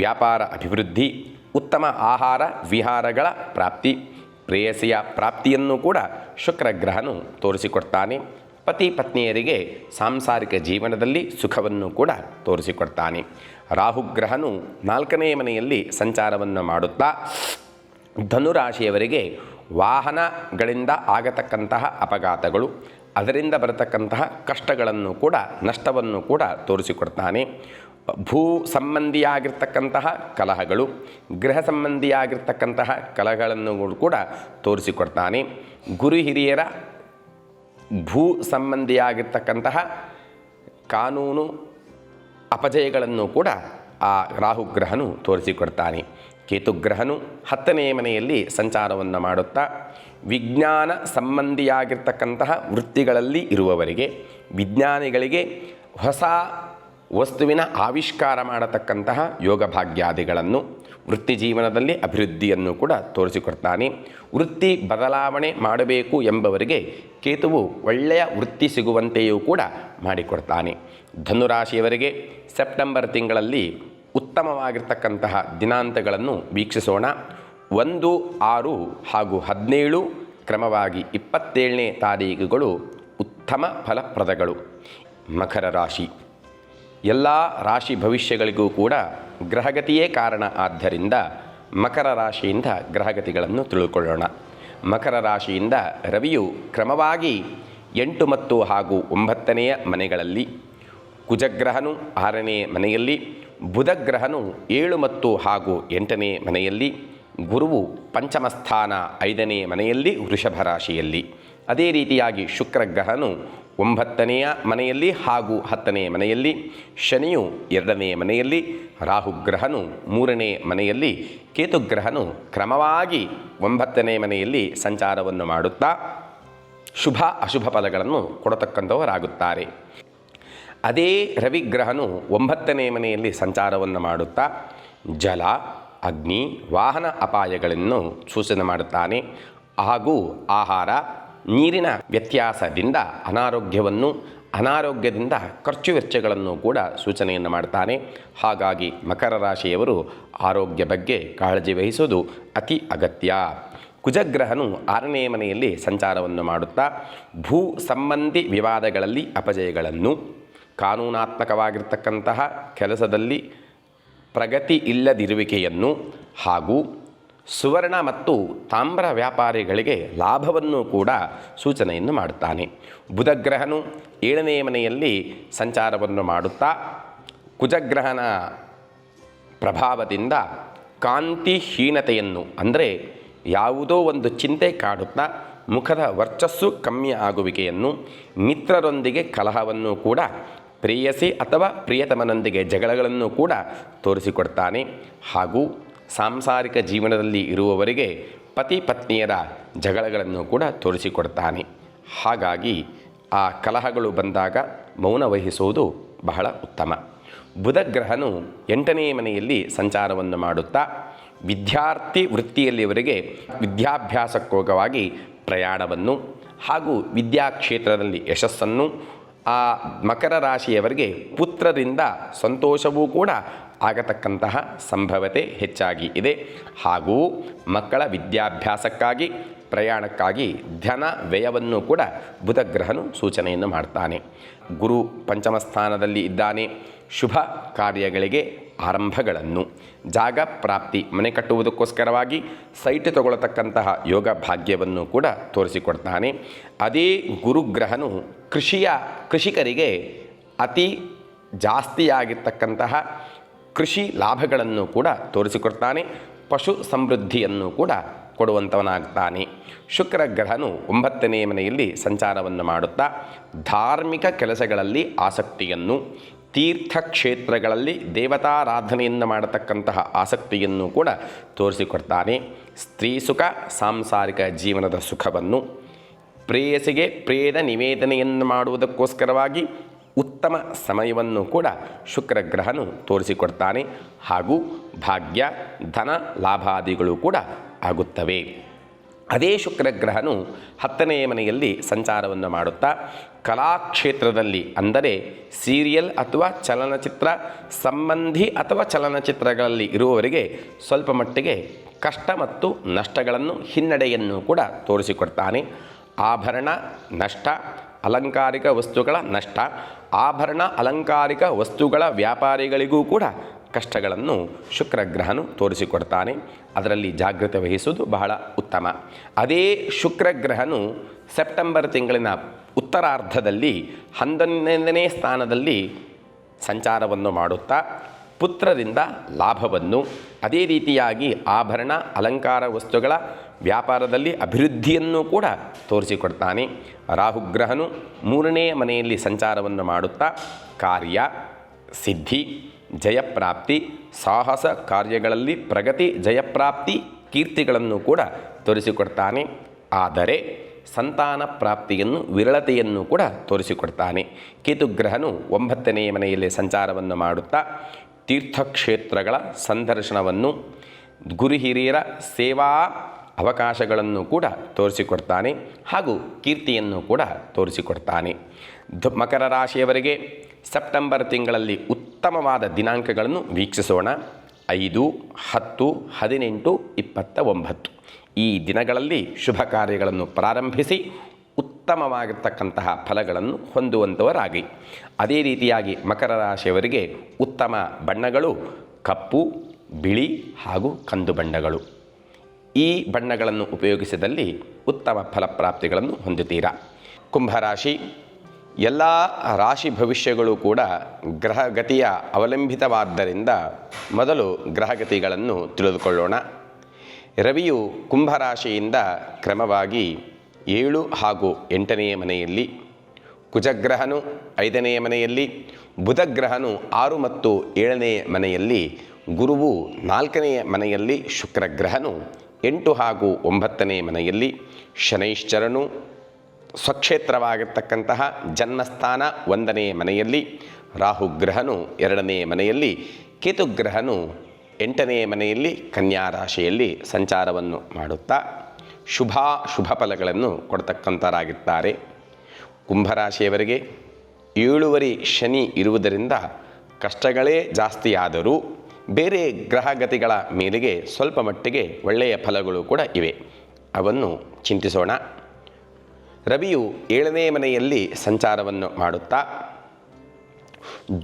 S1: ವ್ಯಾಪಾರ ಅಭಿವೃದ್ಧಿ, ಉತ್ತಮ ಆಹಾರ ವಿಹಾರಗಳ ಪ್ರಾಪ್ತಿ, ಪ್ರೇಯಸಿಯ ಪ್ರಾಪ್ತಿಯನ್ನು ಕೂಡ ಶುಕ್ರಗ್ರಹನು ತೋರಿಸಿಕೊಡ್ತಾನೆ. ಪತಿ ಪತ್ನಿಯರಿಗೆ ಸಾಂಸಾರಿಕ ಜೀವನದಲ್ಲಿ ಸುಖವನ್ನು ಕೂಡ ತೋರಿಸಿಕೊಡ್ತಾನೆ. ರಾಹುಗ್ರಹನು 4ನೇ ಮನೆಯಲ್ಲಿ ಸಂಚಾರವನ್ನು ಮಾಡುತ್ತಾ ಧನುರಾಶಿಯವರಿಗೆ ವಾಹನಗಳಿಂದ ಆಗತಕ್ಕಂತಹ ಅಪಘಾತಗಳು, ಅದರಿಂದ ಬರತಕ್ಕಂತಹ ಕಷ್ಟಗಳನ್ನು ಕೂಡ ನಷ್ಟವನ್ನು ಕೂಡ ತೋರಿಸಿಕೊಡ್ತಾನೆ. ಭೂ ಸಂಬಂಧಿಯಾಗಿರ್ತಕ್ಕಂತಹ ಕಲಹಗಳು, ಗೃಹ ಸಂಬಂಧಿಯಾಗಿರ್ತಕ್ಕಂತಹ ಕಲಹಗಳನ್ನು ಕೂಡ ತೋರಿಸಿಕೊಡ್ತಾನೆ. ಗುರು ಹಿರಿಯರ ಭೂ ಸಂಬಂಧಿಯಾಗಿರ್ತಕ್ಕಂತಹ ಕಾನೂನು ಅಪಜಯಗಳನ್ನು ಕೂಡ ಆ ರಾಹುಗ್ರಹನು ತೋರಿಸಿಕೊಡ್ತಾನೆ. ಕೇತುಗ್ರಹನು 10ನೇ ಮನೆಯಲ್ಲಿ ಸಂಚಾರವನ್ನು ಮಾಡುತ್ತಾ ವಿಜ್ಞಾನ ಸಂಬಂಧಿಯಾಗಿರ್ತಕ್ಕಂತಹ ವೃತ್ತಿಗಳಲ್ಲಿ ಇರುವವರಿಗೆ, ವಿಜ್ಞಾನಿಗಳಿಗೆ ಹೊಸ ವಸ್ತುವಿನ ಆವಿಷ್ಕಾರ ಮಾಡತಕ್ಕಂತಹ ಯೋಗಭಾಗ್ಯಾದಿಗಳನ್ನು, ವೃತ್ತಿ ಜೀವನದಲ್ಲಿ ಅಭಿವೃದ್ಧಿಯನ್ನು ಕೂಡ ತೋರಿಸಿಕೊಡ್ತಾನೆ. ವೃತ್ತಿ ಬದಲಾವಣೆ ಮಾಡಬೇಕು ಎಂಬವರಿಗೆ ಕೇತುವು ಒಳ್ಳೆಯ ವೃತ್ತಿ ಸಿಗುವಂತೆಯೂ ಕೂಡ ಮಾಡಿಕೊಡ್ತಾನೆ. ಧನುರಾಶಿಯವರಿಗೆ ಸೆಪ್ಟೆಂಬರ್ ತಿಂಗಳಲ್ಲಿ ಉತ್ತಮವಾಗಿರ್ತಕ್ಕಂತಹ ದಿನಾಂಕಗಳನ್ನು ವೀಕ್ಷಿಸೋಣ. 1, 6 ಹಾಗೂ 17 ಕ್ರಮವಾಗಿ 27ನೇ ತಾರೀಖುಗಳು ಉತ್ತಮ ಫಲಪ್ರದಗಳು. ಮಕರ ರಾಶಿ, ಎಲ್ಲ ರಾಶಿ ಭವಿಷ್ಯಗಳಿಗೂ ಕೂಡ ಗ್ರಹಗತಿಯೇ ಕಾರಣ. ಆದ್ದರಿಂದ ಮಕರ ರಾಶಿಯಿಂದ ಗ್ರಹಗತಿಗಳನ್ನು ತಿಳ್ಕೊಳ್ಳೋಣ. ಮಕರ ರಾಶಿಯಿಂದ ರವಿಯು ಕ್ರಮವಾಗಿ 8 ಮತ್ತು ಹಾಗೂ 9ನೇ ಮನೆಗಳಲ್ಲಿ, ಕುಜಗ್ರಹನು 6ನೇ ಮನೆಯಲ್ಲಿ, ಬುಧಗ್ರಹನು 7 ಮತ್ತು ಹಾಗೂ 8ನೇ ಮನೆಯಲ್ಲಿ, ಗುರುವು ಪಂಚಮಸ್ಥಾನ 5ನೇ ಮನೆಯಲ್ಲಿ ವೃಷಭ ರಾಶಿಯಲ್ಲಿ, ಅದೇ ರೀತಿಯಾಗಿ ಶುಕ್ರಗ್ರಹನು 9ನೇ ಮನೆಯಲ್ಲಿ ಹಾಗೂ 10ನೇ ಮನೆಯಲ್ಲಿ, ಶನಿಯು 2ನೇ ಮನೆಯಲ್ಲಿ, ರಾಹುಗ್ರಹನು 3ನೇ ಮನೆಯಲ್ಲಿ, ಕೇತುಗ್ರಹನು ಕ್ರಮವಾಗಿ 9ನೇ ಮನೆಯಲ್ಲಿ ಸಂಚಾರವನ್ನು ಮಾಡುತ್ತಾ ಶುಭ ಅಶುಭ ಫಲಗಳನ್ನು ಕೊಡತಕ್ಕಂಥವರಾಗುತ್ತಾರೆ. ಅದೇ ರವಿಗ್ರಹನು 9ನೇ ಮನೆಯಲ್ಲಿ ಸಂಚಾರವನ್ನು ಮಾಡುತ್ತಾ ಜಲ, ಅಗ್ನಿ, ವಾಹನ ಅಪಾಯಗಳನ್ನು ಸೂಚನೆ ಮಾಡುತ್ತಾನೆ. ಹಾಗೂ ಆಹಾರ, ನೀರಿನ ವ್ಯತ್ಯಾಸದಿಂದ ಅನಾರೋಗ್ಯದಿಂದ ಖರ್ಚು ವೆಚ್ಚಗಳನ್ನು ಕೂಡ ಸೂಚನೆಯನ್ನು ಮಾಡ್ತಾನೆ. ಹಾಗಾಗಿ ಮಕರ ರಾಶಿಯವರು ಆರೋಗ್ಯ ಬಗ್ಗೆ ಕಾಳಜಿ ವಹಿಸುವುದು ಅತಿ ಅಗತ್ಯ. ಕುಜಗ್ರಹನು 6ನೇ ಮನೆಯಲ್ಲಿ ಸಂಚಾರವನ್ನು ಮಾಡುತ್ತಾ ಭೂ ಸಂಬಂಧಿ ವಿವಾದಗಳಲ್ಲಿ ಅಪಜಯಗಳನ್ನು, ಕಾನೂನಾತ್ಮಕವಾಗಿರ್ತಕ್ಕಂತಹ ಕೆಲಸದಲ್ಲಿ ಪ್ರಗತಿ ಇಲ್ಲದಿರುವಿಕೆಯನ್ನು ಹಾಗೂ ಸುವರ್ಣ ಮತ್ತು ತಾಮ್ರ ವ್ಯಾಪಾರಿಗಳಿಗೆ ಲಾಭವನ್ನು ಕೂಡ ಸೂಚನೆಯನ್ನು ಮಾಡುತ್ತಾನೆ. ಬುಧಗ್ರಹನು 7ನೇ ಮನೆಯಲ್ಲಿ ಸಂಚಾರವನ್ನು ಮಾಡುತ್ತಾ ಕುಜಗ್ರಹನ ಪ್ರಭಾವದಿಂದ ಕಾಂತಿಹೀನತೆಯನ್ನು, ಅಂದರೆ ಯಾವುದೋ ಒಂದು ಚಿಂತೆ ಕಾಡುತ್ತಾ ಮುಖದ ವರ್ಚಸ್ಸು ಕಮ್ಮಿ ಆಗುವಿಕೆಯನ್ನು, ಮಿತ್ರರೊಂದಿಗೆ ಕಲಹವನ್ನು ಕೂಡ, ಪ್ರೇಯಸಿ ಅಥವಾ ಪ್ರಿಯತಮನೊಂದಿಗೆ ಜಗಳಗಳನ್ನು ಕೂಡ ತೋರಿಸಿಕೊಡ್ತಾನೆ. ಹಾಗೂ ಸಾಂಸಾರಿಕ ಜೀವನದಲ್ಲಿ ಇರುವವರಿಗೆ ಪತಿ ಪತ್ನಿಯರ ಜಗಳಗಳನ್ನು ಕೂಡ ತೋರಿಸಿಕೊಡ್ತಾನೆ. ಹಾಗಾಗಿ ಆ ಕಲಹಗಳು ಬಂದಾಗ ಮೌನ ವಹಿಸುವುದು ಬಹಳ ಉತ್ತಮ. ಬುಧಗ್ರಹನು 8ನೇ ಮನೆಯಲ್ಲಿ ಸಂಚಾರವನ್ನು ಮಾಡುತ್ತಾ ವಿದ್ಯಾರ್ಥಿ ವೃತ್ತಿಯಲ್ಲಿಯವರಿಗೆ ವಿದ್ಯಾಭ್ಯಾಸಕ್ಕೋಗವಾಗಿ ಪ್ರಯಾಣವನ್ನು ಹಾಗೂ ವಿದ್ಯಾಕ್ಷೇತ್ರದಲ್ಲಿ ಯಶಸ್ಸನ್ನು, ಆ ಮಕರ ರಾಶಿಯವರಿಗೆ ಪುತ್ರರಿಂದ ಸಂತೋಷವೂ ಕೂಡ ಆಗತಕ್ಕಂತಹ ಸಂಭವತೆ ಹೆಚ್ಚಾಗಿ ಇದೆ. ಹಾಗೂ ಮಕ್ಕಳ ವಿದ್ಯಾಭ್ಯಾಸಕ್ಕಾಗಿ ಪ್ರಯಾಣಕ್ಕಾಗಿ ಧನ ವ್ಯಯವನ್ನು ಕೂಡ ಬುಧಗ್ರಹನು ಸೂಚನೆಯನ್ನು ಮಾಡ್ತಾನೆ. ಗುರು ಪಂಚಮ ಸ್ಥಾನದಲ್ಲಿ ಇದ್ದಾನೆ. ಶುಭ ಕಾರ್ಯಗಳಿಗೆ ಆರಂಭಗಳನ್ನು, ಜಾಗ ಪ್ರಾಪ್ತಿ, ಮನೆ ಕಟ್ಟುವುದಕ್ಕೋಸ್ಕರವಾಗಿ ಸೈಟ್ ತಗೊಳ್ಳತಕ್ಕಂತಹ ಯೋಗ ಭಾಗ್ಯವನ್ನು ಕೂಡ ತೋರಿಸಿಕೊಡ್ತಾನೆ. ಅದೇ ಗುರುಗ್ರಹನು ಕೃಷಿಕರಿಗೆ ಅತಿ ಜಾಸ್ತಿಯಾಗಿರ್ತಕ್ಕಂತಹ ಕೃಷಿ ಲಾಭಗಳನ್ನು ಕೂಡ ತೋರಿಸಿಕೊಡ್ತಾನೆ. ಪಶು ಸಮೃದ್ಧಿಯನ್ನು ಕೂಡ ಕೊಡುವಂಥವನಾಗ್ತಾನೆ. ಶುಕ್ರ ಗ್ರಹನು 9ನೇ ಮನೆಯಲ್ಲಿ ಸಂಚಾರವನ್ನು ಮಾಡುತ್ತಾ ಧಾರ್ಮಿಕ ಕೆಲಸಗಳಲ್ಲಿ ಆಸಕ್ತಿಯನ್ನು, ತೀರ್ಥಕ್ಷೇತ್ರಗಳಲ್ಲಿ ದೇವತಾರಾಧನೆಯನ್ನು ಮಾಡತಕ್ಕಂತಹ ಆಸಕ್ತಿಯನ್ನು ಕೂಡ ತೋರಿಸಿಕೊಡ್ತಾನೆ. ಸ್ತ್ರೀ ಸುಖ, ಸಾಂಸಾರಿಕ ಜೀವನದ ಸುಖವನ್ನು, ಪ್ರೇಯಸಿಗೆ ಪ್ರೇದ ನಿವೇದನೆಯನ್ನು ಮಾಡುವುದಕ್ಕೋಸ್ಕರವಾಗಿ ಉತ್ತಮ ಸಮಯವನ್ನು ಕೂಡ ಶುಕ್ರ ಗ್ರಹನು ತೋರಿಸಿಕೊಡ್ತಾನೆ. ಹಾಗೂ ಭಾಗ್ಯ, ಧನ ಲಾಭಾದಿಗಳು ಕೂಡ ಆಗುತ್ತವೆ. ಅದೇ ಶುಕ್ರಗ್ರಹನು 10ನೇ ಮನೆಯಲ್ಲಿ ಸಂಚಾರವನ್ನು ಮಾಡುತ್ತಾ ಕಲಾಕ್ಷೇತ್ರದಲ್ಲಿ, ಅಂದರೆ ಸೀರಿಯಲ್ ಅಥವಾ ಚಲನಚಿತ್ರ ಸಂಬಂಧಿ ಅಥವಾ ಚಲನಚಿತ್ರಗಳಲ್ಲಿ ಇರುವವರಿಗೆ ಸ್ವಲ್ಪ ಮಟ್ಟಿಗೆ ಕಷ್ಟ ಮತ್ತು ನಷ್ಟಗಳನ್ನು, ಹಿನ್ನಡೆಯನ್ನು ಕೂಡ ತೋರಿಸಿಕೊಡ್ತಾನೆ. ಆಭರಣ ನಷ್ಟ, ಅಲಂಕಾರಿಕ ವಸ್ತುಗಳ ನಷ್ಟ, ಆಭರಣ ಅಲಂಕಾರಿಕ ವಸ್ತುಗಳ ವ್ಯಾಪಾರಿಗಳಿಗೂ ಕೂಡ ಕಷ್ಟಗಳನ್ನು ಶುಕ್ರಗ್ರಹನು ತೋರಿಸಿಕೊಡ್ತಾನೆ. ಅದರಲ್ಲಿ ಜಾಗೃತೆ ವಹಿಸುವುದು ಬಹಳ ಉತ್ತಮ. ಅದೇ ಶುಕ್ರಗ್ರಹನು ಸೆಪ್ಟೆಂಬರ್ ತಿಂಗಳಿನ ಉತ್ತರಾರ್ಧದಲ್ಲಿ 11ನೇ ಸ್ಥಾನದಲ್ಲಿ ಸಂಚಾರವನ್ನು ಮಾಡುತ್ತಾ ಪುತ್ರರಿಂದ ಲಾಭವನ್ನು, ಅದೇ ರೀತಿಯಾಗಿ ಆಭರಣ ಅಲಂಕಾರ ವಸ್ತುಗಳ ವ್ಯಾಪಾರದಲ್ಲಿ ಅಭಿವೃದ್ಧಿಯನ್ನು ಕೂಡ ತೋರಿಸಿಕೊಡ್ತಾನೆ. ರಾಹುಗ್ರಹನು 3ನೇ ಮನೆಯಲ್ಲಿ ಸಂಚಾರವನ್ನು ಮಾಡುತ್ತಾ ಕಾರ್ಯ ಸಿದ್ಧಿ, ಜಯಪ್ರಾಪ್ತಿ, ಸಾಹಸ ಕಾರ್ಯಗಳಲ್ಲಿ ಪ್ರಗತಿ, ಜಯಪ್ರಾಪ್ತಿ, ಕೀರ್ತಿಗಳನ್ನು ಕೂಡ ತೋರಿಸಿಕೊಡ್ತಾನೆ. ಆದರೆ ಸಂತಾನ ಪ್ರಾಪ್ತಿಯನ್ನು, ವಿರಳತೆಯನ್ನು ಕೂಡ ತೋರಿಸಿಕೊಡ್ತಾನೆ. ಕೇತುಗ್ರಹನು 9ನೇ ಮನೆಯಲ್ಲಿ ಸಂಚಾರವನ್ನು ಮಾಡುತ್ತಾ ತೀರ್ಥಕ್ಷೇತ್ರಗಳ ಸಂದರ್ಶನವನ್ನು, ಗುರು ಹಿರಿಯರ ಸೇವಾ ಅವಕಾಶಗಳನ್ನು ಕೂಡ ತೋರಿಸಿಕೊಡ್ತಾನೆ. ಹಾಗೂ ಕೀರ್ತಿಯನ್ನು ಕೂಡ ತೋರಿಸಿಕೊಡ್ತಾನೆ. ಮಕರ ರಾಶಿಯವರಿಗೆ ಸೆಪ್ಟೆಂಬರ್ ತಿಂಗಳಲ್ಲಿ ಉತ್ತಮವಾದ ದಿನಾಂಕಗಳನ್ನು ವೀಕ್ಷಿಸೋಣ. 5, 10, 18, 29 ಈ ದಿನಗಳಲ್ಲಿ ಶುಭ ಕಾರ್ಯಗಳನ್ನು ಪ್ರಾರಂಭಿಸಿ ಉತ್ತಮವಾಗಿರ್ತಕ್ಕಂತಹ ಫಲಗಳನ್ನು ಹೊಂದುವಂಥವರಾಗಿ. ಅದೇ ರೀತಿಯಾಗಿ ಮಕರ ರಾಶಿಯವರಿಗೆ ಉತ್ತಮ ಬಣ್ಣಗಳು ಕಪ್ಪು, ಬಿಳಿ ಹಾಗೂ ಕಂದು ಬಣ್ಣಗಳು. ಈ ಬಣ್ಣಗಳನ್ನು ಉಪಯೋಗಿಸಿದಲ್ಲಿ ಉತ್ತಮ ಫಲಪ್ರಾಪ್ತಿಗಳನ್ನು ಹೊಂದುತ್ತೀರಾ. ಕುಂಭರಾಶಿ, ಎಲ್ಲ ರಾಶಿ ಭವಿಷ್ಯಗಳು ಕೂಡ ಗ್ರಹಗತಿಯ ಅವಲಂಬಿತವಾದ್ದರಿಂದ ಮೊದಲು ಗ್ರಹಗತಿಗಳನ್ನು ತಿಳಿದುಕೊಳ್ಳೋಣ. ರವಿಯು ಕುಂಭರಾಶಿಯಿಂದ ಕ್ರಮವಾಗಿ 7 ಹಾಗೂ 8ನೇ ಮನೆಯಲ್ಲಿ, ಕುಜಗ್ರಹನು 5ನೇ ಮನೆಯಲ್ಲಿ, ಬುಧಗ್ರಹನು 6 ಮತ್ತು 7ನೇ ಮನೆಯಲ್ಲಿ, ಗುರುವು 4ನೇ ಮನೆಯಲ್ಲಿ, ಶುಕ್ರಗ್ರಹನು 8 ಹಾಗೂ 9ನೇ ಮನೆಯಲ್ಲಿ, ಶನೈಶ್ಚರನು ಸ್ವಕ್ಷೇತ್ರವಾಗಿರ್ತಕ್ಕಂತಹ ಜನ್ಮಸ್ಥಾನ 1ನೇ ಮನೆಯಲ್ಲಿ, ರಾಹುಗ್ರಹನು 2ನೇ ಮನೆಯಲ್ಲಿ, ಕೇತುಗ್ರಹನು 8ನೇ ಮನೆಯಲ್ಲಿ ಕನ್ಯಾ ರಾಶಿಯಲ್ಲಿ ಸಂಚಾರವನ್ನು ಮಾಡುತ್ತಾ ಶುಭ ಫಲಗಳನ್ನು ಕೊಡ್ತಕ್ಕಂಥವರಾಗಿರ್ತಾರೆ. ಕುಂಭರಾಶಿಯವರಿಗೆ 7 ಶನಿ ಇರುವುದರಿಂದ ಕಷ್ಟಗಳೇ ಜಾಸ್ತಿ ಆದರೂ ಬೇರೆ ಗ್ರಹಗತಿಗಳ ಮೇಲೆಗೆ ಸ್ವಲ್ಪ ಮಟ್ಟಿಗೆ ಒಳ್ಳೆಯ ಫಲಗಳು ಕೂಡ ಇವೆ. ಅವನ್ನು ಚಿಂತಿಸೋಣ. ರವಿಯು 7ನೇ ಮನೆಯಲ್ಲಿ ಸಂಚಾರವನ್ನು ಮಾಡುತ್ತಾ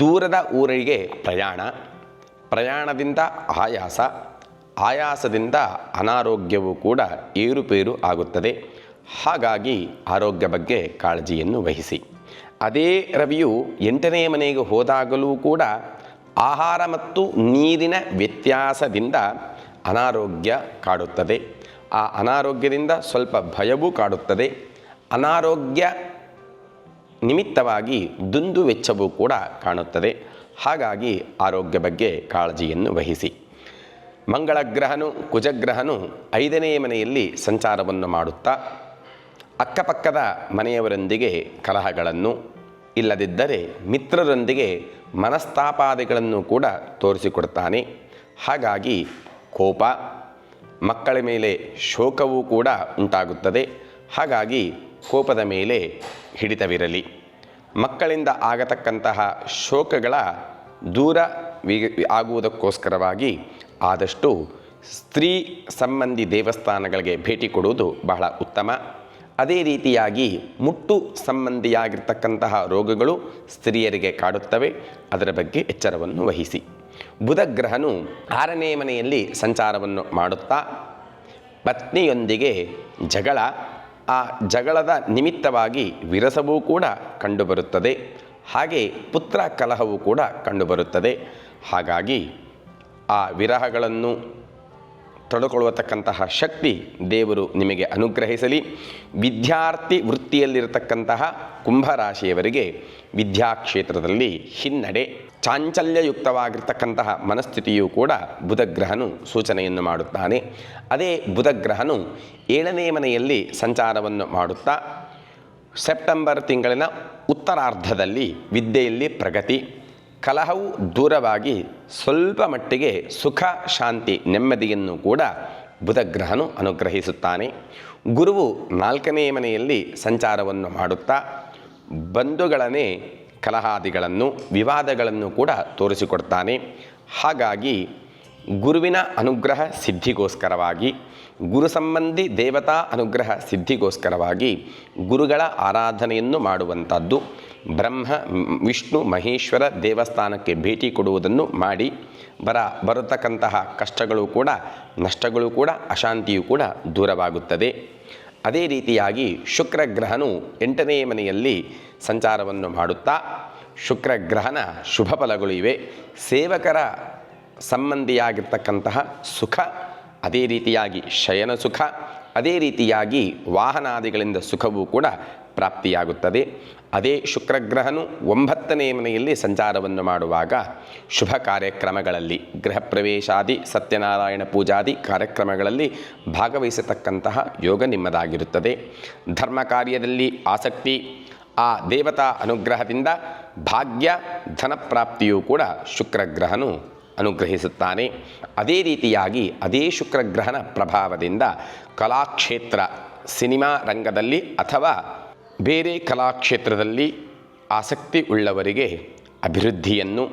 S1: ದೂರದ ಊರಿಗೆ ಪ್ರಯಾಣದಿಂದ ಆಯಾಸದಿಂದ ಅನಾರೋಗ್ಯವೂ ಕೂಡ ಏರುಪೇರು ಆಗುತ್ತದೆ. ಹಾಗಾಗಿ ಆರೋಗ್ಯ ಬಗ್ಗೆ ಕಾಳಜಿಯನ್ನು ವಹಿಸಿ. ಅದೇ ರವಿಯು 8ನೇ ಮನೆಗೆ ಹೋದಾಗಲೂ ಕೂಡ ಆಹಾರ ಮತ್ತು ನೀರಿನ ವ್ಯತ್ಯಾಸದಿಂದ ಅನಾರೋಗ್ಯ ಕಾಡುತ್ತದೆ. ಆ ಅನಾರೋಗ್ಯದಿಂದ ಸ್ವಲ್ಪ ಭಯವೂ ಕಾಡುತ್ತದೆ. ಅನಾರೋಗ್ಯ ನಿಮಿತ್ತವಾಗಿ ದುಂದು ವೆಚ್ಚವೂ ಕೂಡ ಕಾಣುತ್ತದೆ. ಹಾಗಾಗಿ ಆರೋಗ್ಯ ಬಗ್ಗೆ ಕಾಳಜಿಯನ್ನು ವಹಿಸಿ. ಮಂಗಳ ಗ್ರಹನು ಕುಜಗ್ರಹನು 5ನೇ ಮನೆಯಲ್ಲಿ ಸಂಚಾರವನ್ನು ಮಾಡುತ್ತಾ ಅಕ್ಕಪಕ್ಕದ ಮನೆಯವರೊಂದಿಗೆ ಕಲಹಗಳನ್ನು, ಇಲ್ಲದಿದ್ದರೆ ಮಿತ್ರರೊಂದಿಗೆ ಮನಸ್ತಾಪಾದಿಗಳನ್ನು ಕೂಡ ತೋರಿಸಿಕೊಡ್ತಾನೆ. ಹಾಗಾಗಿ ಕೋಪ, ಮಕ್ಕಳ ಮೇಲೆ ಶೋಕವೂ ಕೂಡ ಉಂಟಾಗುತ್ತದೆ. ಹಾಗಾಗಿ ಕೋಪದ ಮೇಲೆ ಹಿಡಿತವಿರಲಿ. ಮಕ್ಕಳಿಂದ ಆಗತಕ್ಕಂತಹ ಶೋಕಗಳ ದೂರ ಆಗುವುದಕ್ಕೋಸ್ಕರವಾಗಿ ಆದಷ್ಟು ಸ್ತ್ರೀ ಸಂಬಂಧಿ ದೇವಸ್ಥಾನಗಳಿಗೆ ಭೇಟಿ ಕೊಡುವುದು ಬಹಳ ಉತ್ತಮ. ಅದೇ ರೀತಿಯಾಗಿ ಮುಟ್ಟು ಸಂಬಂಧಿಯಾಗಿರ್ತಕ್ಕಂತಹ ರೋಗಗಳು ಸ್ತ್ರೀಯರಿಗೆ ಕಾಡುತ್ತವೆ. ಅದರ ಬಗ್ಗೆ ಎಚ್ಚರವನ್ನು ವಹಿಸಿ. ಬುಧಗ್ರಹನು 6ನೇ ಮನೆಯಲ್ಲಿ ಸಂಚಾರವನ್ನು ಮಾಡುತ್ತಾ ಪತ್ನಿಯೊಂದಿಗೆ ಜಗಳ, ಆ ಜಗಳದ ನಿಮಿತ್ತವಾಗಿ ವಿರಸವೂ ಕೂಡ ಕಂಡುಬರುತ್ತದೆ. ಹಾಗೆ ಪುತ್ರ ಕಲಹವೂ ಕೂಡ ಕಂಡುಬರುತ್ತದೆ. ಹಾಗಾಗಿ ಆ ವಿರಹಗಳನ್ನು ತಡೆದುಕೊಳ್ಳತಕ್ಕಂತಹ ಶಕ್ತಿ ದೇವರು ನಿಮಗೆ ಅನುಗ್ರಹಿಸಲಿ. ವಿದ್ಯಾರ್ಥಿ ವೃತ್ತಿಯಲ್ಲಿರತಕ್ಕಂತಹ ಕುಂಭರಾಶಿಯವರಿಗೆ ವಿದ್ಯಾಕ್ಷೇತ್ರದಲ್ಲಿ ಹಿನ್ನಡೆ, ಚಾಂಚಲ್ಯಯುಕ್ತವಾಗಿರ್ತಕ್ಕಂತಹ ಮನಸ್ಥಿತಿಯೂ ಕೂಡ ಬುಧಗ್ರಹನು ಸೂಚನೆಯನ್ನು ಮಾಡುತ್ತಾನೆ. ಅದೇ ಬುಧಗ್ರಹನು 7ನೇ ಮನೆಯಲ್ಲಿ ಸಂಚಾರವನ್ನು ಮಾಡುತ್ತಾ ಸೆಪ್ಟೆಂಬರ್ ತಿಂಗಳಿನ ಉತ್ತರಾರ್ಧದಲ್ಲಿ ವಿದ್ಯೆಯಲ್ಲಿ ಪ್ರಗತಿ, ಕಲಹವು ದೂರವಾಗಿ ಸ್ವಲ್ಪ ಮಟ್ಟಿಗೆ ಸುಖ, ಶಾಂತಿ, ನೆಮ್ಮದಿಯನ್ನು ಕೂಡ ಬುಧಗ್ರಹನು ಅನುಗ್ರಹಿಸುತ್ತಾನೆ. ಗುರುವು 4ನೇ ಮನೆಯಲ್ಲಿ ಸಂಚಾರವನ್ನು ಮಾಡುತ್ತಾ ಬಂಧುಗಳನ್ನೇ ಕಲಹಾದಿಗಳನ್ನು, ವಿವಾದಗಳನ್ನು ಕೂಡ ತೋರಿಸಿಕೊಡ್ತಾನೆ. ಹಾಗಾಗಿ ಗುರುವಿನ ಅನುಗ್ರಹ ಸಿದ್ಧಿಗೋಸ್ಕರವಾಗಿ, ಗುರು ಸಂಬಂಧಿ ದೇವತಾ ಅನುಗ್ರಹ ಸಿದ್ಧಿಗೋಸ್ಕರವಾಗಿ ಗುರುಗಳ ಆರಾಧನೆಯನ್ನು ಮಾಡುವಂಥದ್ದು, ಬ್ರಹ್ಮ ವಿಷ್ಣು ಮಹೇಶ್ವರ ದೇವಸ್ಥಾನಕ್ಕೆ ಭೇಟಿ ಕೊಡುವುದನ್ನು ಮಾಡಿ ಬರತಕ್ಕಂತಹ ಕಷ್ಟಗಳು ಕೂಡ, ನಷ್ಟಗಳು ಕೂಡ, ಅಶಾಂತಿಯೂ ಕೂಡ ದೂರವಾಗುತ್ತದೆ. ಅದೇ ರೀತಿಯಾಗಿ ಶುಕ್ರಗ್ರಹನು 8ನೇ ಮನೆಯಲ್ಲಿ ಸಂಚಾರವನ್ನು ಮಾಡುತ್ತಾ ಶುಕ್ರಗ್ರಹನ ಶುಭ ಫಲಗಳು ಇವೆ. ಸೇವಕರ ಸಂಬಂಧಿಯಾಗಿರ್ತಕ್ಕಂತಹ ಸುಖ, ಅದೇ ರೀತಿಯಾಗಿ ಶಯನ ಸುಖ, ಅದೇ ರೀತಿಯಾಗಿ ವಾಹನಾದಿಗಳಿಂದ ಸುಖವೂ ಕೂಡ ಪ್ರಾಪ್ತಿಯಾಗುತ್ತದೆ. ಅದೇ ಶುಕ್ರಗ್ರಹನು 9ನೇ ಮನೆಯಲ್ಲಿ ಸಂಚಾರವನ್ನು ಮಾಡುವಾಗ ಶುಭ ಕಾರ್ಯಕ್ರಮಗಳಲ್ಲಿ, ಗೃಹ ಪ್ರವೇಶಾದಿ, ಸತ್ಯನಾರಾಯಣ ಪೂಜಾದಿ ಕಾರ್ಯಕ್ರಮಗಳಲ್ಲಿ ಭಾಗವಹಿಸತಕ್ಕಂತಹ ಯೋಗ ನಿಮ್ಮದಾಗಿರುತ್ತದೆ. ಧರ್ಮ ಕಾರ್ಯದಲ್ಲಿ ಆಸಕ್ತಿ, ಆ ದೇವತಾ ಅನುಗ್ರಹದಿಂದ ಭಾಗ್ಯ, ಧನಪ್ರಾಪ್ತಿಯೂ ಕೂಡ ಶುಕ್ರಗ್ರಹನು ಅನುಗ್ರಹಿಸುತ್ತಾನೆ. ಅದೇ ರೀತಿಯಾಗಿ ಅದೇ ಶುಕ್ರಗ್ರಹನ ಪ್ರಭಾವದಿಂದ ಕಲಾಕ್ಷೇತ್ರ, ಸಿನಿಮಾ ರಂಗದಲ್ಲಿ ಅಥವಾ ಬೇರೆ ಕಲಾಕ್ಷೇತ್ರದಲ್ಲಿ ಆಸಕ್ತಿ ಉಳ್ಳವರಿಗೆ ಅಭಿವೃದ್ಧಿಯನ್ನು,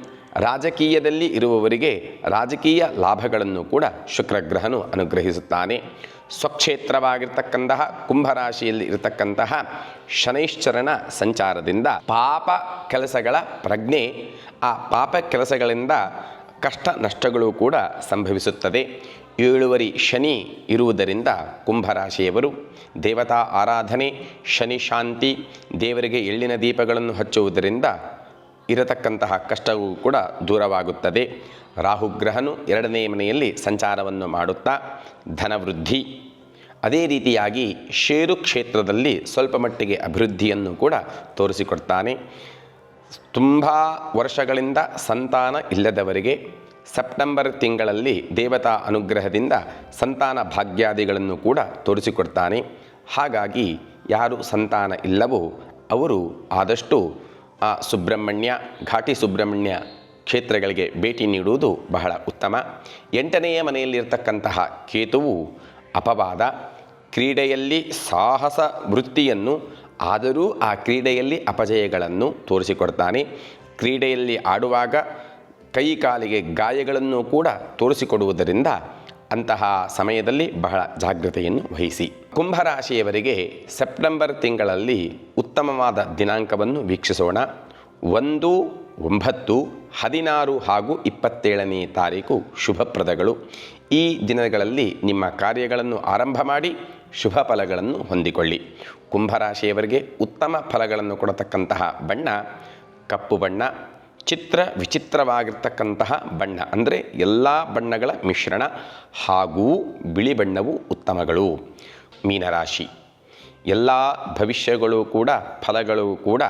S1: ರಾಜಕೀಯದಲ್ಲಿ ಇರುವವರಿಗೆ ರಾಜಕೀಯ ಲಾಭಗಳನ್ನು ಕೂಡ ಶುಕ್ರಗ್ರಹನು ಅನುಗ್ರಹಿಸುತ್ತಾನೆ. ಸ್ವಕ್ಷೇತ್ರವಾಗಿರ್ತಕ್ಕಂತಹ ಕುಂಭರಾಶಿಯಲ್ಲಿ ಇರತಕ್ಕಂತಹ ಶನೈಶ್ಚರನ ಸಂಚಾರದಿಂದ ಪಾಪ ಕೆಲಸಗಳ ಪ್ರಜ್ಞೆ, ಆ ಪಾಪ ಕೆಲಸಗಳಿಂದ ಕಷ್ಟ ನಷ್ಟಗಳು ಕೂಡ ಸಂಭವಿಸುತ್ತದೆ. 7 ಶನಿ ಇರುವುದರಿಂದ ಕುಂಭರಾಶಿಯವರು ದೇವತಾ ಆರಾಧನೆ, ಶನಿ ಶಾಂತಿ, ದೇವರಿಗೆ ಎಳ್ಳಿನ ದೀಪಗಳನ್ನು ಹಚ್ಚುವುದರಿಂದ ಇರತಕ್ಕಂತಹ ಕಷ್ಟವೂ ಕೂಡ ದೂರವಾಗುತ್ತದೆ. ರಾಹುಗ್ರಹನು 2ನೇ ಮನೆಯಲ್ಲಿ ಸಂಚಾರವನ್ನು ಮಾಡುತ್ತಾ ಧನವೃದ್ಧಿ, ಅದೇ ರೀತಿಯಾಗಿ ಷೇರು ಕ್ಷೇತ್ರದಲ್ಲಿ ಸ್ವಲ್ಪ ಮಟ್ಟಿಗೆ ಅಭಿವೃದ್ಧಿಯನ್ನು ಕೂಡ ತೋರಿಸಿಕೊಡ್ತಾನೆ. ತುಂಬ ವರ್ಷಗಳಿಂದ ಸಂತಾನ ಇಲ್ಲದವರಿಗೆ ಸೆಪ್ಟೆಂಬರ್ ತಿಂಗಳಲ್ಲಿ ದೇವತಾ ಅನುಗ್ರಹದಿಂದ ಸಂತಾನ ಭಾಗ್ಯಾದಿಗಳನ್ನು ಕೂಡ ತೋರಿಸಿಕೊಡ್ತಾನೆ. ಹಾಗಾಗಿ ಯಾರು ಸಂತಾನ ಇಲ್ಲವೋ ಅವರು ಆದಷ್ಟು ಸುಬ್ರಹ್ಮಣ್ಯ, ಘಾಟಿ ಸುಬ್ರಹ್ಮಣ್ಯ ಕ್ಷೇತ್ರಗಳಿಗೆ ಭೇಟಿ ನೀಡುವುದು ಬಹಳ ಉತ್ತಮ. 8ನೇ ಮನೆಯಲ್ಲಿರ್ತಕ್ಕಂತಹ ಕೇತುವು ಅಪವಾದ, ಕ್ರೀಡೆಯಲ್ಲಿ ಸಾಹಸ ವೃತ್ತಿಯನ್ನು, ಆದರೂ ಆ ಕ್ರೀಡೆಯಲ್ಲಿ ಅಪಜಯಗಳನ್ನು ತೋರಿಸಿಕೊಡ್ತಾನೆ. ಕ್ರೀಡೆಯಲ್ಲಿ ಆಡುವಾಗ ಕೈ ಕಾಲಿಗೆ ಗಾಯಗಳನ್ನು ಕೂಡ ತೋರಿಸಿಕೊಡುವುದರಿಂದ ಅಂತಹ ಸಮಯದಲ್ಲಿ ಬಹಳ ಜಾಗ್ರತೆಯನ್ನು ವಹಿಸಿ. ಕುಂಭರಾಶಿಯವರಿಗೆ ಸೆಪ್ಟೆಂಬರ್ ತಿಂಗಳಲ್ಲಿ ಉತ್ತಮವಾದ ದಿನಾಂಕವನ್ನು ವೀಕ್ಷಿಸೋಣ. 1, 9, 16 ಹಾಗೂ 27ನೇ ತಾರೀಕು ಶುಭಪ್ರದಗಳು. ಈ ದಿನಗಳಲ್ಲಿ ನಿಮ್ಮ ಕಾರ್ಯಗಳನ್ನು ಆರಂಭ ಮಾಡಿ ಶುಭ ಫಲಗಳನ್ನು ಹೊಂದಿಕೊಳ್ಳಿ. ಕುಂಭರಾಶಿಯವರಿಗೆ ಉತ್ತಮ ಫಲಗಳನ್ನು ಕೊಡತಕ್ಕಂತಹ ಬಣ್ಣ ಕಪ್ಪು ಬಣ್ಣ. ವಿಚಿತ್ರವಾಗಿರ್ತಕ್ಕಂತಹ ಬಣ್ಣ ಅಂದರೆ ಎಲ್ಲ ಬಣ್ಣಗಳ ಮಿಶ್ರಣ ಹಾಗೂ ಬಿಳಿ ಬಣ್ಣವು ಉತ್ತಮಗಳು. ಮೀನರಾಶಿ, ಎಲ್ಲ ಭವಿಷ್ಯಗಳು ಕೂಡ ಫಲಗಳು ಕೂಡ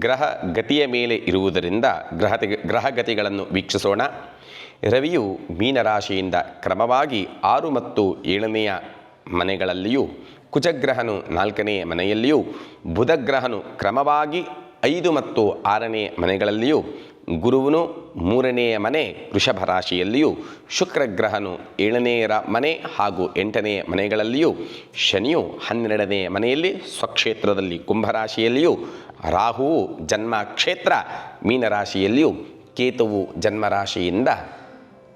S1: ಗ್ರಹ ಗತಿಯ ಮೇಲೆ ಇರುವುದರಿಂದ ಗ್ರಹಗತಿಗಳನ್ನು ವೀಕ್ಷಿಸೋಣ. ರವಿಯು ಮೀನರಾಶಿಯಿಂದ ಕ್ರಮವಾಗಿ 6 ಮತ್ತು 7ನೆಯ ಮನೆಗಳಲ್ಲಿಯೂ, ಕುಜಗ್ರಹನು 4ನೇ ಮನೆಯಲ್ಲಿಯೂ, ಬುಧಗ್ರಹನು ಕ್ರಮವಾಗಿ 5 ಮತ್ತು 6ನೇ ಮನೆಗಳಲ್ಲಿಯೂ, ಗುರುವನು 3ನೇ ಮನೆ ವೃಷಭ ರಾಶಿಯಲ್ಲಿಯೂ, ಶುಕ್ರಗ್ರಹನು 7ನೇ ಮನೆ ಹಾಗೂ 8ನೇ ಮನೆಗಳಲ್ಲಿಯೂ, ಶನಿಯು 12ನೇ ಮನೆಯಲ್ಲಿ ಸ್ವಕ್ಷೇತ್ರದಲ್ಲಿ ಕುಂಭರಾಶಿಯಲ್ಲಿಯೂ, ರಾಹುವು ಜನ್ಮಕ್ಷೇತ್ರ ಮೀನರಾಶಿಯಲ್ಲಿಯೂ, ಕೇತುವು ಜನ್ಮರಾಶಿಯಿಂದ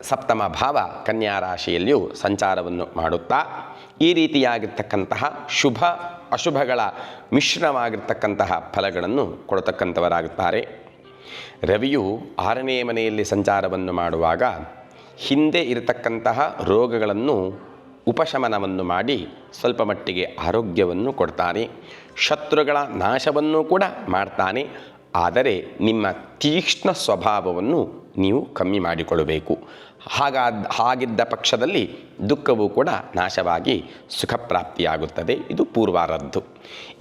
S1: ಸಪ್ತಮ ಭಾವ ಕನ್ಯಾ ರಾಶಿಯಲ್ಲಿಯೂ ಸಂಚಾರವನ್ನು ಮಾಡುತ್ತಾ ಈ ರೀತಿಯಾಗಿರ್ತಕ್ಕಂತಹ ಶುಭ ಅಶುಭಗಳ ಮಿಶ್ರಣವಾಗಿರ್ತಕ್ಕಂತಹ ಫಲಗಳನ್ನು ಕೊಡತಕ್ಕಂಥವರಾಗುತ್ತಾರೆ. ರವಿಯು 6ನೇ ಮನೆಯಲ್ಲಿ ಸಂಚಾರವನ್ನು ಮಾಡುವಾಗ ಹಿಂದೆ ಇರತಕ್ಕಂತಹ ರೋಗಗಳನ್ನು ಉಪಶಮನವನ್ನು ಮಾಡಿ ಸ್ವಲ್ಪ ಮಟ್ಟಿಗೆ ಆರೋಗ್ಯವನ್ನು ಕೊಡ್ತಾನೆ. ಶತ್ರುಗಳ ನಾಶವನ್ನು ಕೂಡ ಮಾಡ್ತಾನೆ. ಆದರೆ ನಿಮ್ಮ ತೀಕ್ಷ್ಣ ಸ್ವಭಾವವನ್ನು ನೀವು ಕಮ್ಮಿ ಮಾಡಿಕೊಳ್ಳಬೇಕು. ಹಾಗಿದ್ದ ಪಕ್ಷದಲ್ಲಿ ದುಃಖವೂ ಕೂಡ ನಾಶವಾಗಿ ಸುಖಪ್ರಾಪ್ತಿಯಾಗುತ್ತದೆ. ಇದು ಪೂರ್ವಾರ್ಧದ್ದು.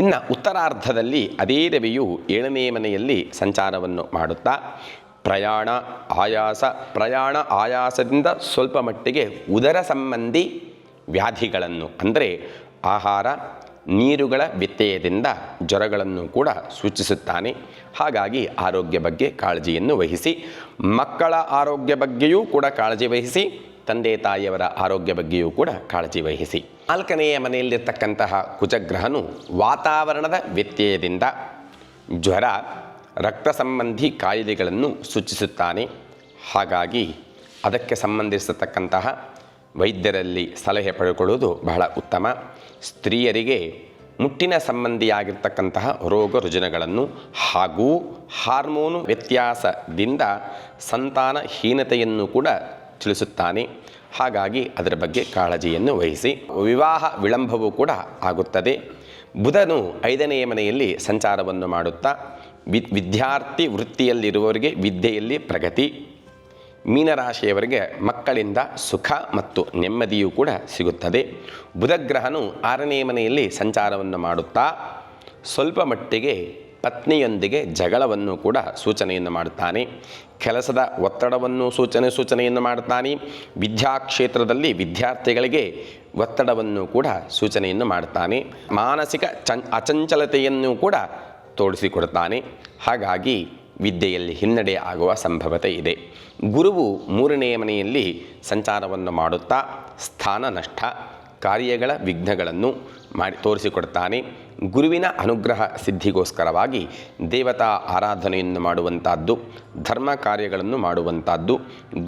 S1: ಇನ್ನು ಉತ್ತರಾರ್ಧದಲ್ಲಿ ಅದೇ ರವಿಯು 7ನೇ ಮನೆಯಲ್ಲಿ ಸಂಚಾರವನ್ನು ಮಾಡುತ್ತಾ ಪ್ರಯಾಣ ಆಯಾಸದಿಂದ ಸ್ವಲ್ಪ ಮಟ್ಟಿಗೆ ಉದರ ಸಂಬಂಧಿ ವ್ಯಾಧಿಗಳನ್ನು ಅಂದರೆ ಆಹಾರ ನೀರುಗಳ ವ್ಯತ್ಯಯದಿಂದ ಜ್ವರಗಳನ್ನು ಕೂಡ ಸೂಚಿಸುತ್ತಾನೆ. ಹಾಗಾಗಿ ಆರೋಗ್ಯ ಬಗ್ಗೆ ಕಾಳಜಿಯನ್ನು ವಹಿಸಿ, ಮಕ್ಕಳ ಆರೋಗ್ಯ ಬಗ್ಗೆಯೂ ಕೂಡ ಕಾಳಜಿ ವಹಿಸಿ, ತಂದೆ ತಾಯಿಯವರ ಆರೋಗ್ಯ ಬಗ್ಗೆಯೂ ಕೂಡ ಕಾಳಜಿ ವಹಿಸಿ. 4ನೆಯ ಮನೆಯಲ್ಲಿರ್ತಕ್ಕಂತಹ ಕುಜಗ್ರಹನು ವಾತಾವರಣದ ವ್ಯತ್ಯಯದಿಂದ ಜ್ವರ, ರಕ್ತ ಸಂಬಂಧಿ ಕಾಯಿಲೆಗಳನ್ನು ಸೂಚಿಸುತ್ತಾನೆ. ಹಾಗಾಗಿ ಅದಕ್ಕೆ ಸಂಬಂಧಿಸತಕ್ಕಂತಹ ವೈದ್ಯರಲ್ಲಿ ಸಲಹೆ ಪಡೆದುಕೊಳ್ಳುವುದು ಬಹಳ ಉತ್ತಮ. ಸ್ತ್ರೀಯರಿಗೆ ಮುಟ್ಟಿನ ಸಂಬಂಧಿಯಾಗಿರ್ತಕ್ಕಂತಹ ರೋಗ ರುಜಿನಗಳನ್ನು ಹಾಗೂ ಹಾರ್ಮೋನು ವ್ಯತ್ಯಾಸದಿಂದ ಸಂತಾನಹೀನತೆಯನ್ನು ಕೂಡ ತಿಳಿಸುತ್ತಾನೆ. ಹಾಗಾಗಿ ಅದರ ಬಗ್ಗೆ ಕಾಳಜಿಯನ್ನು ವಹಿಸಿ. ವಿವಾಹ ವಿಳಂಬವೂ ಕೂಡ ಆಗುತ್ತದೆ. ಬುಧನು 5ನೇ ಮನೆಯಲ್ಲಿ ಸಂಚಾರವನ್ನು ಮಾಡುತ್ತಾ ವಿದ್ಯಾರ್ಥಿ ವೃತ್ತಿಯಲ್ಲಿರುವವರಿಗೆ ವಿದ್ಯೆಯಲ್ಲಿ ಪ್ರಗತಿ, ಮೀನರಾಶಿಯವರಿಗೆ ಮಕ್ಕಳಿಂದ ಸುಖ ಮತ್ತು ನೆಮ್ಮದಿಯೂ ಕೂಡ ಸಿಗುತ್ತದೆ. ಬುಧಗ್ರಹನು 6ನೇ ಮನೆಯಲ್ಲಿ ಸಂಚಾರವನ್ನು ಮಾಡುತ್ತಾ ಸ್ವಲ್ಪ ಮಟ್ಟಿಗೆ ಪತ್ನಿಯೊಂದಿಗೆ ಜಗಳವನ್ನು ಕೂಡ ಸೂಚನೆಯನ್ನು ಮಾಡುತ್ತಾನೆ. ಕೆಲಸದ ಒತ್ತಡವನ್ನು ಸೂಚನೆಯನ್ನು ಮಾಡುತ್ತಾನೆ. ವಿದ್ಯಾಕ್ಷೇತ್ರದಲ್ಲಿ ವಿದ್ಯಾರ್ಥಿಗಳಿಗೆ ಒತ್ತಡವನ್ನು ಕೂಡ ಸೂಚನೆಯನ್ನು ಮಾಡುತ್ತಾನೆ. ಮಾನಸಿಕ ಅಚಂಚಲತೆಯನ್ನು ಕೂಡ ತೋರಿಸಿಕೊಡುತ್ತಾನೆ. ಹಾಗಾಗಿ ವಿದ್ಯೆಯಲ್ಲಿ ಹಿನ್ನಡೆ ಆಗುವ ಸಂಭವತೆ ಇದೆ. ಗುರುವು 3ನೇ ಮನೆಯಲ್ಲಿ ಸಂಚಾರವನ್ನು ಮಾಡುತ್ತಾ ಸ್ಥಾನ ನಷ್ಟ, ಕಾರ್ಯಗಳ ವಿಘ್ನಗಳನ್ನು ತೋರಿಸಿಕೊಡ್ತಾನೆ. ಗುರುವಿನ ಅನುಗ್ರಹ ಸಿದ್ಧಿಗೋಸ್ಕರವಾಗಿ ದೇವತಾ ಆರಾಧನೆಯನ್ನು ಮಾಡುವಂಥದ್ದು, ಧರ್ಮ ಕಾರ್ಯಗಳನ್ನು ಮಾಡುವಂಥದ್ದು,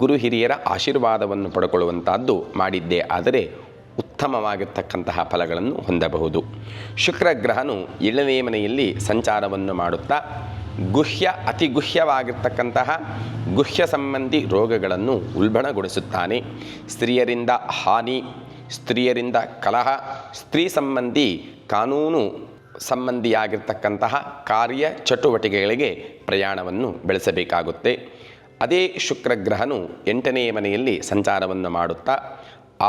S1: ಗುರು ಹಿರಿಯರ ಆಶೀರ್ವಾದವನ್ನು ಪಡ್ಕೊಳ್ಳುವಂಥದ್ದು ಮಾಡಿದ್ದೇ ಆದರೆ ಉತ್ತಮವಾಗಿರ್ತಕ್ಕಂತಹ ಫಲಗಳನ್ನು ಹೊಂದಬಹುದು. ಶುಕ್ರಗ್ರಹನು 7ನೇ ಮನೆಯಲ್ಲಿ ಸಂಚಾರವನ್ನು ಮಾಡುತ್ತಾ ಅತಿಗುಹ್ಯವಾಗಿರ್ತಕ್ಕಂತಹ ಗುಹ್ಯ ಸಂಬಂಧಿ ರೋಗಗಳನ್ನು ಉಲ್ಬಣಗೊಳಿಸುತ್ತಾನೆ. ಸ್ತ್ರೀಯರಿಂದ ಹಾನಿ, ಸ್ತ್ರೀಯರಿಂದ ಕಲಹ, ಸ್ತ್ರೀ ಸಂಬಂಧಿ ಕಾನೂನು ಸಂಬಂಧಿಯಾಗಿರ್ತಕ್ಕಂತಹ ಕಾರ್ಯ ಚಟುವಟಿಕೆಗಳಿಗೆ ಪ್ರಯಾಣವನ್ನು ಬೆಳೆಸಬೇಕಾಗುತ್ತೆ. ಅದೇ ಶುಕ್ರಗ್ರಹನು 8ನೇ ಮನೆಯಲ್ಲಿ ಸಂಚಾರವನ್ನು ಮಾಡುತ್ತಾ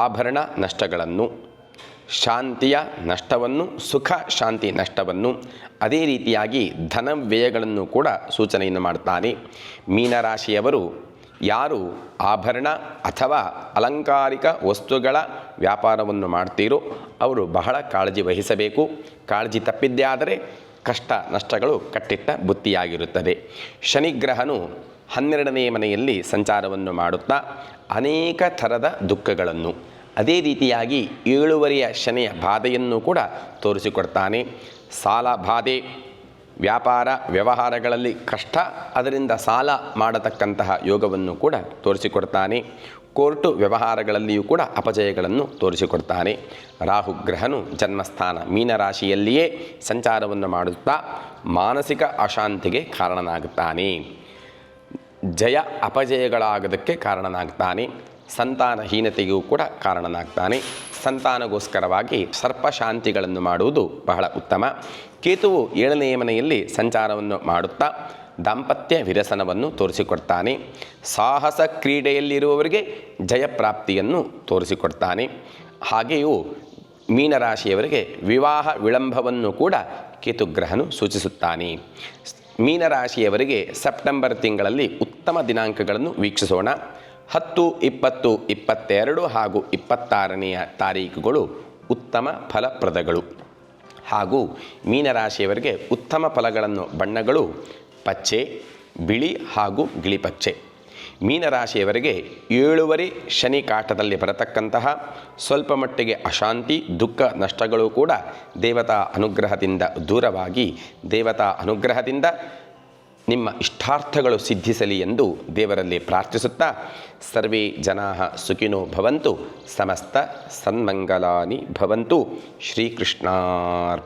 S1: ಆಭರಣ ನಷ್ಟಗಳನ್ನು, ಶಾಂತಿಯ ನಷ್ಟವನ್ನು, ಸುಖ ಶಾಂತಿ ನಷ್ಟವನ್ನು, ಅದೇ ರೀತಿಯಾಗಿ ಧನ ವ್ಯಯಗಳನ್ನು ಕೂಡ ಸೂಚನೆಯನ್ನು ಮಾಡ್ತಾನೆ. ಮೀನರಾಶಿಯವರು ಯಾರು ಆಭರಣ ಅಥವಾ ಅಲಂಕಾರಿಕ ವಸ್ತುಗಳ ವ್ಯಾಪಾರವನ್ನು ಮಾಡ್ತೀರೋ ಅವರು ಬಹಳ ಕಾಳಜಿ ವಹಿಸಬೇಕು. ಕಾಳಜಿ ತಪ್ಪಿದ್ದೇ ಆದರೆ ಕಷ್ಟ ನಷ್ಟಗಳು ಕಟ್ಟಿಟ್ಟ ಬುತ್ತಿಯಾಗಿರುತ್ತದೆ. ಶನಿಗ್ರಹನು 12ನೇ ಮನೆಯಲ್ಲಿ ಸಂಚಾರವನ್ನು ಮಾಡುತ್ತಾ ಅನೇಕ ಥರದ ದುಃಖಗಳನ್ನು, ಅದೇ ರೀತಿಯಾಗಿ 7 ಶನಿಯ ಬಾಧೆಯನ್ನು ಕೂಡ ತೋರಿಸಿಕೊಡ್ತಾನೆ. ಸಾಲ ಬಾಧೆ, ವ್ಯಾಪಾರ ವ್ಯವಹಾರಗಳಲ್ಲಿ ಕಷ್ಟ, ಅದರಿಂದ ಸಾಲ ಮಾಡತಕ್ಕಂತಹ ಯೋಗವನ್ನು ಕೂಡ ತೋರಿಸಿಕೊಡ್ತಾನೆ. ಕೋರ್ಟು ವ್ಯವಹಾರಗಳಲ್ಲಿಯೂ ಕೂಡ ಅಪಜಯಗಳನ್ನು ತೋರಿಸಿಕೊಡ್ತಾನೆ. ರಾಹುಗ್ರಹನು ಜನ್ಮಸ್ಥಾನ ಮೀನರಾಶಿಯಲ್ಲಿಯೇ ಸಂಚಾರವನ್ನು ಮಾಡುತ್ತಾ ಮಾನಸಿಕ ಅಶಾಂತಿಗೆ ಕಾರಣನಾಗುತ್ತಾನೆ. ಜಯ ಅಪಜಯಗಳಾಗೋದಕ್ಕೆ ಕಾರಣನಾಗ್ತಾನೆ. ಸಂತಾನಹೀನತೆಗೂ ಕೂಡ ಕಾರಣನಾಗ್ತಾನೆ. ಸಂತಾನಗೋಸ್ಕರವಾಗಿ ಸರ್ಪಶಾಂತಿಗಳನ್ನು ಮಾಡುವುದು ಬಹಳ ಉತ್ತಮ. ಕೇತುವು 7ನೇ ಮನೆಯಲ್ಲಿ ಸಂಚಾರವನ್ನು ಮಾಡುತ್ತಾ ದಾಂಪತ್ಯ ವಿರಸನವನ್ನು ತೋರಿಸಿಕೊಡ್ತಾನೆ. ಸಾಹಸ ಕ್ರೀಡೆಯಲ್ಲಿರುವವರಿಗೆ ಜಯಪ್ರಾಪ್ತಿಯನ್ನು ತೋರಿಸಿಕೊಡ್ತಾನೆ. ಹಾಗೆಯೂ ಮೀನರಾಶಿಯವರಿಗೆ ವಿವಾಹ ವಿಳಂಬವನ್ನು ಕೂಡ ಕೇತುಗ್ರಹನು ಸೂಚಿಸುತ್ತಾನೆ. ಮೀನರಾಶಿಯವರಿಗೆ ಸೆಪ್ಟೆಂಬರ್ ತಿಂಗಳಲ್ಲಿ ಉತ್ತಮ ದಿನಾಂಕಗಳನ್ನು ವೀಕ್ಷಿಸೋಣ. 10, 20, 22 ಹಾಗೂ 26ನೆಯ ತಾರೀಖುಗಳು ಉತ್ತಮ ಫಲಪ್ರದಗಳು. ಹಾಗೂ ಮೀನರಾಶಿಯವರಿಗೆ ಉತ್ತಮ ಫಲಗಳನ್ನು ಬಣ್ಣಗಳು ಪಚ್ಚೆ, ಬಿಳಿ ಹಾಗೂ ಗಿಳಿಪಚ್ಚೆ. ಮೀನರಾಶಿಯವರಿಗೆ 7 ಶನಿ ಕಾಟದಲ್ಲಿ ಬರತಕ್ಕಂತಹ ಸ್ವಲ್ಪ ಮಟ್ಟಿಗೆ ಅಶಾಂತಿ, ದುಃಖ, ನಷ್ಟಗಳು ಕೂಡ ದೇವತಾ ಅನುಗ್ರಹದಿಂದ ದೂರವಾಗಿ ದೇವತಾ ಅನುಗ್ರಹದಿಂದ ನಿಮ್ಮ ಇಷ್ಟಾರ್ಥಗಳು ಸಿದ್ಧಿಸಲಿ ಎಂದು ದೇವರಲ್ಲಿ ಪ್ರಾರ್ಥಿಸುತ್ತಾ ಸರ್ವೇ ಜನಾಃ ಸುಖಿನೋ ಭವಂತು, ಸಮಸ್ತ ಸನ್ಮಂಗಲಾನಿ ಭವಂತು. ಶ್ರೀಕೃಷ್ಣಾರ್ಪಣಮಸ್ತು.